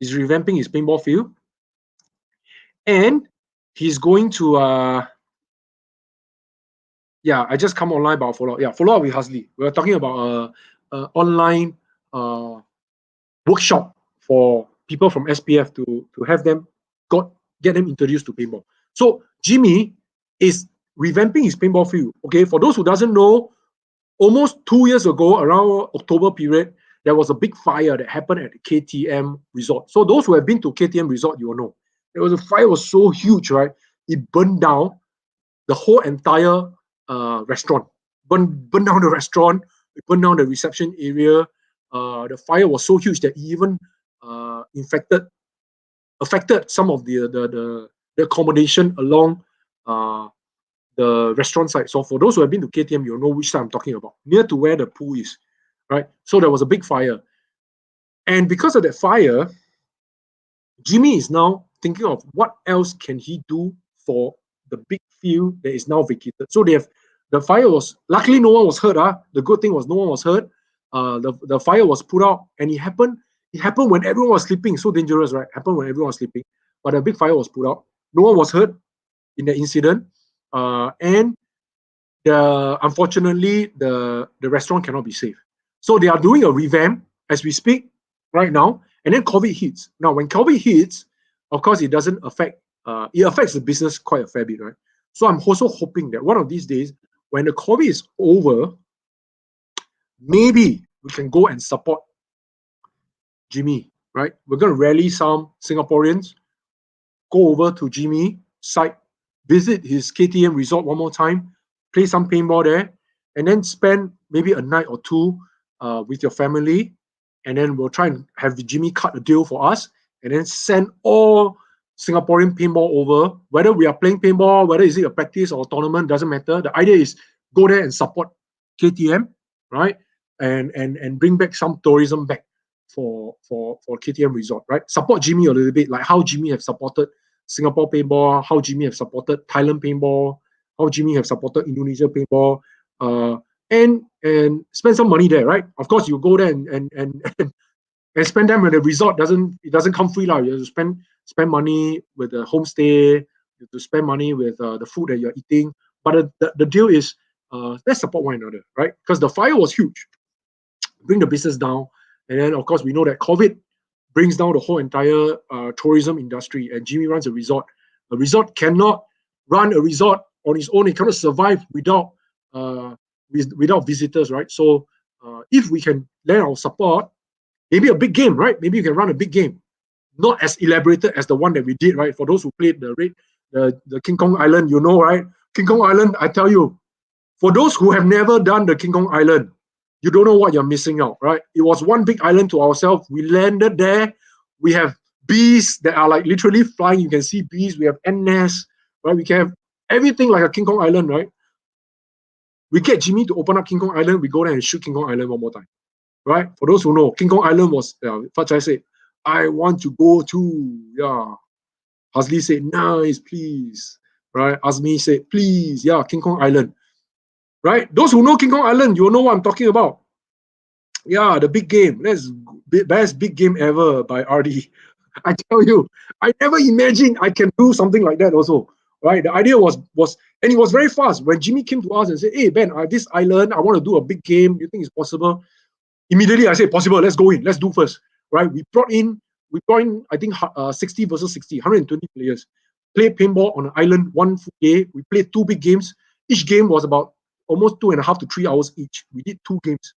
He's revamping his paintball field. And he's going to yeah, I just come online about follow up. Yeah, follow up with Hazli. We're talking about online workshop for people from SPF to have them get them introduced to paintball. So Jimmy is revamping his paintball field. Okay, for those who doesn't know, almost 2 years ago, around October period, there was a big fire that happened at the KTM resort. So those who have been to KTM resort, you will know. There was a fire, was so huge, right? It burned down the whole entire restaurant. Burned down the restaurant, it burned down the reception area. The fire was so huge that it even affected some of the accommodation along the restaurant side. So for those who have been to KTM, you'll know which side I'm talking about, near to where the pool is, right? So there was a big fire. And because of that fire, Jimmy is now thinking of what else can he do for the big field that is now vacated. So the fire was, luckily no one was hurt. The good thing was no one was hurt. The fire was put out, and it happened when everyone was sleeping. So dangerous, right? Happened when everyone was sleeping. But a big fire was put out. No one was hurt in the incident. And unfortunately, the restaurant cannot be saved. So they are doing a revamp as we speak right now. And then COVID hits. Now, when COVID hits, of course, it doesn't affect, it affects the business quite a fair bit, right? So I'm also hoping that one of these days, when the COVID is over, maybe we can go and support Jimmy, right? We're going to rally some Singaporeans, go over to Jimmy's site, visit his KTM resort one more time, play some paintball there, and then spend maybe a night or two with your family. And then we'll try and have Jimmy cut a deal for us, and then send all Singaporean paintball over. Whether we are playing paintball, whether is it a practice or a tournament, doesn't matter. The idea is go there and support KTM, right? And bring back some tourism back for KTM resort, right? Support Jimmy a little bit, like how Jimmy have supported Singapore paintball, how Jimmy have supported Thailand paintball, how Jimmy have supported Indonesia paintball, and spend some money there, right? Of course, you go there and spend time when the resort doesn't come free, lah. You have to spend money with the homestay, you have to spend money with the food that you're eating. But the deal is, let's support one another, right? Because the fire was huge, bring the business down, and then of course we know that COVID brings down the whole entire tourism industry. And Jimmy runs a resort. A resort cannot run a resort on its own. It cannot survive without visitors, right? So if we can lend our support, maybe a big game, right? Maybe you can run a big game, not as elaborated as the one that we did, right? For those who played the King Kong Island, you know, right? King Kong Island, I tell you, for those who have never done the King Kong Island, you don't know what you're missing out, right? It was one big island to ourselves. We landed there. We have bees that are like literally flying. You can see bees. We have ant nests, right? We can have everything like a King Kong Island, right? We get Jimmy to open up King Kong Island. We go there and shoot King Kong Island one more time, right? For those who know, King Kong Island was, Fat said, I want to go to, yeah. Hazli said, nice, please, right? Azmi said, please, yeah, King Kong Island. Right? Those who know King Kong Island, you will know what I'm talking about. Yeah, the big game. That's best big game ever by RD. I tell you, I never imagined I can do something like that also. Right? The idea was, and it was very fast. When Jimmy came to us and said, hey, Ben, this island, I want to do a big game. You think it's possible? Immediately I said, possible, let's go in. Let's do first. Right? We brought in, I think, 60 versus 60, 120 players. Played paintball on an island, one full day. We played 2 big games. Each game was about almost 2.5 to 3 hours each. We did 2 games,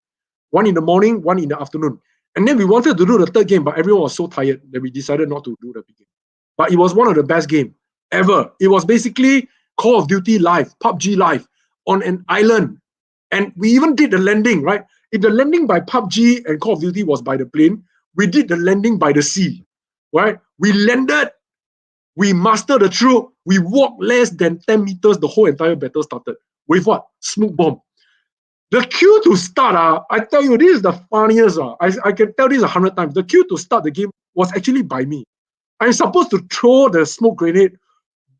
one in the morning, one in the afternoon. And then we wanted to do the 3rd game, but everyone was so tired that we decided not to do the big game. But it was one of the best games ever. It was basically Call of Duty live, PUBG live on an island. And we even did the landing, right? If the landing by PUBG and Call of Duty was by the plane, we did the landing by the sea, right? We landed, we mastered the troop, we walked less than 10 meters, the whole entire battle started. With what? Smoke bomb. The queue to start, I tell you, this is the funniest. I can tell this 100 times. The queue to start the game was actually by me. I'm supposed to throw the smoke grenade,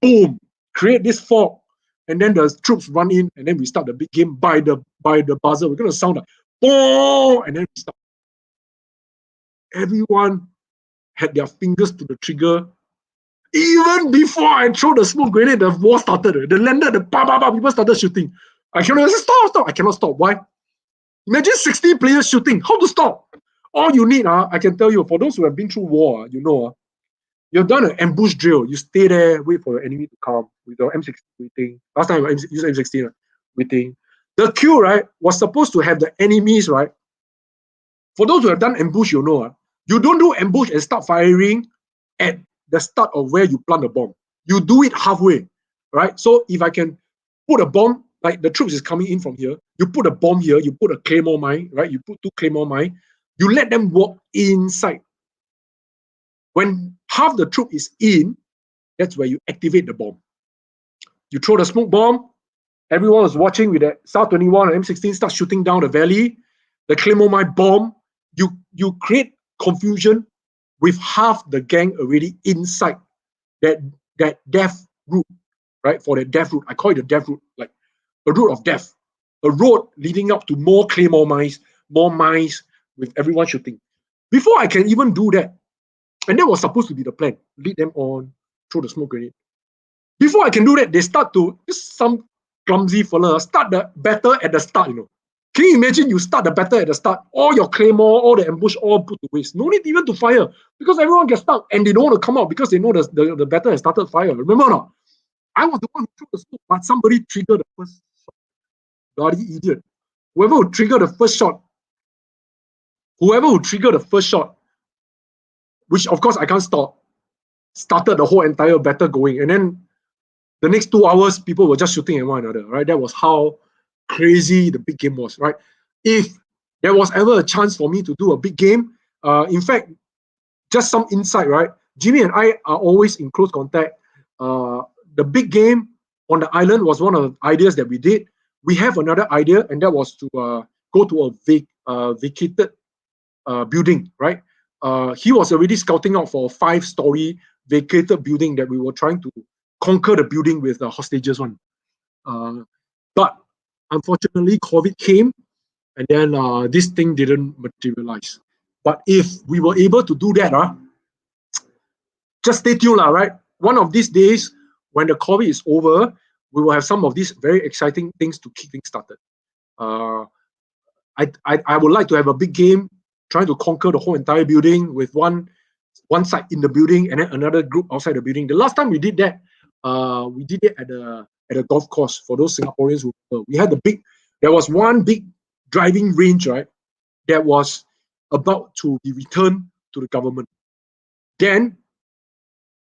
boom, create this fog, and then the troops run in, and then we start the big game by the buzzer. We're going to sound like, boom, and then we start. Everyone had their fingers to the trigger. Even before I throw the smoke grenade, the war started. The landed, people started shooting. I cannot stop. I cannot stop. Why? Imagine 60 players shooting. How to stop? All you need, I can tell you, for those who have been through war, you've done an ambush drill. You stay there, wait for your enemy to come with your M16 waiting. Last time I used M16 waiting. The queue, right, was supposed to have the enemies, right? For those who have done ambush, you don't do ambush and start firing at the start of where you plant the bomb. You do it halfway, right? So if I can put a bomb, like the troops is coming in from here, you put a bomb here, you put a claymore mine, right? You put 2 claymore mine, you let them walk inside. When half the troop is in, that's where you activate the bomb. You throw the smoke bomb, everyone was watching with that SAR-21 and M16 start shooting down the valley, the claymore mine bomb, you create confusion with half the gang already inside that death route, right? For the death route, I call it the death route, like a route of death, a road leading up to more claymore mines, more mines with everyone shooting. Before I can even do that, and that was supposed to be the plan, lead them on, throw the smoke grenade. Before I can do that, they start to, just some clumsy fella, start the battle at the start, Can you imagine you start the battle at the start, all your claymore, all the ambush, all put to waste. No need even to fire, because everyone gets stuck and they don't want to come out because they know the battle has started fire. Remember or not? I was the one who threw the smoke, but somebody triggered the first shot. Bloody idiot. Whoever would trigger the first shot, which of course I can't stop, started the whole entire battle going. And then the next 2 hours, people were just shooting at one another, right? That was how crazy the big game was, right? If there was ever a chance for me to do a big game, in fact, just some insight, right? Jimmy and I are always in close contact. The big game on the island was one of the ideas that we did. We have another idea, and that was to go to a vacated building, right? He was already scouting out for a 5-story vacated building that we were trying to conquer the building with the hostages one. But unfortunately, COVID came, and then this thing didn't materialize. But if we were able to do that, just stay tuned, right? One of these days, when the COVID is over, we will have some of these very exciting things to kick things started. I would like to have a big game trying to conquer the whole entire building with one side in the building and then another group outside the building. The last time we did that, we did it at a golf course. For those Singaporeans who remember, we had there was one big driving range, right, that was about to be returned to the government. Then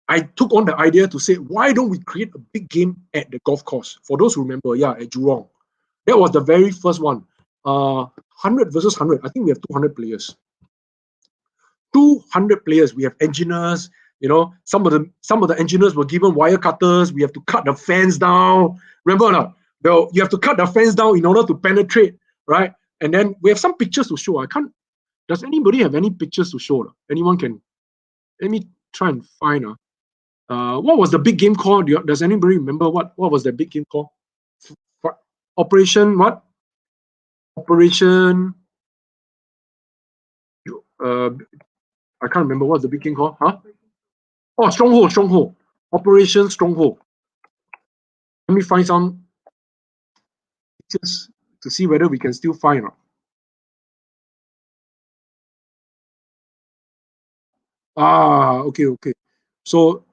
I took on the idea to say, why don't we create a big game at the golf course? For those who remember, at Jurong. That was the very first one. 100 versus 100. I think we have 200 players. 200 players. We have engineers. Some of the engineers were given wire cutters. We have to cut the fence down. Remember or not? You have to cut the fence down in order to penetrate, right? And then we have some pictures to show. Does anybody have any pictures to show? Anyone can? Let me try and find. What was the big game called? Does anybody remember what was the big game called? Operation what? Operation. I can't remember what's the big game called. Huh? Oh, Stronghold. Operation Stronghold. Let me find some pictures to see whether we can still find. Okay. So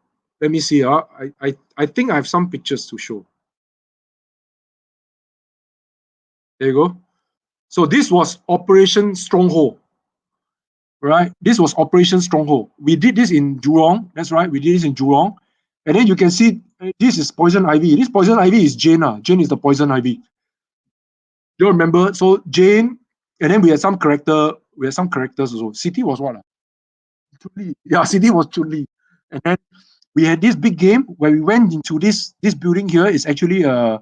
let me see. I think I have some pictures to show. There you go. So this was Operation Stronghold. Right? This was Operation Stronghold. We did this in Jurong. That's right. We did this in Jurong. And then you can see this is Poison Ivy. This Poison Ivy is Jane. Jane is the Poison Ivy. Do you remember? So Jane, and then we had some characters also. City was what? Chun-Li. Yeah, City was Chun-Li. And then we had this big game where we went into this building here. Is actually a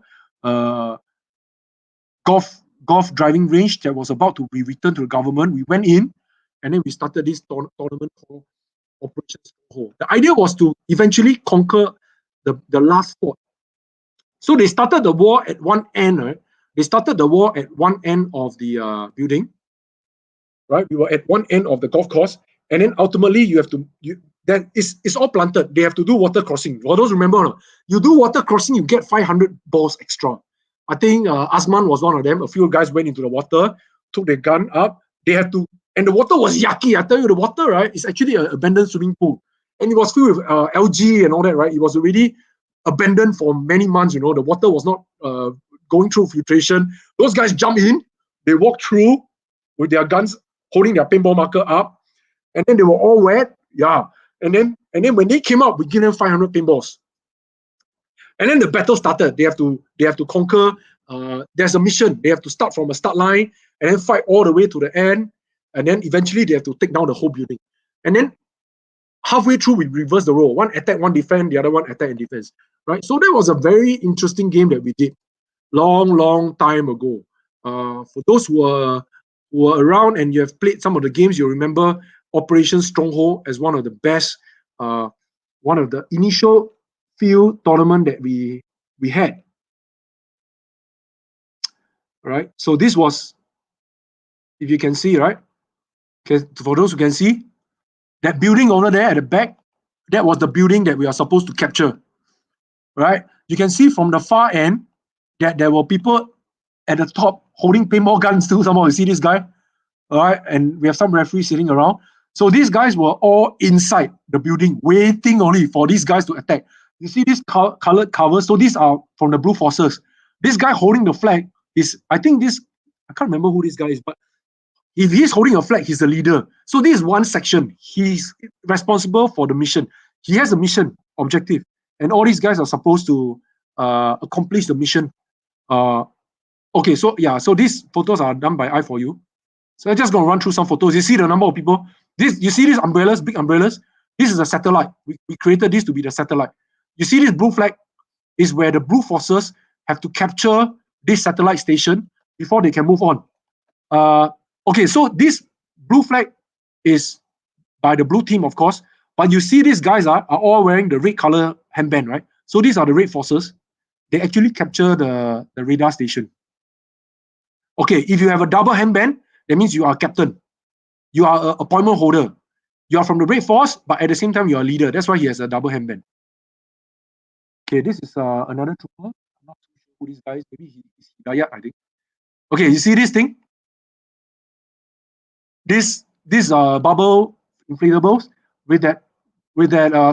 golf driving range that was about to be returned to the government. We went in, and then we started this tournament called Operation Stronghold. The idea was to eventually conquer the last fort. So they started the war at one end, right? They started the war at one end of the building, right? We were at one end of the golf course, and then ultimately you that it's all planted. They have to do water crossing. For those remember, you do water crossing, you get 500 balls extra. I think Asman was one of them. A few guys went into the water, took their gun up. They had to, and the water was yucky. I tell you, the water, right, is actually an abandoned swimming pool. And it was filled with algae and all that, right? It was already abandoned for many months, the water was not going through filtration. Those guys jump in, they walk through with their guns, holding their paintball marker up, and then they were all wet, and then when they came out, we give them 500 paintballs. And then the battle started. They have to conquer. There's a mission. They have to start from a start line and then fight all the way to the end, and then eventually they have to take down the whole building. And then halfway through, we reverse the role. One attack, one defend, the other one attack and defense. Right? So that was a very interesting game that we did long time ago. For those who are around and you have played some of the games, you'll remember Operation Stronghold as one of the best, one of the initial field tournament that we had. Right? So this was, if you can see, right? Okay, for those who can see, that building over there at the back, that was the building that we are supposed to capture. Right? You can see from the far end that there were people at the top holding paintball guns too. Somehow you see this guy, all right, and we have some referees sitting around. So these guys were all inside the building, waiting only for these guys to attack. You see these colored covers. So these are from the Blue Forces. This guy holding the flag is, I think this, I can't remember who this guy is, but if he's holding a flag, he's the leader. So this is one section. He's responsible for the mission. He has a mission objective, and all these guys are supposed to accomplish the mission. Okay, so yeah, so these photos are done by I4U. So I'm just gonna run through some photos. You see the number of people. You see these umbrellas, big umbrellas. This is a satellite. We created this to be the satellite. You see this blue flag is where the Blue Forces have to capture this satellite station before they can move on. Okay, so this blue flag is by the blue team, of course, but you see these guys are all wearing the red color handband, right? So these are the Red Forces. They actually capture the radar station. Okay, if you have a double handband, that means you are a captain. You are an appointment holder. You are from the Red Force, but at the same time, you are a leader. That's why he has a double handband. Okay, this is another trooper. I'm not sure who this guy is. Maybe he's Hidayat, I think. Okay, you see this thing? This bubble inflatables with that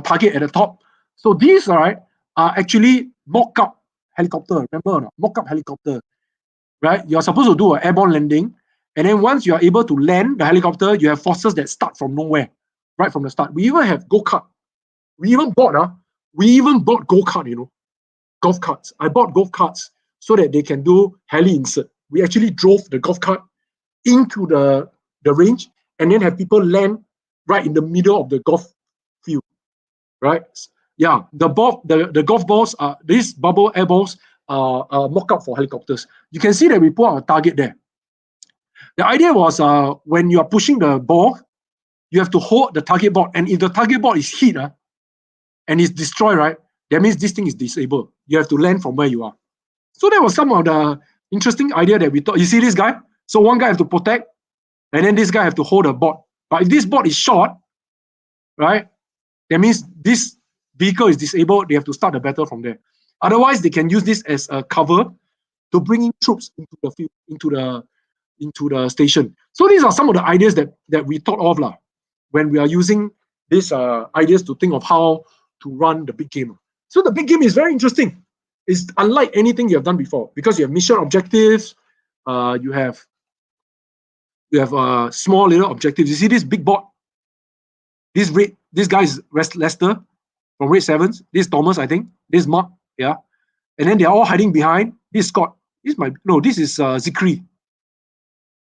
target at the top. So these are actually mock-up helicopter. Remember, mock-up helicopter, right? You're supposed to do an airborne landing, and then once you are able to land the helicopter, you have forces that start from nowhere, right from the start. We even have go-kart. We even bought go-kart, golf carts. I bought golf carts so that they can do heli insert. We actually drove the golf cart into the range and then have people land right in the middle of the golf field, right? Yeah, the golf balls are, these bubble air balls are mock-up for helicopters. You can see that we put our target there. The idea was when you are pushing the ball, you have to hold the target board, and if the target board is hit and is destroyed, right, that means this thing is disabled. You have to land from where you are. So that was some of the interesting idea that we thought. You see this guy? So one guy have to protect, and then this guy have to hold a board. But if this board is short, right, that means this vehicle is disabled. They have to start the battle from there. Otherwise, they can use this as a cover to bring in troops into the field, into the station. So these are some of the ideas that we thought of when we are using these ideas to think of how to run the big game. So the big game is very interesting. It's unlike anything you have done before because you have mission objectives. You have small little objectives. You see this big board. This guy is Lester from Red Sevens. This is Thomas, I think. This is Mark. Yeah, and then they are all hiding behind. This is Scott. This is Zikri.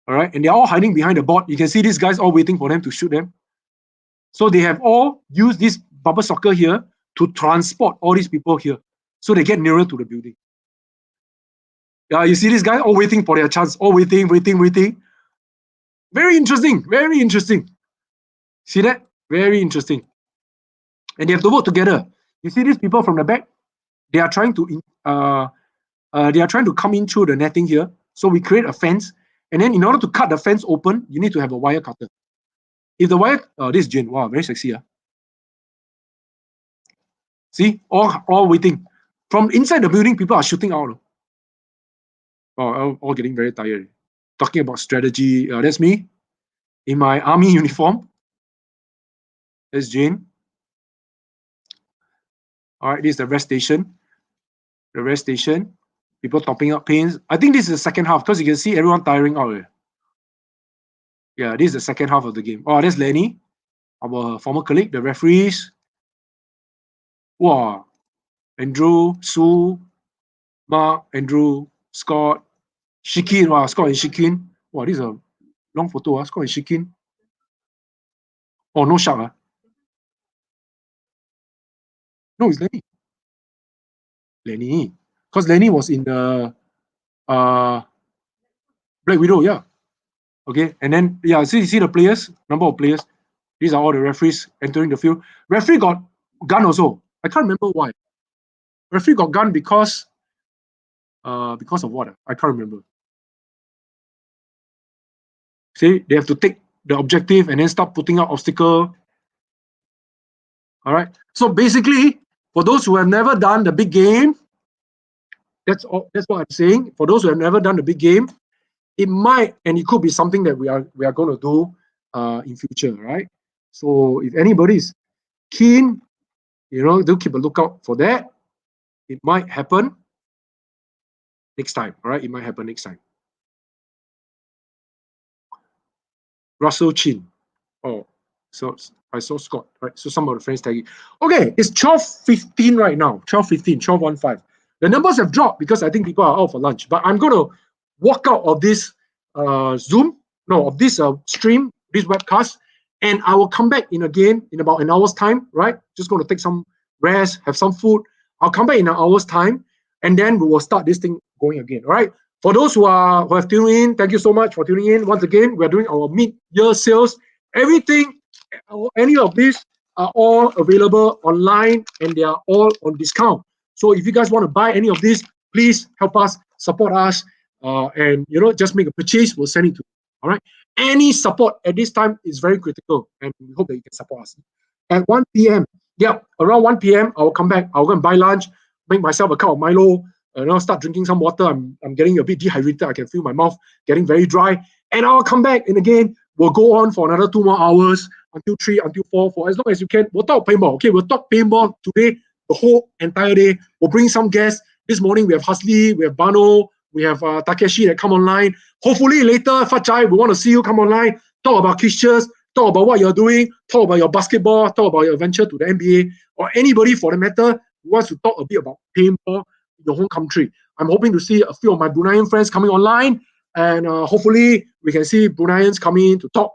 All right, and they are all hiding behind the board. You can see these guys all waiting for them to shoot them. So they have all used this bubble soccer here to transport all these people here, so they get nearer to the building. Yeah, you see these guys all waiting for their chance, all waiting. Very interesting, very interesting. See that? Very interesting. And they have to work together. You see these people from the back? They are trying to come in through the netting here. So we create a fence, and then in order to cut the fence open, you need to have a wire cutter. If the wire, this is Jane. Wow, very sexy. See, all waiting. From inside the building, people are shooting out. Oh, all getting very tired. Talking about strategy. That's me in my army uniform. There's Jane. All right, this is the rest station. The rest station. People topping up paints. I think this is the second half because you can see everyone tiring out. Yeah, this is the second half of the game. Oh, there's Lenny, our former colleague, the referees. Wow. Andrew, Sue, Mark, Andrew, Scott, Shikin. Wow, Scott and Shikin. Wow, this is a long photo. Scott and Shikin. Oh, no shark. No, it's Lenny. Lenny. Because Lenny was in the Black Widow, yeah. Okay, and then, yeah, see the players, number of players. These are all the referees entering the field. Referee got gun also. I can't remember why. Referee got gun because of what? I can't remember. See, they have to take the objective and then start putting out obstacle. All right. So basically, for those who have never done the big game, that's what I'm saying. For those who have never done the big game, it might and it could be something that we are going to do in future, right? So if anybody's keen, do keep a lookout for that. It might happen next time. All right, it might happen next time. Russell Chin. Oh, so I saw Scott, right? So some of the friends tagging. Okay, it's 12:15 right now. 12:15, 12:15. The numbers have dropped because I think people are out for lunch. But I'm going to walk out of this stream, this webcast, and I will come back in again in about an hour's time, right? Just going to take some rest, have some food. I'll come back in an hour's time, and then we will start this thing going again, all right? For those who have tuned in, thank you so much for tuning in. Once again, we're doing our mid-year sales. Everything, any of these are all available online, and they are all on discount. So if you guys want to buy any of these, please help us, support us, and just make a purchase. We'll send it to you. All right. Any support at this time is very critical, and we hope that you can support us. At 1 p.m., around 1 p.m., I will come back. I'll go and buy lunch, make myself a cup of Milo, start drinking some water. I'm getting a bit dehydrated. I can feel my mouth getting very dry. And I'll come back, and again, we'll go on for another 2 more hours, until 3, until 4, for as long as you can. We'll talk paintball. Okay, we'll talk paintball today, the whole entire day. We'll bring some guests. This morning, we have Hasli, we have Bano, we have Takeshi that come online. Hopefully later, Fachai, we want to see you come online, talk about Christians, talk about what you're doing, talk about your basketball, talk about your venture to the NBA, or anybody for the matter who wants to talk a bit about paintball in your home country. I'm hoping to see a few of my Bruneian friends coming online, and hopefully we can see Bruneians coming in to talk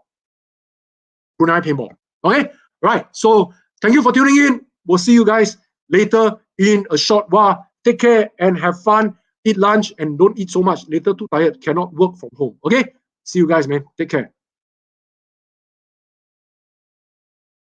Brunei paintball. Okay? Right. So thank you for tuning in. We'll see you guys later in a short while. Take care and have fun. Eat lunch and don't eat so much. Later, too tired. Cannot work from home. Okay? See you guys, man. Take care.